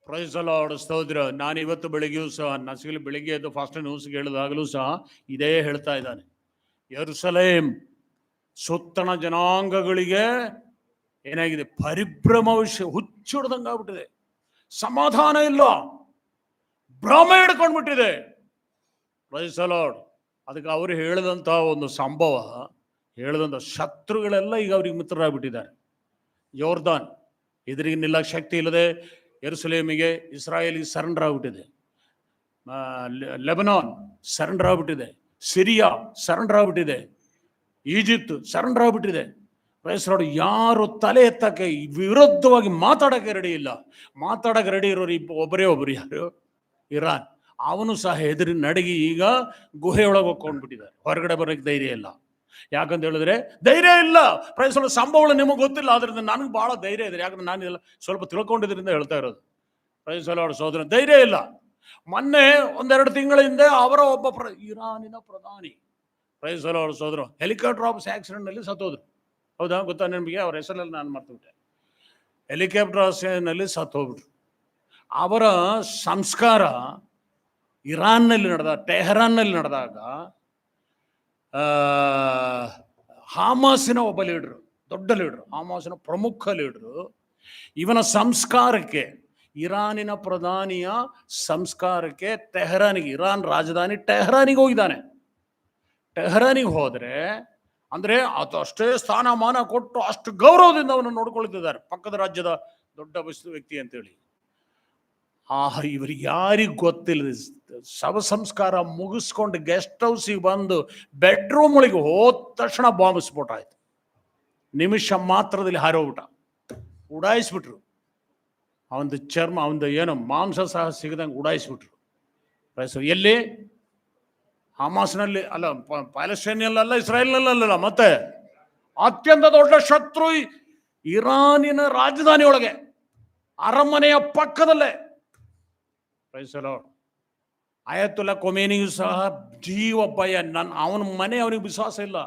Praise the Lord. ಸ್ತೋತ್ರ. ನಾನು ಇವತ್ತು ಬೆಳಿಗ್ಗೆಯೂ ಸಹ ನಸಿಗಲಿ ಬೆಳಿಗ್ಗೆ ಎದ್ದು ಫಾಸ್ಟ್ ನ್ಯೂಸ್ ಕೇಳಿದಾಗಲೂ ಸಹ ಇದೇ ಹೇಳ್ತಾ ಇದ್ದಾನೆ. ಯೆರೂಸಲೇಮ್ ಸುತ್ತಣ ಜನಾಂಗಗಳಿಗೆ ಏನಾಗಿದೆ? ಪರಿಭ್ರಮ ವಿಷಯ ಹುಚ್ಚಿಡ್ದಂಗಾಗ್ಬಿಟ್ಟಿದೆ. ಸಮಾಧಾನ ಇಲ್ಲ, ಭ್ರಮೆ ಹಿಡ್ಕೊಂಡ್ಬಿಟ್ಟಿದೆ. Price the Lord. ಅದಕ್ಕೆ ಅವರು ಹೇಳಿದಂಥ ಒಂದು ಸಂಭವ, ಹೇಳಿದಂಥ ಶತ್ರುಗಳೆಲ್ಲ ಈಗ ಅವ್ರಿಗೆ ಮಿತ್ರರಾಗ್ಬಿಟ್ಟಿದ್ದಾರೆ. ಯೋರ್ದಾನ್ ಎದುರಿಗೆ ನಿಲ್ಲಕ್ಕೆ ಶಕ್ತಿ ಇಲ್ಲದೆ ಯೆರೂಸಲೇಮಿಗೆ ಇಸ್ರಾಯೇಲಿಗೆ ಸರೆಂಡರ್ ಆಗ್ಬಿಟ್ಟಿದೆ. ಲೆಬನಾನ್ ಸರೆಂಡರ್ ಆಗ್ಬಿಟ್ಟಿದೆ. ಸಿರಿಯಾ ಸರೆಂಡರ್ ಆಗ್ಬಿಟ್ಟಿದೆ. ಈಜಿಪ್ಟ್ ಸರೆಂಡರ್ ಆಗ್ಬಿಟ್ಟಿದೆ. ಪ್ರೈಸ್ ಯಾರು ತಲೆ ಎತ್ತಕ್ಕೆ ವಿರುದ್ಧವಾಗಿ ಮಾತಾಡಕ್ಕೆ ರೆಡಿ ಇಲ್ಲ. ಮಾತಾಡಕ್ಕೆ ರೆಡಿ ಇರೋರು ಒಬ್ಬರೇ ಒಬ್ಬರು, ಯಾರು? ಇರಾನ್. ಅವನು ಸಹ ಹೆದರಿ ನಡಗಿ ಈಗ ಗುಹೆಯೊಳಗೆ ಹೋಗ್ಕೊಂಡ್ಬಿಟ್ಟಿದ್ದಾರೆ. ಹೊರಗಡೆ ಬರೋಕ್ಕೆ ಧೈರ್ಯ ಇಲ್ಲ. ಯಾಕಂತ ಹೇಳಿದ್ರೆ ಧೈರ್ಯ ಇಲ್ಲ. ಪ್ರೈಸ್ ಸಂಭವಗಳು ನಿಮಗೆ ಗೊತ್ತಿಲ್ಲ, ಆದ್ರಿಂದ ನನಗೆ ಬಹಳ ಧೈರ್ಯ ಇದೆ. ಯಾಕಂದ್ರೆ ನಾನು ಎಲ್ಲ ಸ್ವಲ್ಪ ತಿಳ್ಕೊಂಡಿದ್ರಿಂದ ಹೇಳ್ತಾ ಇರೋದು. Praise Lord. ಸೋದರ, ಧೈರ್ಯ ಇಲ್ಲ. ಮೊನ್ನೆ 1-2 ತಿಂಗಳ ಹಿಂದೆ ಅವರ ಒಬ್ಬ ಇರಾನಿನ ಪ್ರಧಾನಿ, ಪ್ರೈಸ್ ಲಾರ್ಡ್ ಸೋದರ, ಹೆಲಿಕಾಪ್ಟರ್ ಆಕ್ಸಿಡೆಂಟ್ ನಲ್ಲಿ ಸತ್ತೋದ್ರು. ಹೌದಾ? ಗೊತ್ತಾ ನಿಮಗೆ? ಅವ್ರ ಹೆಸರಲ್ಲಿ ನಾನು ಮರ್ತುಬಿಟ್ಟೆ. ಹೆಲಿಕಾಪ್ಟರ್ ಆಕ್ಸಿಡೆಂಟ್ನಲ್ಲಿ ಸತ್ತೋಗ್ಬಿಟ್ರು. ಅವರ ಸಂಸ್ಕಾರ ಇರಾನ್ನಲ್ಲಿ ಟೆಹರಾನ್ನಲ್ಲಿ ನಡೆದಾಗ ಹಾಮಾಸಿನ ಒಬ್ಬ ಲೀಡ್ರು, ದೊಡ್ಡ ಲೀಡ್ರು, ಹಾಮಾಸಿನ ಪ್ರಮುಖ ಲೀಡ್ರು, ಇವನ ಸಂಸ್ಕಾರಕ್ಕೆ, ಇರಾನಿನ ಪ್ರಧಾನಿಯ ಸಂಸ್ಕಾರಕ್ಕೆ ಟೆಹರಾನಿಗೆ, ಇರಾನ್ ರಾಜಧಾನಿ ಟೆಹರಾನಿಗೆ ಹೋಗಿದ್ದಾನೆ. ಟೆಹರಾನಿಗೆ ಹೋದ್ರೆ ಅಂದ್ರೆ ಅದು ಅಷ್ಟೇ ಸ್ಥಾನಮಾನ ಕೊಟ್ಟು ಅಷ್ಟು ಗೌರವದಿಂದ ಅವನು ನೋಡ್ಕೊಳ್ತಿದ್ದಾರೆ, ಪಕ್ಕದ ರಾಜ್ಯದ ದೊಡ್ಡ ವ್ಯಕ್ತಿ ಅಂತೇಳಿ. ಇವ್ರಿಗೆ ಯಾರಿಗೆ ಗೊತ್ತಿಲ್ಲ. ಶವ ಸಂಸ್ಕಾರ ಮುಗಿಸ್ಕೊಂಡು ಗೆಸ್ಟ್ ಹೌಸಿಗೆ ಬಂದು ಬೆಡ್ರೂಮ್ ಒಳಗೆ ಹೋದ ತಕ್ಷಣ ಬಾಂಬ್ ಸ್ಫೋಟ ಆಯ್ತು. ನಿಮಿಷ ಮಾತ್ರದಲ್ಲಿ ಹಾರೋಗ್ಬಿಟ್ಟ, ಉಡಾಯಿಸ್ಬಿಟ್ರು. ಅವಂದು ಚರ್ಮ, ಅವಂದು ಏನು ಮಾಂಸ ಸಹ ಸಿಗದಂಗೆ ಉಡಾಯಿಸ್ಬಿಟ್ರು. ಎಲ್ಲಿ? ಹಮಾಸ್ನಲ್ಲಿ ಅಲ್ಲ, ಪ್ಯಾಲೆಸ್ಟೈನಲ್ಲ, ಇಸ್ರಾಯೇಲ್ನಲ್ಲ, ಮತ್ತೆ ಅತ್ಯಂತ ದೊಡ್ಡ ಶತ್ರು ಇರಾನಿನ ರಾಜಧಾನಿ ಒಳಗೆ, ಅರಮನೆಯ ಪಕ್ಕದಲ್ಲೇ. Praise the Lord. ಆಯತುಲ್ಲಾ ಖೊಮೇನಿಯು ಸಹ ಜೀವ ಭಯ. ಅವನ ಮನೆ ಅವನಿಗೆ ವಿಶ್ವಾಸ ಇಲ್ಲ.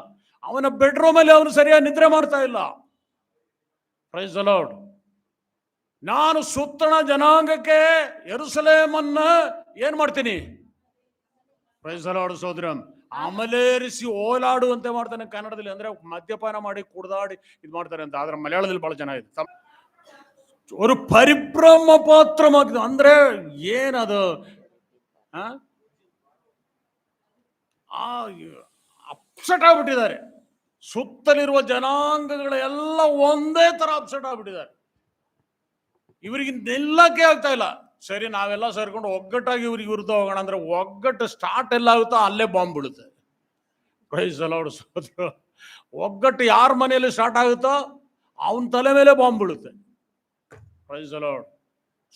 ಅವನ ಬೆಡ್ರೂಮಲ್ಲಿ ಅವನು ಸರಿಯಾಗಿ ನಿದ್ರೆ ಮಾಡ್ತಾ ಇಲ್ಲ. Praise the Lord. ನಾನು ಸುತ್ತಣ ಜನಾಂಗಕ್ಕೆ ಯೆರೂಸಲೇಮನ್ನ ಏನ್ ಮಾಡ್ತೀನಿ? ಪ್ರೈಸ್ ದಿ ಲಾರ್ಡ್ ಸೋದರ, ಅಮಲೇರಿಸಿ ಓಲಾಡುವಂತೆ ಮಾಡ್ತಾನೆ. ಕನ್ನಡದಲ್ಲಿ ಅಂದ್ರೆ ಮದ್ಯಪಾನ ಮಾಡಿ ಕುಡ್ದಾಡಿ ಇದು ಮಾಡ್ತಾರೆ ಅಂತ, ಆದ್ರೆ ಮಲಯಾಳದಲ್ಲಿ ಬಹಳ ಚೆನ್ನಾಗಿದೆ. ஒரு ಪರಿಭ್ರಮ ಪಾತ್ರವಾಗಿದೆ. ಅಂದ್ರೆ ಏನದು? ಅಪ್ಸೆಟ್ ಆಗ್ಬಿಟ್ಟಿದ್ದಾರೆ. ಸುತ್ತಲಿರುವ ಜನಾಂಗಗಳೆಲ್ಲ ಒಂದೇ ತರ ಅಪ್ಸೆಟ್ ಆಗ್ಬಿಟ್ಟಿದ್ದಾರೆ. ಇವರಿಗೆ ನಿಲ್ಲಕ್ಕೆ ಆಗ್ತಾ ಇಲ್ಲ. ಸರಿ, ನಾವೆಲ್ಲ ಸೇರ್ಕೊಂಡು ಒಗ್ಗಟ್ಟಾಗಿ ಇವ್ರಿಗೆ ವಿರುದ್ಧ ಹೋಗೋಣ ಅಂದ್ರೆ ಒಗ್ಗಟ್ಟು ಸ್ಟಾರ್ಟ್ ಎಲ್ಲ ಆಗುತ್ತೋ ಅಲ್ಲೇ ಬಾಂಬ್ ಬೀಳುತ್ತೆ. Praise the Lord. ಒಗ್ಗಟ್ಟು ಯಾರ ಮನೆಯಲ್ಲಿ ಸ್ಟಾರ್ಟ್ ಆಗುತ್ತೋ ಅವನ ತಲೆ ಮೇಲೆ ಬಾಂಬ್ ಬೀಳುತ್ತೆ. Praise the Lord.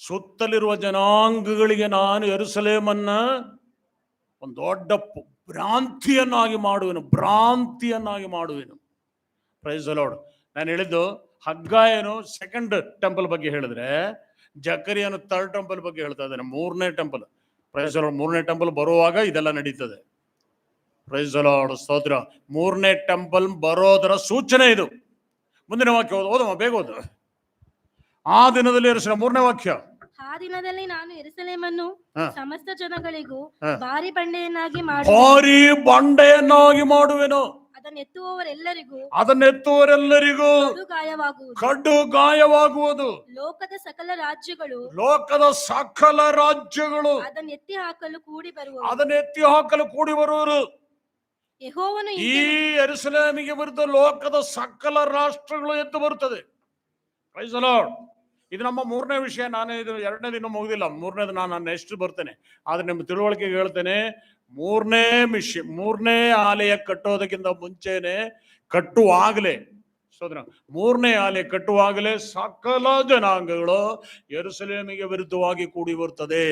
ಸುತ್ತಲಿರುವ ಜನಾಂಗಗಳಿಗೆ ನಾನು ಯೆರೂಸಲೇಮನ್ನ ಒಂದು ದೊಡ್ಡ ಭ್ರಾಂತಿಯನ್ನಾಗಿ ಮಾಡುವೆನು. Praise the Lord. ನಾನು ಹೇಳಿದ್ದು ಹಗ್ಗಾಯನು ಸೆಕೆಂಡ್ ಟೆಂಪಲ್ ಬಗ್ಗೆ ಹೇಳಿದ್ರೆ, ಜಕರಿಯನು ಥರ್ಡ್ ಟೆಂಪಲ್ ಬಗ್ಗೆ ಹೇಳ್ತಾ ಇದ್ದಾನೆ, 3ನೇ ಟೆಂಪಲ್. Praise the Lord. 3ನೇ ಟೆಂಪಲ್ ಬರುವಾಗ ಇದೆಲ್ಲ ನಡೀತದೆ. ಪ್ರೈಸ್ ದಿ ಲಾರ್ಡ್ ಸ್ತೋತ್ರ. 3ನೇ ಟೆಂಪಲ್ ಬರೋದರ ಸೂಚನೆ ಇದು. ಮುಂದಿನ ವಾಕ್ಯ ಓದಮ್ಮ, ಬೇಗ ಓದು. ಆ ದಿನದಲ್ಲಿ 3ನೇ ವಾಕ್ಯ. ಆ ದಿನದಲ್ಲಿ ನಾನು ಯೆರೂಸಲೇಮನ್ನು ಸಮಸ್ತ ಜನಗಳಿಗೂ ಭಾರಿ ಬಂಡೆಯನ್ನಾಗಿ ಮಾಡುವೆನು. ಅದನ್ನೆತ್ತುವವರೆಲ್ಲರಿಗೂ ಕಡ್ಡು ಗಾಯವಾಗುವುದು. ಲೋಕದ ಸಕಲ ರಾಜ್ಯಗಳು ಅದನ್ನೆತ್ತಿ ಹಾಕಲು ಕೂಡಿ ಬರುವರು. ಯೆಹೋವನು ಈ ಯೆರೂಸಲೇಮಿಗೆ ವಿರುದ್ಧ ಲೋಕದ ಸಕಲ ರಾಷ್ಟ್ರಗಳು ಎದ್ದು ಬರುತ್ತದೆ. Praise the Lord. ಇದು ನಮ್ಮ ಮೂರನೇ ವಿಷಯ. ನಾನು ಇದು ಎರಡನೇದು ಇನ್ನೂ ಮುಗಿದಿಲ್ಲ, ಮೂರನೇದು ನಾನು ನೆಕ್ಸ್ಟ್ ಬರ್ತೇನೆ. ಆದ್ರೆ ನಿಮ್ಮ ತಿಳುವಳಿಕೆಗೆ ಹೇಳ್ತೇನೆ, ಮೂರನೇ ಆಲಯ ಕಟ್ಟೋದಕ್ಕಿಂತ ಮುಂಚೆನೆ, ಕಟ್ಟುವಾಗಲೇ ಮೂರನೇ ಆಲಯ ಕಟ್ಟುವಾಗಲೇ ಸಕಲ ಜನಾಂಗಗಳು ಯೆರೂಸಲೇಮಿಗೆ ವಿರುದ್ಧವಾಗಿ ಕೂಡಿ ಬರ್ತದೆ.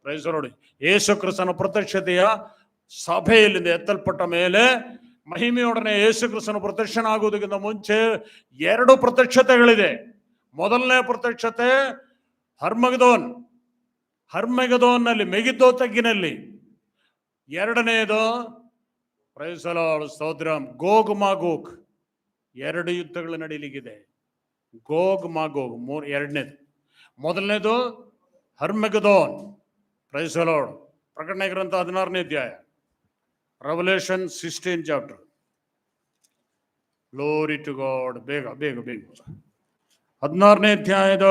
Price the Lord. ಯೇಸು ಕ್ರಿಸ್ತನ ಪ್ರತ್ಯಕ್ಷತೆಯ ಸಭೆಯಲ್ಲಿಂದ ಎತ್ತಲ್ಪಟ್ಟ ಮೇಲೆ ಮಹಿಮೆಯೊಡನೆ ಯೇಸು ಕ್ರಿಸ್ತನ ಪ್ರತ್ಯಕ್ಷನ ಆಗುವುದಕ್ಕಿಂತ ಮುಂಚೆ 2 ಪ್ರತ್ಯಕ್ಷತೆಗಳಿದೆ. ಮೊದಲನೇ ಪ್ರತ್ಯಕ್ಷತೆ ಹರ್ಮಗೆದೋನ್ನಲ್ಲಿ, ಮೆಗಿದ್ದೋ ತಗ್ಗಿನಲ್ಲಿ. ಎರಡನೆಯದು price the lord, Stotram, Gog Magog. 2 ಯುದ್ಧಗಳು ನಡೀಲಿಕ್ಕಿದೆ. ಗೋಗ್ ಮಾಗೋಗ್ ಎರಡನೇದು. ಮೊದಲನೇದು ಹರ್ಮಗೆದೋನ್. Price the lord. ಪ್ರಕಟಣೆ ಗ್ರಂಥ 16ನೇ ಅಧ್ಯಾಯ, revelation 16 chapter. Glory to God. ಬೇಗ 16ನೇ ಅಧ್ಯಾಯದ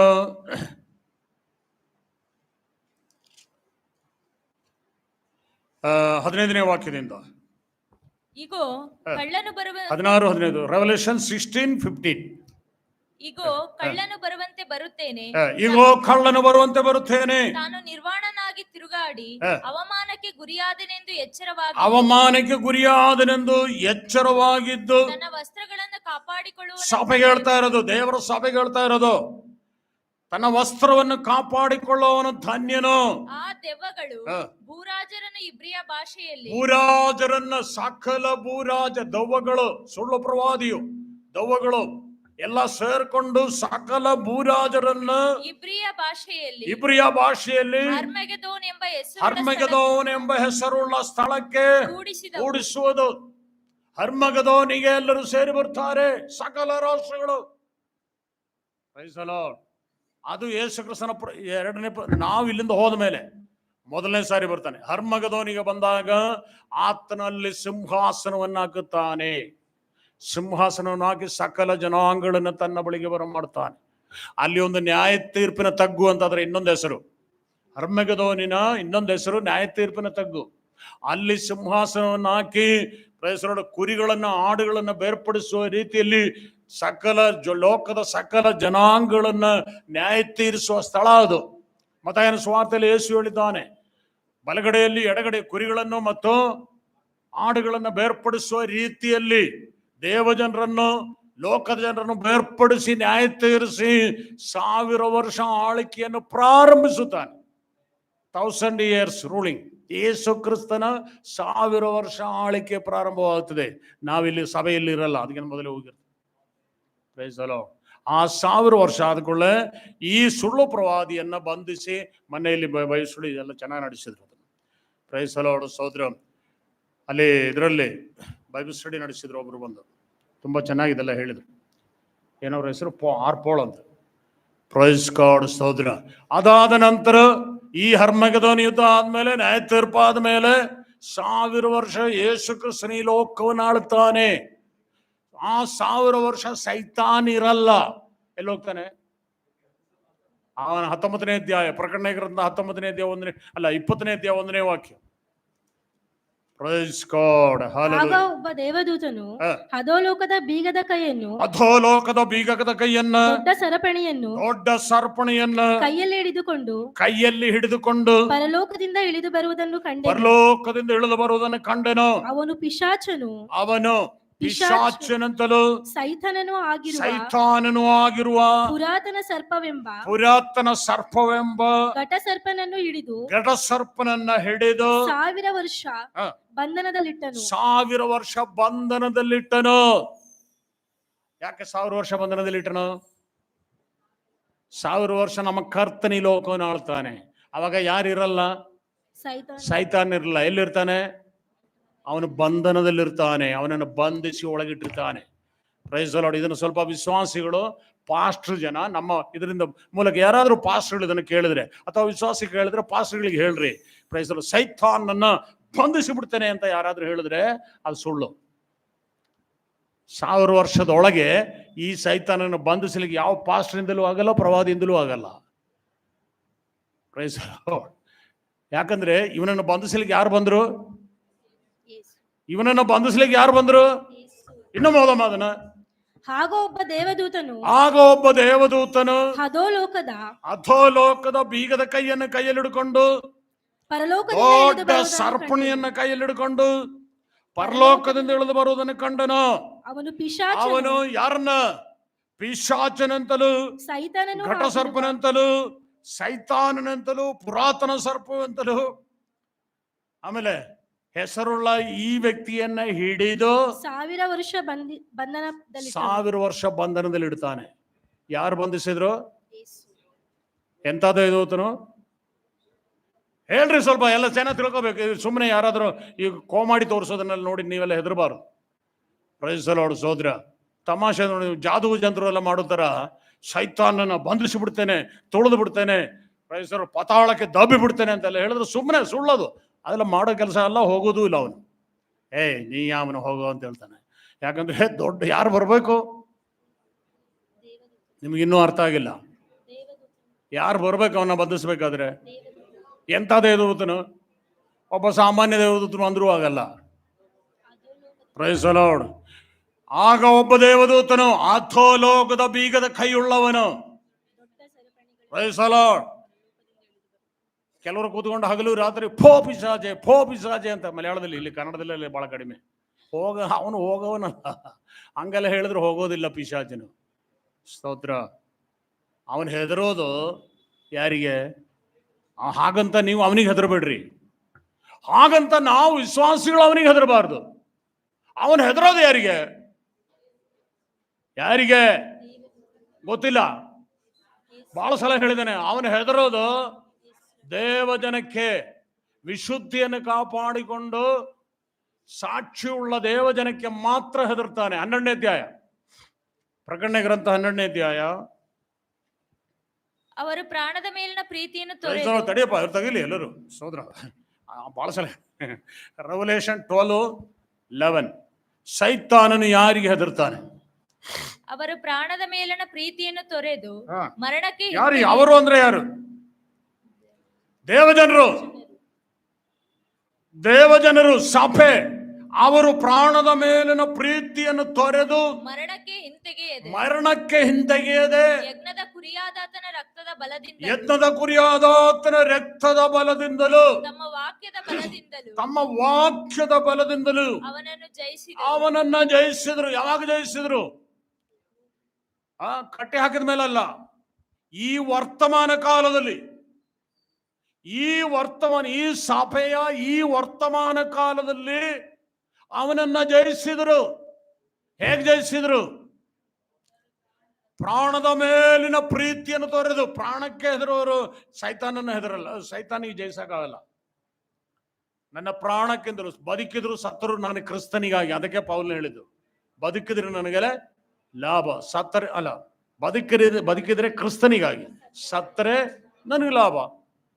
15ನೇ ವಾಕ್ಯದಿಂದ ಇಗೋ ಕಳ್ಳನು ಬರುವ 16-15. ರೆವಲ್ಯೂಷನ್ 16:15. ಇಗೋ ಕಳ್ಳನು ಬರುವಂತೆ ಬರುತ್ತೇನೆ, ಇಗೋ ಕಳ್ಳನು ಬರುವಂತೆ ಬರುತ್ತೇನೆ, ತಾನು ನಿರ್ವಾಣನಾಗಿ ತಿರುಗಾಡಿ ಅವಮಾನಕ್ಕೆ ಗುರಿಯಾದನೆಂದು ಎಚ್ಚರವಾಗಿದ್ದು ತನ್ನ ವಸ್ತ್ರಗಳನ್ನು ಕಾಪಾಡಿಕೊಳ್ಳುವ. ಸಭೆಗೆ ಹೇಳ್ತಾ ಇರೋದು, ದೇವರ ಸಭೆಗೆ ಹೇಳ್ತಾ ಇರೋದು, ತನ್ನ ವಸ್ತ್ರವನ್ನು ಕಾಪಾಡಿಕೊಳ್ಳುವವನು ಧನ್ಯನು. ಆ ದೆವ್ವಗಳು ಭೂರಾಜರನ್ನು ಇಬ್ರಿಯ ಭಾಷೆಯಲ್ಲಿ, ಭೂರಾಜರನ್ನ, ಸಕಲ ಭೂರಾಜ ದೆವ್ವಗಳು, ಸುಳ್ಳು ಪ್ರವಾದಿಯು, ದೆವ್ವಗಳು ಎಲ್ಲ ಸೇರ್ಕೊಂಡು ಸಕಲ ಭೂರಾಜರನ್ನ ಇಬ್ರಿಯ ಭಾಷೆಯಲ್ಲಿ ಹರ್ಮಗೆದೋನ್ ಎಂಬ ಹೆಸರುಳ್ಳ ಸ್ಥಳಕ್ಕೆ ಕೂಡಿಸುವುದು. ಹರ್ಮಗೆದೋನಿಗೆ ಎಲ್ಲರೂ ಸೇರಿ ಬರ್ತಾರೆ, ಸಕಲ ರಾಷ್ಟ್ರಗಳು. Praise the Lord. ಅದು ಯೇಸು ಕ್ರಿಸ್ತನ ಎರಡನೇ, ನಾವು ಇಲ್ಲಿಂದ ಹೋದ ಮೇಲೆ ಮೊದಲನೇ ಸಾರಿ ಬರ್ತಾನೆ. ಹರ್ಮಗೆದೋನಿಗೆ ಬಂದಾಗ ಆತನಲ್ಲಿ ಸಿಂಹಾಸನವನ್ನು ಹಾಕುತ್ತಾನೆ. ಸಿಂಹಾಸನವನ್ನು ಹಾಕಿ ಸಕಲ ಜನಾಂಗಗಳನ್ನು ತನ್ನ ಬಳಿಗೆ ಬರ ಮಾಡ್ತಾನೆ. ಅಲ್ಲಿ ಒಂದು ನ್ಯಾಯ ತೀರ್ಪಿನ ತಗ್ಗು ಅಂತ ಅದರ ಇನ್ನೊಂದು ಹೆಸರು. ಹರ್ಮಗೆದೋನಿನ ಇನ್ನೊಂದು ಹೆಸರು ನ್ಯಾಯ ತೀರ್ಪಿನ ತಗ್ಗು. ಅಲ್ಲಿ ಸಿಂಹಾಸನವನ್ನು ಹಾಕಿ ಪ್ರೈಸ್ ದಿ ಲಾರ್ಡ್, ಕುರಿಗಳನ್ನ ಆಡುಗಳನ್ನ ಬೇರ್ಪಡಿಸುವ ರೀತಿಯಲ್ಲಿ ಲೋಕದ ಸಕಲ ಜನಾಂಗಗಳನ್ನ ನ್ಯಾಯ ತೀರಿಸುವ ಸ್ಥಳ ಅದು. ಮತ್ತಾಯನ ಸುವಾರ್ತೆಯಲ್ಲಿ ಯೇಸು ಹೇಳಿದ್ದಾನೆ, ಬಲಗಡೆಯಲ್ಲಿ ಎಡಗಡೆ ಕುರಿಗಳನ್ನು ಮತ್ತು ಆಡುಗಳನ್ನು ಬೇರ್ಪಡಿಸುವ ರೀತಿಯಲ್ಲಿ ದೇವಜನರನ್ನು, ಲೋಕದ ಜನರನ್ನು ಬೇರ್ಪಡಿಸಿ ನ್ಯಾಯ ತೀರಿಸಿ 1000 ವರ್ಷ ಆಳ್ವಿಕೆಯನ್ನು ಪ್ರಾರಂಭಿಸುತ್ತಾನೆ. 1000 years ರೂಲಿಂಗ್. ಯೇಸು ಕ್ರಿಸ್ತನ 1000 ವರ್ಷ ಆಳ್ವಿಕೆ ಪ್ರಾರಂಭವಾಗುತ್ತದೆ. ನಾವಿಲ್ಲಿ ಸಭೆಯಲ್ಲಿ ಇರಲ್ಲ, ಅದಕ್ಕೆ ಮೊದಲೇ ಹೋಗಿರ್ತೀವಿ. Praise the lord. ಆ 1000 ವರ್ಷ ಆದಕೊಳ್ಳೆ ಈ ಸುಳ್ಳು ಪ್ರವಾದಿಯನ್ನ ಬಂಧಿಸಿ ಮನೆಯಲ್ಲಿ ಬಯಸುಳಿ ಎಲ್ಲ ಚೆನ್ನಾಗಿ ನಡೆಸಿದ್ರು. Praise the lord. ಸಹೋದರ, ಅಲ್ಲಿ ಇದರಲ್ಲಿ ಬೈಬಲ್ ಸ್ಟಡಿ ನಡೆಸಿದ್ರು. ಒಬ್ರು ಬಂದು ತುಂಬ ಚೆನ್ನಾಗಿದೆಲ್ಲ ಹೇಳಿದ್ರು. ಏನವ್ರ ಹೆಸರು ಆರ್ಪೋಳ್ ಅಂತ. Praise God. ಸಹೋದರ, ಅದಾದ ನಂತರ ಈ ಹರ್ಮಗೆದೋನ್ ಯುದ್ಧ ಆದ್ಮೇಲೆ, ನ್ಯಾಯ ತೀರ್ಪಾದ ಮೇಲೆ 1000 ವರ್ಷ ಯೇಸು ಕ್ರಿಸ್ತನ ಈ ಲೋಕವನ್ನು ಆಳುತ್ತಾನೆ. ಆ 1000 ವರ್ಷ ಸೈತಾನ್ ಇರಲ್ಲ. ಎಲ್ಲಿ ಹೋಗ್ತಾನೆ? ಅವನ 19ನೇ ಅಧ್ಯಾಯ, ಪ್ರಕಟಣೆ ಗ್ರಂಥ 19ನೇ ಅಧ್ಯಾಯ 20ನೇ ಅಧ್ಯಾಯ 1ನೇ ವಾಕ್ಯ. Praise God. ಆಗ ಒಬ್ಬ ದೇವದೂತನು ಅಧೋಲೋಕದ ಬೀಗದ ಕೈಯನ್ನು ದೊಡ್ಡ ಸರಪಣಿಯನ್ನು ಕೈಯಲ್ಲಿ ಹಿಡಿದುಕೊಂಡು ಪರಲೋಕದಿಂದ ಇಳಿದು ಬರುವುದನ್ನು ಕಂಡೆನು. ಅವನು ಪಿಶಾಚನಂತಲೂ ಸೈತಾನನೂ ಆಗಿರುವ ಪುರಾತನ ಸರ್ಪವೆಂಬ ಘಟಸರ್ಪನನ್ನು ಹಿಡಿದು 1000 ವರ್ಷ ಬಂಧನದಲ್ಲಿಟ್ಟನು. 1000 ವರ್ಷ ಬಂಧನದಲ್ಲಿಟ್ಟನು. ಯಾಕೆ 1000 ವರ್ಷ ಬಂಧನದಲ್ಲಿಟ್ಟನು? 1000 ವರ್ಷ ನಮ್ಮ ಕರ್ತನಿ ಲೋಕವನ್ನು ಆಳ್ತಾನೆ. ಅವಾಗ ಯಾರಿರಲ್ಲ? ಸೈತಾನ್ ಇರಲ್ಲ. ಎಲ್ಲಿರ್ತಾನೆ? ಅವನು ಬಂಧನದಲ್ಲಿರ್ತಾನೆ. ಅವನನ್ನು ಬಂಧಿಸಿ ಒಳಗಿಟ್ಟಿರ್ತಾನೆ. Price the lord. ಇದನ್ನು ಸ್ವಲ್ಪ ವಿಶ್ವಾಸಿಗಳು, ಪಾಸ್ಟರ್ ಜನ, ನಮ್ಮ ಇದರಿಂದ ಮೂಲಕ ಯಾರಾದರೂ ಪಾಸ್ಟರ್ಗಳು ಇದನ್ನು ಕೇಳಿದ್ರೆ ಅಥವಾ ವಿಶ್ವಾಸಿ ಕೇಳಿದ್ರೆ ಪಾಸ್ಟರ್ಗಳಿಗೆ ಹೇಳ್ರಿ, ಪ್ರೈಸ್ ದಿ ಲಾರ್ಡ್, ಸೈತಾನನ್ನ ಬಂಧಿಸಿ ಬಿಡ್ತೇನೆ ಅಂತ ಯಾರಾದ್ರೂ ಹೇಳಿದ್ರೆ ಅದು ಸುಳ್ಳು. 1000 ವರ್ಷದೊಳಗೆ ಈ ಸೈತಾನನ್ನು ಬಂಧಿಸಲಿಕ್ಕೆ ಯಾವ ಪಾಸ್ಟರಿಂದಲೂ ಆಗಲ್ಲ, ಪ್ರವಾದಿಯಿಂದಲೂ ಆಗಲ್ಲ. Praise the lord. ಯಾಕಂದ್ರೆ ಇವನನ್ನು ಬಂಧಿಸಲಿಕ್ಕೆ ಯಾರು ಬಂದ್ರು? ಇವನನ್ನ ಬಂಧಿಸ್ಲಿಕ್ಕೆ ಯಾರು ಬಂದ್ರು? ಇನ್ನು ಓದಮ್ಮ ಅದನ್ನ. ಆಗ ಒಬ್ಬ ದೇವದೂತನು ಅಧೋಲೋಕದ ಬೀಗದ ಕೈಯನ್ನು ಕೈಯಲ್ಲಿ ಹಿಡ್ಕೊಂಡು, ದೊಡ್ಡ ಸರ್ಪಣಿಯನ್ನ ಕೈಯಲ್ಲಿ ಹಿಡ್ಕೊಂಡು ಪರಲೋಕದಿಂದ ಇಳಿದು ಬರುವುದನ್ನು ಕಂಡನು. ಅವನು ಯಾರನ್ನ? ಪಿಶಾಚನಂತಲೂ, ಘಟ ಸರ್ಪನಂತಲೂ, ಸೈತಾನನಂತಲೂ, ಪುರಾತನ ಸರ್ಪವಂತಲೂ, ಆಮೇಲೆ ಹೆಸರುಳ್ಳ ಈ ವ್ಯಕ್ತಿಯನ್ನ ಹಿಡಿದು 1000 ವರ್ಷ ಬಂಧನದಲ್ಲಿ ಇಡ್ತಾನೆ. ಯಾರು ಬಂಧಿಸಿದ್ರು? ಎಂತದ ದೂತನು? ಹೇಳ್ರಿ ಸ್ವಲ್ಪ, ಎಲ್ಲ ಚೆನ್ನಾಗಿ ತಿಳ್ಕೊಬೇಕು. ಸುಮ್ಮನೆ ಯಾರಾದ್ರೂ ಈಗ ಕೋಮಾಡಿ ತೋರಿಸೋದನ್ನೆಲ್ಲ ನೋಡಿ ನೀವೆಲ್ಲ ಹೆದರಬಾರ್ದು. Price the Lord. ಸೋದರ, ತಮಾಷೆ ನೋಡಿ, ಜಾದು ಜಂತರು ಎಲ್ಲ ಮಾಡುತ್ತಾರ. ಸೈತಾನನ ಬಂಧಿಸಿ ಬಿಡ್ತೇನೆ, ತುಳಿದು ಬಿಡ್ತೇನೆ, ಪ್ರೈಸ್ ದಿ ಲಾರ್ಡ್, ಪತಾಳಕ್ಕೆ ದಬ್ಬಿ ಬಿಡ್ತೇನೆ ಅಂತೆಲ್ಲ ಹೇಳಿದ್ರೆ ಸುಮ್ಮನೆ ಸುಳ್ಳೋದು. ಅದೆಲ್ಲ ಮಾಡೋ ಕೆಲಸ ಎಲ್ಲ ಹೋಗೋದು ಇಲ್ಲ ಅವನು. ನೀ ಯಾವನು ಹೋಗೋ ಅಂತ ಹೇಳ್ತಾನೆ. ಯಾಕಂದ್ರೆ ದೊಡ್ಡ ಯಾರು ಬರಬೇಕು? ನಿಮ್ಗಿನ್ನೂ ಅರ್ಥ ಆಗಿಲ್ಲ. ಯಾರು ಬರ್ಬೇಕು ಅವನ್ನ ಬಂಧಿಸ್ಬೇಕಾದ್ರೆ? ಎಂಥ ದೇವದೂತನು? ಒಬ್ಬ ಸಾಮಾನ್ಯ ದೇವದೂತನು ಅಂದ್ರೂ ಆಗಲ್ಲ. Praise the Lord. ಆಗ ಒಬ್ಬ ದೇವದೂತನು ಅಧೋಲೋಕದ ಬೀಗದ ಕೈಯುಳ್ಳವನು. Praise the Lord. ಕೆಲವರು ಕೂತ್ಕೊಂಡು ಹಗಲು ರಾತ್ರಿ ಫೋ ಪಿಶಾಚೆ ಅಂತ ಮಲಯಾಳದಲ್ಲಿ, ಇಲ್ಲಿ ಕನ್ನಡದಲ್ಲಿ ಬಹಳ ಕಡಿಮೆ. ಅವನು ಹೋಗವನಲ್ಲ, ಹಂಗೆಲ್ಲ ಹೇಳಿದ್ರೆ ಹೋಗೋದಿಲ್ಲ ಪಿಶಾಚನು. ಸ್ತೋತ್ರ. ಅವನು ಹೆದರೋದು ಯಾರಿಗೆ? ಹಾಗಂತ ನೀವು ಅವನಿಗೆ ಹೆದರಬೇಡ್ರಿ. ಹಾಗಂತ ನಾವು ವಿಶ್ವಾಸಿಗಳು ಅವನಿಗೆ ಹೆದರಬಾರ್ದು. ಅವನು ಹೆದರೋದು ಯಾರಿಗೆ? ಯಾರಿಗೆ ಗೊತ್ತಿಲ್ಲ. ಬಹಳ ಸಲ ಹೇಳಿದ್ದಾನೆ, ಅವನು ಹೆದರೋದು ದೇವಜನಕ್ಕೆ. ವಿಶುದ್ಧಿಯನ್ನು ಕಾಪಾಡಿಕೊಂಡು ಸಾಕ್ಷಿಯುಳ್ಳ ದೇವಜನಕ್ಕೆ ಮಾತ್ರ ಹೆದರ್ತಾನೆ. 12ನೇ ಅಧ್ಯಾಯ, ಪ್ರಕಟಣೆ ಗ್ರಂಥ 12ನೇ ಅಧ್ಯಾಯ. ಅವರು ಪ್ರಾಣದ ಮೇಲಿನ ಪ್ರೀತಿಯನ್ನು ತಡೆಯಪ್ಪ, ಅವ್ರು ತಗಿಲಿ ಎಲ್ಲರೂ ಸೋದರ. ಬಹಳ ಸಲ ರೆವಲ್ಯೂಷನ್ 12:11. ಸೈತಾನನು ಯಾರಿಗೆ ಹೆದರ್ತಾನೆ? ಅವರು ಪ್ರಾಣದ ಮೇಲಿನ ಪ್ರೀತಿಯನ್ನು ತೊರೆದು ಮರಣಕ್ಕೆ. ಯಾರು ಅವರು ಅಂದ್ರೆ ಯಾರು? ದೇವಜನರು, ಸಭೆ. ಅವರು ಪ್ರಾಣದ ಮೇಲಿನ ಪ್ರೀತಿಯನ್ನು ತೊರೆದು ಮರಣಕ್ಕೆ ಹಿಂತೆಗೆಯದೆ ಯಜ್ಞದ ಕುರಿಯಾದಾತನ ರಕ್ತದ ಬಲದಿಂದಲೂ ತಮ್ಮ ವಾಕ್ಯದ ಬಲದಿಂದಲೂ ಅವನನ್ನ ಜಯಿಸಿದ್ರು. ಯಾವಾಗ ಜಯಿಸಿದ್ರು? ಕಟ್ಟಿ ಹಾಕಿದ ಮೇಲಲ್ಲ, ಈ ವರ್ತಮಾನ ಕಾಲದಲ್ಲಿ, ಈ ಸಭೆಯ ಈ ವರ್ತಮಾನ ಕಾಲದಲ್ಲಿ ಅವನನ್ನ ಜಯಿಸಿದ್ರು. ಹೇಗೆ ಜಯಿಸಿದ್ರು? ಪ್ರಾಣದ ಮೇಲಿನ ಪ್ರೀತಿಯನ್ನು ತೋರಿದು. ಪ್ರಾಣಕ್ಕೆ ಹೆದರೋರು ಸೈತಾನನ್ನ ಹೆದರಲ್ಲ. ಸೈತಾನಿಗೆ ಜಯಿಸಕ್ಕಾಗಲ್ಲ. ನನ್ನ ಪ್ರಾಣಕ್ಕೆಂದರು, ಬದುಕಿದ್ರು ಸತ್ತರು ನಾನು ಕ್ರಿಸ್ತನಿಗಾಗಿ. ಅದಕ್ಕೆ ಪೌಲ್ ಹೇಳಿದ್ದು, ಬದುಕಿದ್ರೆ ನನಗೆ ಲಾಭ, ಸತ್ತರೆ ಅಲ್ಲ, ಬದುಕಿದ್ರೆ ಕ್ರಿಸ್ತನಿಗಾಗಿ, ಸತ್ತರೆ ನನಗೆ ಲಾಭ.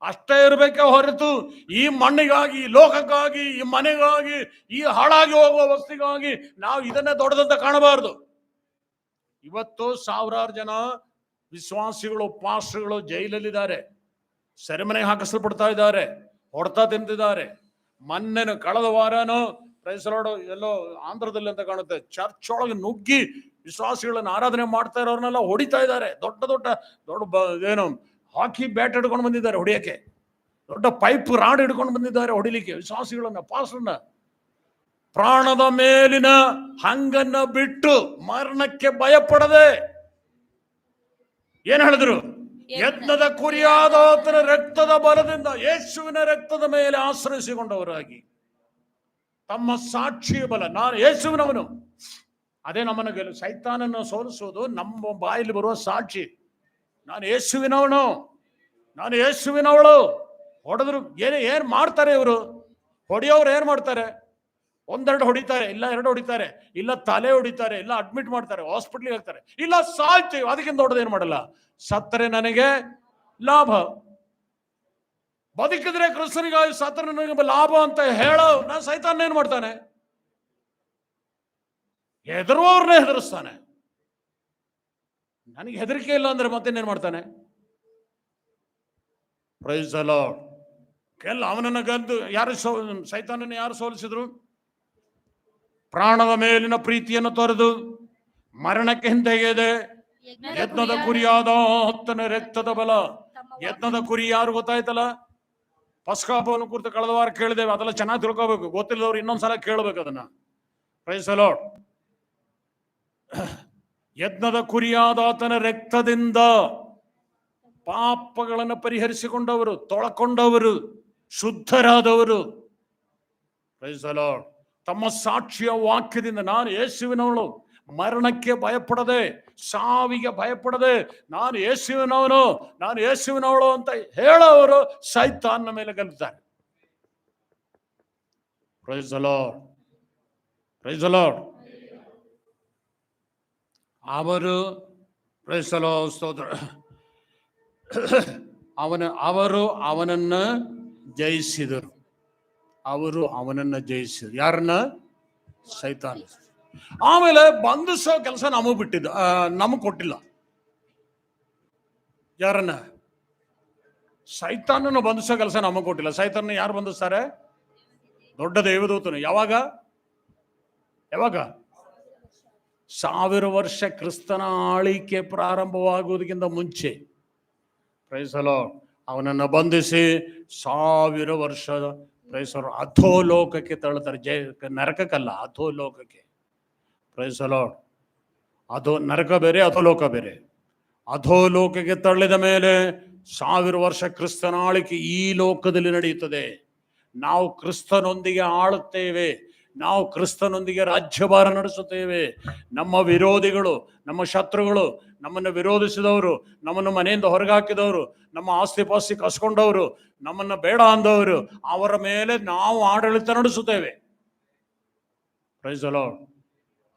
ಅಷ್ಟೇ ಇರಬೇಕೆ ಹೊರತು ಈ ಮಣ್ಣಿಗಾಗಿ, ಈ ಲೋಕಕ್ಕಾಗಿ, ಈ ಮನೆಗಾಗಿ, ಈ ಹಾಳಾಗಿ ಹೋಗುವ ವಸ್ತಿಗಾಗಿ ನಾವು ಇದನ್ನೇ ದೊಡ್ಡದಂತ ಕಾಣಬಾರದು. ಇವತ್ತು ಸಾವಿರಾರು ಜನ ವಿಶ್ವಾಸಿಗಳು, ಪಾಸ್ಟರ್ಗಳು ಜೈಲಲ್ಲಿದ್ದಾರೆ, ಸೆರೆಮನೆಗೆ ಹಾಕಿಸಲ್ಪಡ್ತಾ ಇದ್ದಾರೆ, ಹೊಡೆತ ತಿಂತಿದ್ದಾರೆ. ಮೊನ್ನೆನು ಕಳೆದ ವಾರನೋ ಪ್ರೈಸ್ ದಿ ಲಾರ್ಡ್ ಎಲ್ಲೋ ಆಂಧ್ರದಲ್ಲಿ ಅಂತ ಕಾಣುತ್ತೆ, ಚರ್ಚ್ ಒಳಗೆ ನುಗ್ಗಿ ವಿಶ್ವಾಸಿಗಳನ್ನ ಆರಾಧನೆ ಮಾಡ್ತಾ ಇರೋರ್ನೆಲ್ಲ ಹೊಡಿತಾ ಇದ್ದಾರೆ. ದೊಡ್ಡ ಏನು ಹಾಕಿ ಬ್ಯಾಟ್ ಹಿಡ್ಕೊಂಡು ಬಂದಿದ್ದಾರೆ ಹೊಡಿಯಕ್ಕೆ. ದೊಡ್ಡ ಪೈಪ್ ರಾಡ್ ಹಿಡ್ಕೊಂಡು ಬಂದಿದ್ದಾರೆ ಹೊಡಿಲಿಕ್ಕೆ ವಿಶ್ವಾಸಿಗಳನ್ನ, ಪಾಸ್ಟರ್ನ. ಪ್ರಾಣದ ಮೇಲಿನ ಹಂಗನ್ನ ಬಿಟ್ಟು ಮರಣಕ್ಕೆ ಭಯಪಡದೆ ಏನ್ ಹೇಳಿದ್ರು? ಯಜ್ಞದ ಕುರಿಯಾದಾತನ ರಕ್ತದ ಬಲದಿಂದ, ಯೇಸುವಿನ ರಕ್ತದ ಮೇಲೆ ಆಶ್ರಯಿಸಿಕೊಂಡವರಾಗಿ ತಮ್ಮ ಸಾಕ್ಷಿಯ ಬಲ, ನಾನು ಯೇಸುವಿನವನು. ಅದೇ ನಮ್ಮನ್ನು ಗೆಲ್ಲು. ಸೈತಾನನ್ನು ಸೋಲಿಸುವುದು ನಮ್ಮ ಬಾಯಲ್ಲಿ ಬರುವ ಸಾಕ್ಷಿ. ನಾನು ಯೇಸುವಿನವನು, ನಾನು ಯೇಸುವಿನವಳು. ಹೊಡೆದ್ರು ಏನ್ ಮಾಡ್ತಾರೆ ಇವರು? ಹೊಡೆಯೋರು ಏನ್ ಮಾಡ್ತಾರೆ? ಒಂದೆರಡು ಹೊಡಿತಾರೆ, ಇಲ್ಲ 2 ಹೊಡಿತಾರೆ, ಇಲ್ಲ ತಲೆ ಹೊಡಿತಾರೆ, ಇಲ್ಲ ಅಡ್ಮಿಟ್ ಮಾಡ್ತಾರೆ, ಹಾಸ್ಪಿಟ್ಲಿಗೆ ಹಾಕ್ತಾರೆ, ಇಲ್ಲ ಸಾಯ್ತೀವಿ. ಅದಕ್ಕಿಂತ ದೊಡ್ಡದೇನ್ ಮಾಡಲ್ಲ. ಸತ್ತರೆ ನನಗೆ ಲಾಭ, ಬದುಕಿದ್ರೆ ಕ್ರಿಸ್ತನಿಗಾಗಿ, ಸತ್ತರೆ ನನಗೆ ಲಾಭ ಅಂತ ಹೇಳೋ ನಾನು ಸೈತಾನ ಏನ್ ಮಾಡ್ತಾನೆ? ಹೆದರುವವ್ರನ್ನೇ ಹೆದರಿಸ್ತಾನೆ. ನನಗೆ ಹೆದರಿಕೆ ಇಲ್ಲ ಅಂದ್ರೆ ಮತ್ತೇನೇನ್ ಮಾಡ್ತಾನೆ? Praise the lord. ಅವನನ್ನ ಗೆದ್ದು ಯಾರು ಸೈತಾನನ್ನು ಯಾರು ಸೋಲಿಸಿದ್ರು? ಪ್ರಾಣದ ಮೇಲಿನ ಪ್ರೀತಿಯನ್ನು ತೊರೆದು ಮರಣಕ್ಕೆ ಹಿಂತೆಗೆಯದೆ ಯಜ್ಞದ ಕುರಿಯಾದ ಆತನ ರಕ್ತದ ಬಲ. ಯಜ್ಞದ ಕುರಿ ಯಾರು ಗೊತ್ತಾಯ್ತಲ್ಲ? ಪಸ್ಕಾಪವನ್ನು ಕುರಿತು ಕಳೆದ ವಾರ ಕೇಳಿದೇವೆ, ಅದೆಲ್ಲ ಚೆನ್ನಾಗಿ ತಿಳ್ಕೋಬೇಕು. ಗೊತ್ತಿಲ್ಲದವ್ರು ಇನ್ನೊಂದ್ಸಲ ಕೇಳಬೇಕು ಅದನ್ನ. Praise the Lord. ಯಜ್ಞದ ಕುರಿಯಾದ ಆತನ ರಕ್ತದಿಂದ ಪಾಪಗಳನ್ನು ಪರಿಹರಿಸಿಕೊಂಡವರು, ತೊಳಕೊಂಡವರು, ಶುದ್ಧರಾದವರು. Praise the Lord. ತಮ್ಮ ಸಾಕ್ಷಿಯ ವಾಕ್ಯದಿಂದ ನಾನು ಯೇಸುವಿನವಳು, ಮರಣಕ್ಕೆ ಭಯಪಡದೆ, ಸಾವಿಗೆ ಭಯಪಡದೆ, ನಾನು ಯೇಸುವಿನವನು, ನಾನು ಯೇಸುವಿನವಳು ಅಂತ ಹೇಳೋರು ಸೈತಾನನ ಮೇಲೆ ಗೆಲ್ಲುತ್ತಾರೆ. Praise the lord. Praise the Lord. ಅವರು ಪ್ರೈಸ್ ದಿ ಲಾರ್ಡ್, ಸ್ತೋತ್ರ. ಅವರು ಅವನನ್ನ ಜಯಿಸಿದರು. ಅವರು ಅವನನ್ನ ಜಯಿಸಿದರು. ಯಾರನ್ನ? ಸೈತಾನ. ಆಮೇಲೆ ಬಂಧಿಸೋ ಕೆಲಸ ನಮಗ್ ಬಿಟ್ಟಿದ್ದು, ನಮಗ್ ಕೊಟ್ಟಿಲ್ಲ. ಯಾರನ್ನ? ಸೈತಾನನ್ನು ಬಂಧಿಸೋ ಕೆಲಸ ನಮಗ್ ಕೊಟ್ಟಿಲ್ಲ. ಸೈತಾನ ಯಾರು ಬಂಧಿಸ್ತಾರೆ? ದೊಡ್ಡ ದೇವದೂತನು. ಯಾವಾಗ? 1000 ವರ್ಷ ಕ್ರಿಸ್ತನ ಆಳಿಕೆ ಪ್ರಾರಂಭವಾಗುವುದಕ್ಕಿಂತ ಮುಂಚೆ ಪ್ರೈಸ್ ದಿ ಲಾರ್ಡ್ ಅವನನ್ನು ಬಂಧಿಸಿ 1000 ವರ್ಷದ ಪ್ರೈಸ್ ದಿ ಲಾರ್ಡ್ ಅಧೋಲೋಕಕ್ಕೆ ತಳ್ಳುತ್ತಾರೆ. ನರಕಕ್ಕಲ್ಲ, ಅಧೋಲೋಕಕ್ಕೆ. Praise the Lord. ನರಕ ಬೇರೆ, ಅಧೋಲೋಕ ಬೇರೆ. ಅಧೋಲೋಕಕ್ಕೆ ತಳ್ಳಿದ ಮೇಲೆ 1000 ವರ್ಷ ಕ್ರಿಸ್ತನ ಆಳಿಕೆ ಈ ಲೋಕದಲ್ಲಿ ನಡೆಯುತ್ತದೆ. ನಾವು ಕ್ರಿಸ್ತನೊಂದಿಗೆ ಆಳುತ್ತೇವೆ, ನಾವು ಕ್ರಿಸ್ತನೊಂದಿಗೆ ರಾಜ್ಯಭಾರ ನಡೆಸುತ್ತೇವೆ. ನಮ್ಮ ವಿರೋಧಿಗಳು, ನಮ್ಮ ಶತ್ರುಗಳು, ನಮ್ಮನ್ನು ವಿರೋಧಿಸಿದವರು, ನಮ್ಮನ್ನು ಮನೆಯಿಂದ ಹೊರಗೆ ಹಾಕಿದವರು, ನಮ್ಮ ಆಸ್ತಿ ಪಾಸ್ತಿ ಕಸ್ಕೊಂಡವರು, ನಮ್ಮನ್ನು ಬೇಡ ಅಂದವರು, ಅವರ ಮೇಲೆ ನಾವು ಆಡಳಿತ ನಡೆಸುತ್ತೇವೆ. Praise the lord.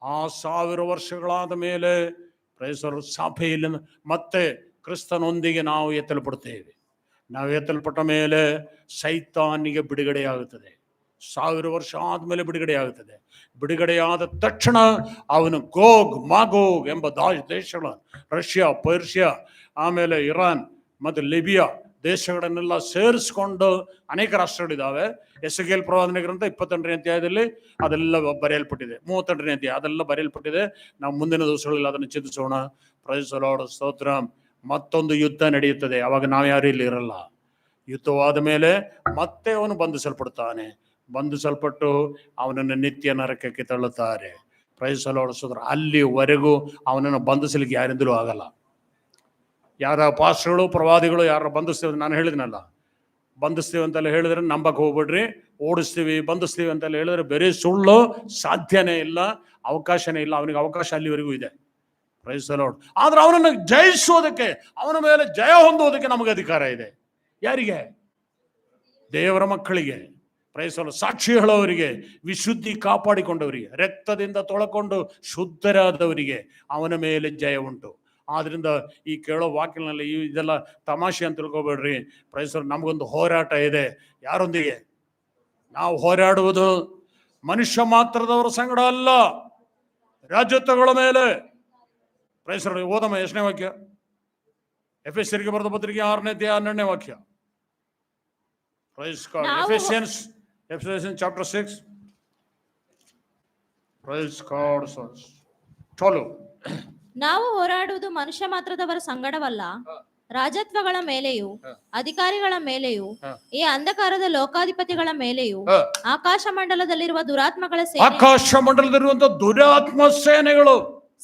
ಆ 1000 ವರ್ಷಗಳಾದ ಮೇಲೆ ಪ್ರೈಸ್ ದಿ ಲಾರ್ಡ್ ಸಭೆಯಲ್ಲಿ ಮತ್ತೆ ಕ್ರಿಸ್ತನೊಂದಿಗೆ ನಾವು ಎತ್ತಲ್ಪಡುತ್ತೇವೆ. ನಾವು ಎತ್ತಲ್ಪಟ್ಟ ಮೇಲೆ ಸೈತಾನಿಗೆ ಬಿಡುಗಡೆಯಾಗುತ್ತದೆ. 1000 ವರ್ಷ ಆದ್ಮೇಲೆ ಬಿಡುಗಡೆಯಾಗುತ್ತದೆ. ಬಿಡುಗಡೆಯಾದ ತಕ್ಷಣ ಅವನು ಗೋಗ್ ಮಾಗೋಗ್ ಎಂಬ ದೇಶಗಳ, ರಷ್ಯಾ, ಪರ್ಷಿಯಾ, ಆಮೇಲೆ ಇರಾನ್ ಮತ್ತು ಲಿಬಿಯಾ ದೇಶಗಳನ್ನೆಲ್ಲ ಸೇರಿಸ್ಕೊಂಡು ಅನೇಕ ರಾಷ್ಟ್ರಗಳಿದ್ದಾವೆ. ಎಸೆಕೇಲ್ ಪ್ರವಾದನೆ ಗ್ರಂಥ 22ನೇ ಅಧ್ಯಾಯದಲ್ಲಿ ಅದೆಲ್ಲ ಬರೆಯಲ್ಪಟ್ಟಿದೆ. 32ನೇ ಅಧ್ಯಾಯ ಅದೆಲ್ಲ ಬರೆಯಲ್ಪಟ್ಟಿದೆ. ನಾವು ಮುಂದಿನ ದಿವಸಗಳಲ್ಲಿ ಅದನ್ನು ಚಿಂತಿಸೋಣ. ಪ್ರೈಸ್ ದಿ ಲಾರ್ಡ್, ಸ್ತೋತ್ರ. ಮತ್ತೊಂದು ಯುದ್ಧ ನಡೆಯುತ್ತದೆ. ಅವಾಗ ನಾವು ಯಾರು ಇಲ್ಲಿ ಇರಲ್ಲ. ಯುದ್ಧವಾದ ಮೇಲೆ ಮತ್ತೆ ಅವನು ಬಂಧಿಸಲ್ಪಡ್ತಾನೆ. ಬಂಧಿಸಲ್ಪಟ್ಟು ಅವನನ್ನು ನಿತ್ಯ ನರಕಕ್ಕೆ ತಳ್ಳುತ್ತಾರೆ. ಪ್ರೈಸ್ ದಿ ಲಾರ್ಡ್, ಸ್ತೋತ್ರ. ಅಲ್ಲಿವರೆಗೂ ಅವನನ್ನು ಬಂಧಿಸಲಿಕ್ಕೆ ಯಾರಿಂದಲೂ ಆಗಲ್ಲ. ಯಾರ ಪಾಸ್ಟರ್ಗಳು, ಪ್ರವಾದಿಗಳು ಯಾರು ಬಂಧಿಸ್ತೀವಿ, ನಾನು ಹೇಳಿದ್ನಲ್ಲ, ಬಂಧಿಸ್ತೀವಿ ಅಂತೆಲ್ಲ ಹೇಳಿದ್ರೆ ನಂಬಕ್ಕೆ ಹೋಗ್ಬಿಡ್ರಿ. ಓಡಿಸ್ತೀವಿ, ಬಂಧಿಸ್ತೀವಿ ಅಂತೆಲ್ಲ ಹೇಳಿದ್ರೆ ಬೇರೆ ಸುಳ್ಳು, ಸಾಧ್ಯನೇ ಇಲ್ಲ, ಅವಕಾಶನೇ ಇಲ್ಲ. ಅವನಿಗೆ ಅವಕಾಶ ಅಲ್ಲಿವರೆಗೂ ಇದೆ. Praise the lord. ಆದ್ರೆ ಅವನನ್ನು ಜಯಿಸೋದಕ್ಕೆ, ಅವನ ಮೇಲೆ ಜಯ ಹೊಂದೋದಕ್ಕೆ ನಮಗೆ ಅಧಿಕಾರ ಇದೆ. ಯಾರಿಗೆ? ದೇವರ ಮಕ್ಕಳಿಗೆ. Praise the Lord. ಸಾಕ್ಷಿ ಹೇಳೋವರಿಗೆ, ವಿಶುದ್ಧಿ ಕಾಪಾಡಿಕೊಂಡವರಿಗೆ, ರಕ್ತದಿಂದ ತೊಳಕೊಂಡು ಶುದ್ಧರಾದವರಿಗೆ ಅವನ ಮೇಲೆ ಜಯ ಉಂಟು. ಆದ್ರಿಂದ ಈ ಕೇಳೋ ವಾಕ್ಯಗಳಲ್ಲಿ ಇದೆಲ್ಲ ತಮಾಷೆ ಅಂತ ತಿಳ್ಕೊಬೇಡ್ರಿ. Price the lord. ನಮಗೊಂದು ಹೋರಾಟ ಇದೆ. ಯಾರೊಂದಿಗೆ? ನಾವು ಹೋರಾಡುವುದು ಮನುಷ್ಯ ಮಾತ್ರದವರ ಸಂಗಡ ಅಲ್ಲ, ರಾಜ್ಯತ್ವಗಳ ಮೇಲೆ. Price the lord. ಓದಮ್ಮ, ಎಷ್ಟನೇ ವಾಕ್ಯ? ಎಫೆಸರಿಗೆ ಬರೆದ ಪತ್ರಿಕೆ 6ನೇ ಅಧ್ಯಾಯ 12ನೇ ವಾಕ್ಯ. Praise God. Ephesians chapter 6. Praise God. ಚಲೋ. ನಾವು ಹೋರಾಡುವುದು ಮನುಷ್ಯ ಮಾತ್ರದವರ ಸಂಗಡವಲ್ಲ, ರಾಜತ್ವಗಳ ಮೇಲೆಯೂ, ಅಧಿಕಾರಿಗಳ ಮೇಲೆಯೂ, ಈ ಅಂಧಕಾರದ ಲೋಕಾಧಿಪತಿಗಳ ಮೇಲೆಯೂ, ಆಕಾಶ ಮಂಡಲದಲ್ಲಿರುವ ದುರಾತ್ಮಗಳ ಆಕಾಶ ಮಂಡಲದಲ್ಲಿರುವಂತಹ ದುರಾತ್ಮ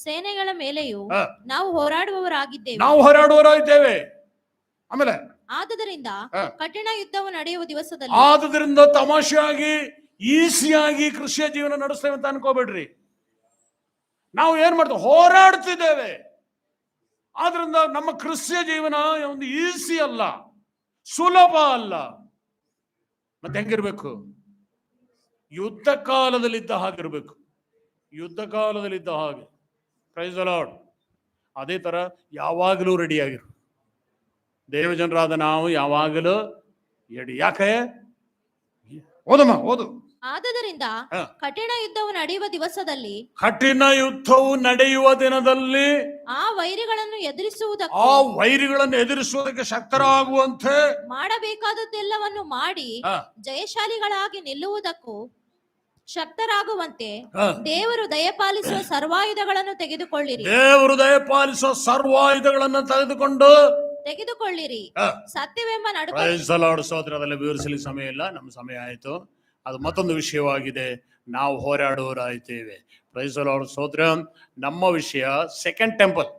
ಸೇನೆಗಳ ಮೇಲೆಯೂ ನಾವು ಹೋರಾಡುವವರಾಗಿದ್ದೇವೆ. ನಾವು ಹೋರಾಡುವವರಾಗಿದ್ದೇವೆ. ಆಮೇಲೆ ಆದುದರಿಂದ ಕಠಿಣ ಯುದ್ಧವು ನಡೆಯುವ ದಿವಸದಲ್ಲಿ, ಆದುದರಿಂದ ತಮಾಷೆಯಾಗಿ ಈಸಿಯಾಗಿ ಕ್ರಿಶ್ಚಿಯ ಜೀವನ ನಡೆಸ್ತೇವೆ ಅಂತ ಅನ್ಕೋಬೇಡ್ರಿ. ನಾವು ಏನ್ ಮಾಡ್ತೇವೆ? ಹೋರಾಡ್ತಿದ್ದೇವೆ. ಆದ್ರಿಂದ ನಮ್ಮ ಕ್ರಿಶ್ಚಿಯ ಜೀವನ ಒಂದು ಈಸಿ ಅಲ್ಲ, ಸುಲಭ ಅಲ್ಲ. ಮತ್ತೆ ಹೆಂಗಿರ್ಬೇಕು? ಯುದ್ಧ ಕಾಲದಲ್ಲಿದ್ದ ಹಾಗಿರ್ಬೇಕು. ಯುದ್ಧ ಕಾಲದಲ್ಲಿದ್ದ ಹಾಗೆ. Praise the lord. ಅದೇ ತರ ಯಾವಾಗಲೂ ರೆಡಿ ಆಗಿರು. ದೇವಜನರಾದ ನಾವು ಯಾವಾಗಲೂ ರೆಡಿ. ಯಾಕೆ? ಓದಮ್ಮ, ಓದು. ಆದುದರಿಂದ ಕಠಿಣ ಯುದ್ಧವು ನಡೆಯುವ ದಿವಸದಲ್ಲಿ, ಕಠಿಣ ಯುದ್ಧವು ನಡೆಯುವ ದಿನದಲ್ಲಿ ಆ ವೈರಿಗಳನ್ನು ಎದುರಿಸುವುದಕ್ಕೆ ಶಕ್ತರಾಗುವಂತೆ ಮಾಡಬೇಕಾದದ್ದೆಲ್ಲವನ್ನು ಮಾಡಿ ಜಯಶಾಲಿಗಳಾಗಿ ನಿಲ್ಲುವುದಕ್ಕೂ ಶಕ್ತರಾಗುವಂತೆ ಹಾ. ದೇವರು ದಯಪಾಲಿಸುವ ಸರ್ವಾಯುಧಗಳನ್ನು ತೆಗೆದುಕೊಳ್ಳಿರಿ. ದೇವರು ದಯಪಾಲಿಸುವ ಸರ್ವಾಯುಧಗಳನ್ನು ತೆಗೆದುಕೊಳ್ಳಿರಿ. ಹಾ. ಸತ್ಯವೆಂಬ ನಡುಕ ಪ್ರೈಸ್ ದಿ ಲಾರ್ಡ್. ಸಹೋದರರಲ್ಲಿ ವಿವರಿಸಲಿಕ್ಕೆ ಸಮಯ ಇಲ್ಲ, ನಮ್ಮ ಸಮಯ ಆಯಿತು. ಅದು ಮತ್ತೊಂದು ವಿಷಯವಾಗಿದೆ, ನಾವು ಹೋರಾಡುವವರಾಯ್ತೇವೆ. Price the lord. ಸಹೋದರ, ನಮ್ಮ ವಿಷಯ ಸೆಕೆಂಡ್ ಟೆಂಪಲ್,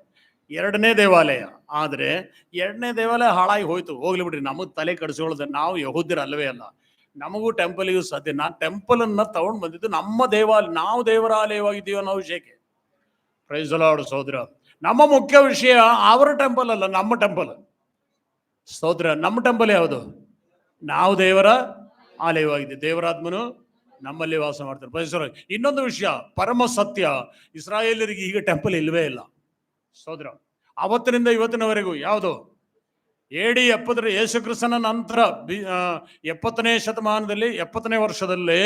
ಎರಡನೇ ದೇವಾಲಯ. ಆದರೆ ಎರಡನೇ ದೇವಾಲಯ ಹಾಳಾಗಿ ಹೋಯ್ತು, ಹೋಗ್ಲಿ ಬಿಡ್ರಿ, ನಮಗೆ ತಲೆ ಕಡಿಸ್ಕೊಳ್ಳೋದು. ನಾವು ಯಹೂದ್ಯರು ಅಲ್ಲವೇ ಅಲ್ಲ, ನಮಗೂ ಟೆಂಪಲ್ಗೂ ಸಾಧ್ಯ. ನಾನು ಟೆಂಪಲ್ ಅನ್ನ ತಗೊಂಡು ಬಂದಿದ್ದು ನಮ್ಮ ದೇವಾಲಯ, ನಾವು ದೇವರಾಲಯವಾಗಿದ್ದೀವಿ ಅನ್ನೋ ವಿಷಯಕ್ಕೆ. Praise the lord. ಸಹೋದರ, ನಮ್ಮ ಮುಖ್ಯ ವಿಷಯ ಅವರ ಟೆಂಪಲ್ ಅಲ್ಲ, ನಮ್ಮ ಟೆಂಪಲ್. ಸ್ತೋತ್ರ. ನಮ್ಮ ಟೆಂಪಲ್ ಯಾವುದು? ನಾವು ದೇವರ ಆಲಯವಾಗಿದೆ, ದೇವರಾತ್ಮನು ನಮ್ಮಲ್ಲಿ ವಾಸ ಮಾಡ್ತಾರೆ. Praise the lord. ಇನ್ನೊಂದು ವಿಷಯ, ಪರಮ ಸತ್ಯ, ಇಸ್ರಾಯೇಲರಿಗೆ ಈಗ ಟೆಂಪಲ್ ಇಲ್ವೇ ಇಲ್ಲ. ಸ್ತೋತ್ರ. ಅವತ್ತಿನಿಂದ ಇವತ್ತಿನವರೆಗೂ ಯಾವುದು AD 70 ಯೇಸು ಕ್ರಿಸ್ತನ ನಂತರ 70ನೇ ಶತಮಾನದಲ್ಲಿ 70ನೇ ವರ್ಷದಲ್ಲಿ,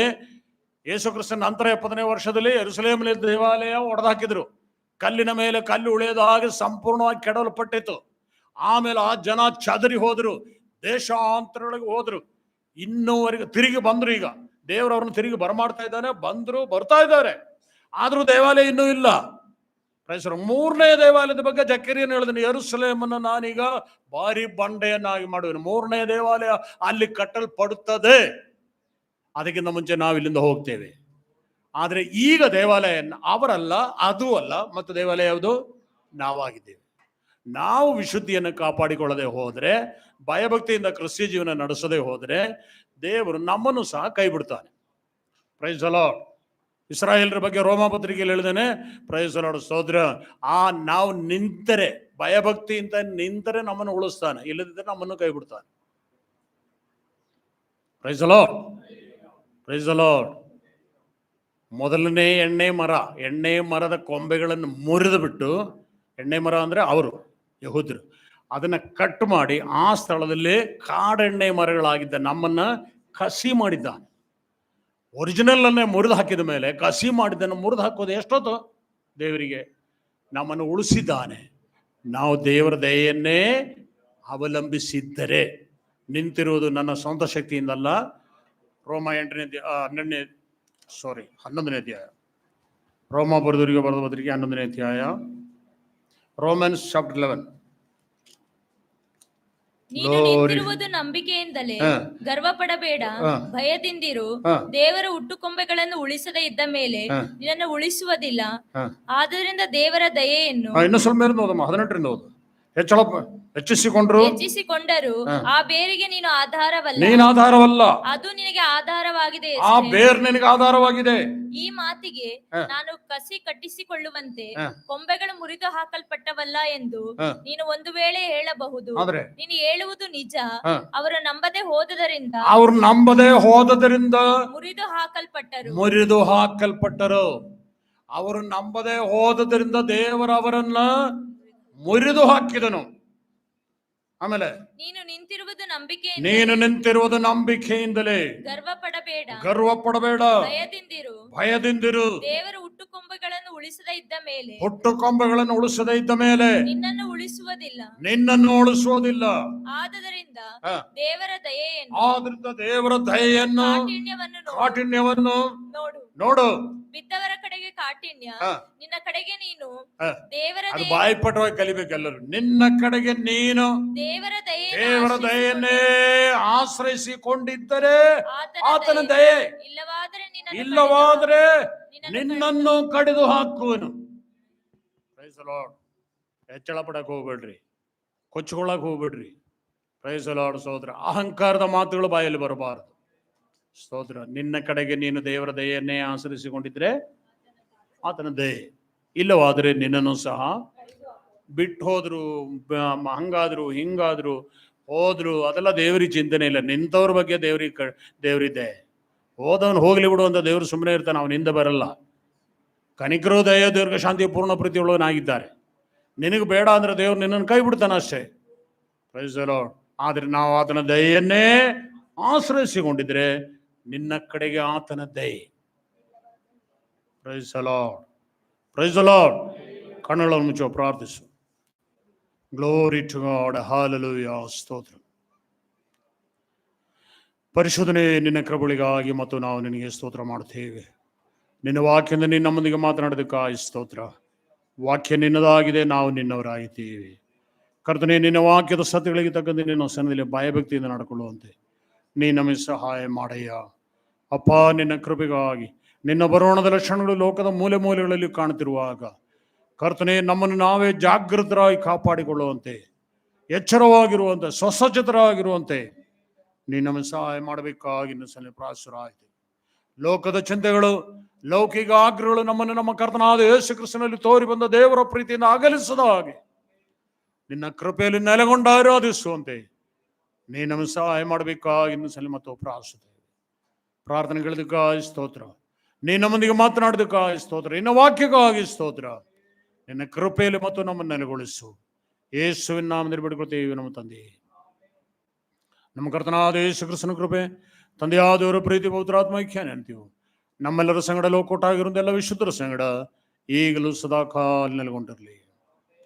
ಯೇಸು ಕ್ರಿಸ್ತನ ನಂತರ 70ನೇ ವರ್ಷದಲ್ಲಿ ಯೆರೂಸಲೇಮಿನ ದೇವಾಲಯ ಒಡೆದಾಕಿದ್ರು. ಕಲ್ಲಿನ ಮೇಲೆ ಕಲ್ಲು ಉಳಿಯದ ಹಾಗೆ ಸಂಪೂರ್ಣವಾಗಿ ಕೆಡವಲ್ಪಟ್ಟಿತ್ತು. ಆಮೇಲೆ ಆ ಜನ ಚದರಿ ಹೋದ್ರು, ದೇಶಾಂತರೊಳಗೆ ಹೋದ್ರು. ಇನ್ನೂವರೆಗೆ ತಿರುಗಿ ಬಂದ್ರು. ಈಗ ದೇವರವ್ರನ್ನ ತಿರುಗಿ ಬರಮಾಡ್ತಾ ಇದ್ದಾನೆ, ಬರ್ತಾ ಇದ್ದಾರೆ. ಆದ್ರೂ ದೇವಾಲಯ ಇನ್ನೂ ಇಲ್ಲ. ಪ್ರೈಸರು. ಮೂರನೇ ದೇವಾಲಯದ ಬಗ್ಗೆ ಜಕರೀಯನು ಹೇಳಿದನು, ಯೆರೂಸಲೇಮನ್ನು ನಾನೀಗ ಭಾರಿ ಬಂಡೆಯನ್ನಾಗಿ ಮಾಡುವೆನು. ಮೂರನೇ ದೇವಾಲಯ ಅಲ್ಲಿ ಕಟ್ಟಲ್ಪಡುತ್ತದೆ. ಅದಕ್ಕಿಂತ ಮುಂಚೆ ನಾವು ಇಲ್ಲಿಂದ ಹೋಗ್ತೇವೆ. ಆದ್ರೆ ಈಗ ದೇವಾಲಯ ಅವರಲ್ಲ, ಅದು ಅಲ್ಲ, ಮತ್ತು ದೇವಾಲಯ ಯಾವುದು? ನಾವಾಗಿದ್ದೇವೆ. ನಾವು ವಿಶುದ್ಧಿಯನ್ನು ಕಾಪಾಡಿಕೊಳ್ಳದೆ ಹೋದ್ರೆ, ಭಯಭಕ್ತಿಯಿಂದ ಕ್ರಿಸ್ತ ಜೀವನ ನಡೆಸದೆ ಹೋದ್ರೆ, ದೇವರು ನಮ್ಮನ್ನು ಸಹ ಕೈ ಬಿಡ್ತಾನೆ. Praise the Lord. ಇಸ್ರಾಯೇಲರ ಬಗ್ಗೆ ರೋಮಾಪತ್ರಿಕೆಯಲ್ಲಿ ಹೇಳಿದಾನೆ. Praise the lord. ಸಹೋದರ, ನಾವು ನಿಂತರೆ, ಭಯಭಕ್ತಿಯಿಂದ ನಿಂತರೆ ನಮ್ಮನ್ನು ಉಳಿಸ್ತಾನೆ, ಇಲ್ಲದಿದ್ದರೆ ನಮ್ಮನ್ನು ಕೈ ಬಿಡ್ತಾನೆ. Praise the lord. Praise the lord. ಮೊದಲನೇ ಎಣ್ಣೆ ಮರದ ಕೊಂಬೆಗಳನ್ನು ಮುರಿದು ಬಿಟ್ಟು, ಎಣ್ಣೆ ಮರ ಅಂದ್ರೆ ಅವರು ಯಹೂದ್ಯರು, ಅದನ್ನ ಕಟ್ ಮಾಡಿ ಆ ಸ್ಥಳದಲ್ಲಿ ಕಾಡೆಣ್ಣೆ ಮರಗಳಾಗಿದ್ದ ನಮ್ಮನ್ನ ಕಸಿ ಮಾಡಿದ್ದಾನೆ. ಒರಿಜಿನಲ್ ಅನ್ನೇ ಮುರಿದು ಹಾಕಿದ ಮೇಲೆ ಕಸಿ ಮಾಡಿದ್ದನ್ನು ಮುರಿದು ಹಾಕೋದು ಎಷ್ಟೊತ್ತು? ದೇವರಿಗೆ ನಮ್ಮನ್ನು ಉಳಿಸಿದ್ದಾನೆ. ನಾವು ದೇವರ ದಯೆಯನ್ನೇ ಅವಲಂಬಿಸಿದ್ದರೆ, ನಿಂತಿರುವುದು ನನ್ನ ಸ್ವಂತ ಶಕ್ತಿಯಿಂದಲ್ಲ. ರೋಮ 11ನೇ ಅಧ್ಯಾಯ, ರೋಮ ಬರೆದವರಿಗೆ ಬರೆದ ಪತ್ರಿಕೆ 11ನೇ ಅಧ್ಯಾಯ, ರೋಮನ್ಸ್ ಚಾಪ್ಟರ್ 11. ನೀನು ನಿಂತಿರುವುದು ನಂಬಿಕೆಯಿಂದಲೇ, ಗರ್ವ ಪಡಬೇಡ, ಭಯದಿಂದಿರು. ದೇವರ ಹುಟ್ಟುಕೊಂಬೆಗಳನ್ನು ಉಳಿಸದೇ ಇದ್ದ ಮೇಲೆ ನಿನ್ನನ್ನು ಉಳಿಸುವುದಿಲ್ಲ. ಆದ್ದರಿಂದ ದೇವರ ದಯೆಯನ್ನು ಇನ್ನು ಸ್ವಲ್ಪ 18ರಿಂದ ಓದು. ಹೆಚ್ಚಿಸಿಕೊಂಡರು ಆ ಬೇರಿಗೆ ನೀನು ಆಧಾರವಲ್ಲ, ಅದು ನಿನಗೆ ಆಧಾರವಾಗಿದೆ. ಆ ಬೇರ್ ನಿನಗೆ ಆಧಾರವಾಗಿದೆ. ಈ ಮಾತಿಗೆ ನಾನು ಕಸಿ ಕಟ್ಟಿಸಿಕೊಳ್ಳುವಂತೆ ಕೊಂಬೆಗಳು ಮುರಿದು ಹಾಕಲ್ಪಟ್ಟವಲ್ಲ ಎಂದು ನೀನು ಒಂದು ವೇಳೆ ಹೇಳಬಹುದು. ನೀನು ಹೇಳುವುದು ನಿಜ. ಅವರು ನಂಬದೆ ಹೋದದರಿಂದ ಮುರಿದು ಹಾಕಲ್ಪಟ್ಟರು. ಅವರು ನಂಬದೆ ಹೋದದರಿಂದ ದೇವರು ಅವರನ್ನ ಮುರಿದು ಹಾಕಿದನು. ಆಮೇಲೆ ನೀನು ನಿಂತಿರುವುದು ನಂಬಿಕೆಯಿಂದಲೇ, ಗರ್ವ ಪಡಬೇಡ, ಭಯದಿಂದಿರು. ದೇವರ ಹುಟ್ಟುಕೊಂಬೆಗಳನ್ನು ಉಳಿಸದೇ ಇದ್ದ ಮೇಲೆ ನಿನ್ನನ್ನು ಉಳಿಸುವುದಿಲ್ಲ. ಆದದರಿಂದ ದೇವರ ದಯೆಯನ್ನು, ಕಾಠಿಣ್ಯವನ್ನು ನೋಡು. ಬಿದ್ದವರ ಕಡೆಗೆ ಕಾಠಿಣ್ಯ, ನಿನ್ನ ಕಡೆಗೆ ನೀನು ದೇವರ ಬಾಯಿಪಟವಾಗಿ ಕಲಿಬೇಕೆಲ್ಲರೂ. ನಿನ್ನ ಕಡೆಗೆ ನೀನು ದೇವರ ದಯೆಯನ್ನೇ ಆಶ್ರಯಿಸಿಕೊಂಡಿದ್ದರೆ ಆತನ ದಯೆ, ಇಲ್ಲವಾದರೆ ನಿನ್ನನ್ನು ಕಡಿದು ಹಾಕುವನು. Price the lord. ಹೆಚ್ಚಳ ಪಡಕ್ ಹೋಗ್ಬೇಡ್ರಿ, ಕೊಚ್ಕೊಳ್ಳಕ್ ಹೋಗ್ಬೇಡ್ರಿ. Praise the lord. ಸಹೋದರ, ಅಹಂಕಾರದ ಮಾತುಗಳು ಬಾಯಲ್ಲಿ ಬರಬಾರದು. ಸ್ತೋತ್ರ. ನಿನ್ನ ಕಡೆಗೆ ನೀನು ದೇವರ ದಯೆಯನ್ನೇ ಆಶ್ರಯಿಸಿಕೊಂಡಿದ್ರೆ ಆತನ ದಯೆ, ಇಲ್ಲವಾದರೆ ನಿನ್ನನ್ನು ಸಹ ಬಿಟ್ಟು ಹೋದ್ರು, ಹಂಗಾದ್ರು ಹಿಂಗಾದ್ರು ಹೋದ್ರು, ಅದೆಲ್ಲ ದೇವರಿಗೆ ಚಿಂತನೆ ಇಲ್ಲ. ನಿಂತವ್ರ ಬಗ್ಗೆ ದೇವರಿದ್ದೆ. ಹೋದವನು ಹೋಗ್ಲಿ ಬಿಡು ಅಂತ ದೇವರು ಸುಮ್ಮನೆ ಇರ್ತಾನೆ, ಅವನಿಂದ ಬರಲ್ಲ. ಕನಿಕರು ದಯ ದೀರ್ಘ ಶಾಂತಿಯ ಪೂರ್ಣ ಪ್ರೀತಿಯುಳ್ಳವನಾಗಿದ್ದಾರೆ. ನಿನಗೆ ಬೇಡ ಅಂದ್ರೆ ದೇವ್ರು ನಿನ್ನನ್ನು ಕೈ ಬಿಡ್ತಾನೆ ಅಷ್ಟೇ. Praise the lord. ಆದ್ರೆ ನಾವು ಆತನ ದಯೆಯನ್ನೇ ಆಶ್ರಯಿಸಿಕೊಂಡಿದ್ರೆ ನಿನ್ನ ಕಡೆಗೆ ಆತನ ದಯೆ. Praise the lord. Praise the Lord. ಕಣ್ಣುಗಳನ್ನು ಮುಚ್ಚುವ ಪ್ರಾರ್ಥಿಸು. Glory to God. ಹಲ್ಲೆಲೂಯಾ. ಸ್ತೋತ್ರ. ಪರಿಶೋಧನೆ ನಿನ್ನ ಕೃಪೆಗಳಿಗಾಗಿ ಮತ್ತು ನಾವು ನಿನಗೆ ಸ್ತೋತ್ರ ಮಾಡುತ್ತೇವೆ. ನಿನ್ನ ವಾಕ್ಯದಿಂದ ನೀನು ನಮ್ಮೊಂದಿಗೆ ಮಾತನಾಡೋದಕ್ಕಾಗಿ ಸ್ತೋತ್ರ. ವಾಕ್ಯ ನಿನ್ನದಾಗಿದೆ, ನಾವು ನಿನ್ನವರಾಗಿದ್ದೀವಿ. ಕರ್ತನೇ, ನಿನ್ನ ವಾಕ್ಯದ ಸತ್ಯಗಳಿಗೆ ತಕ್ಕಂತೆ ನಿನ್ನ ಸನ್ನಿಧಿಯಲ್ಲಿ ಭಯಭಕ್ತಿಯಿಂದ ನಡ್ಕೊಳ್ಳುವಂತೆ ನೀ ನಮಗೆ ಸಹಾಯ ಮಾಡಯ್ಯ. ಅಪ್ಪ, ನಿನ್ನ ಕೃಪೆಗಾಗಿ ನಿನ್ನ ಬರೋಣದ ಲಕ್ಷಣಗಳು ಲೋಕದ ಮೂಲೆ ಮೂಲೆಗಳಲ್ಲಿ ಕಾಣುತ್ತಿರುವಾಗ ಕರ್ತನೇ, ನಮ್ಮನ್ನು ನಾವೇ ಜಾಗೃತರಾಗಿ ಕಾಪಾಡಿಕೊಳ್ಳುವಂತೆ, ಎಚ್ಚರವಾಗಿರುವಂತೆ, ಸ್ವಸಜ್ಜಿತರಾಗಿರುವಂತೆ ನೀನು ನಮಗೆ ಸಹಾಯ ಮಾಡಬೇಕಾಗಿ ಇನ್ನು ಸಲ ಪ್ರಾಸರಾಯಿತು. ಲೋಕದ ಚಿಂತೆಗಳು, ಲೌಕಿಕ ಆಗ್ರಹಗಳು ನಮ್ಮನ್ನು ನಮ್ಮ ಕರ್ತನಾದ ಯೇಸು ಕ್ರಿಸ್ತನಲ್ಲಿ ತೋರಿ ಬಂದ ದೇವರ ಪ್ರೀತಿಯಿಂದ ಅಗಲಿಸದ ಹಾಗೆ ನಿನ್ನ ಕೃಪೆಯಲ್ಲಿ ನೆಲೆಗೊಂಡು ಆರಾಧಿಸುವಂತೆ ನೀನು ನಮಗೆ ಸಹಾಯ ಮಾಡಬೇಕಾಗಿ ಇನ್ನು ಸಲ ಮತ್ತು ಪ್ರಾರ್ಥಿಸುತ್ತೇವೆ. ಪ್ರಾರ್ಥನೆಗಳಿದ್ದಕ್ಕಾಗಿ ಸ್ತೋತ್ರ. ನೀನು ನಮ್ಮೊಂದಿಗೆ ಮಾತನಾಡೋದಕ್ಕಾಗಿ ಸ್ತೋತ್ರ. ನಿನ್ನ ವಾಕ್ಯಕ್ಕಾಗಿ ಸ್ತೋತ್ರ. ನಿನ್ನ ಕೃಪೆಯಲ್ಲಿ ಮತ್ತು ನಮ್ಮನ್ನು ನೆಲೆಗೊಳಿಸು. ಯೇಸುವಿನ ನಾಮದಲ್ಲಿ ಬಿಡ್ಕೊಳ್ತೇವೆ ನಮ್ಮ ತಂದೆ. ನಮ್ಮ ಕರ್ತನಾದ ಯೇಸು ಕ್ರಿಸ್ತನ ಕೃಪೆ, ತಂದೆಯಾದವರ ಪ್ರೀತಿ, ಪವಿತ್ರಾತ್ಮ ಐಕ್ಯ ನೆನ್ತೀವಿ ನಮ್ಮೆಲ್ಲರ ಸಂಗಡ ಲೋಕೋಟಾಗಿರುವಂಥ ಎಲ್ಲ ವಿಶುದ್ಧರ ಸಂಗಡ ಈಗಲೂ ಸದಾಕಾಲ ನೆಲೆಗೊಂಡಿರಲಿ.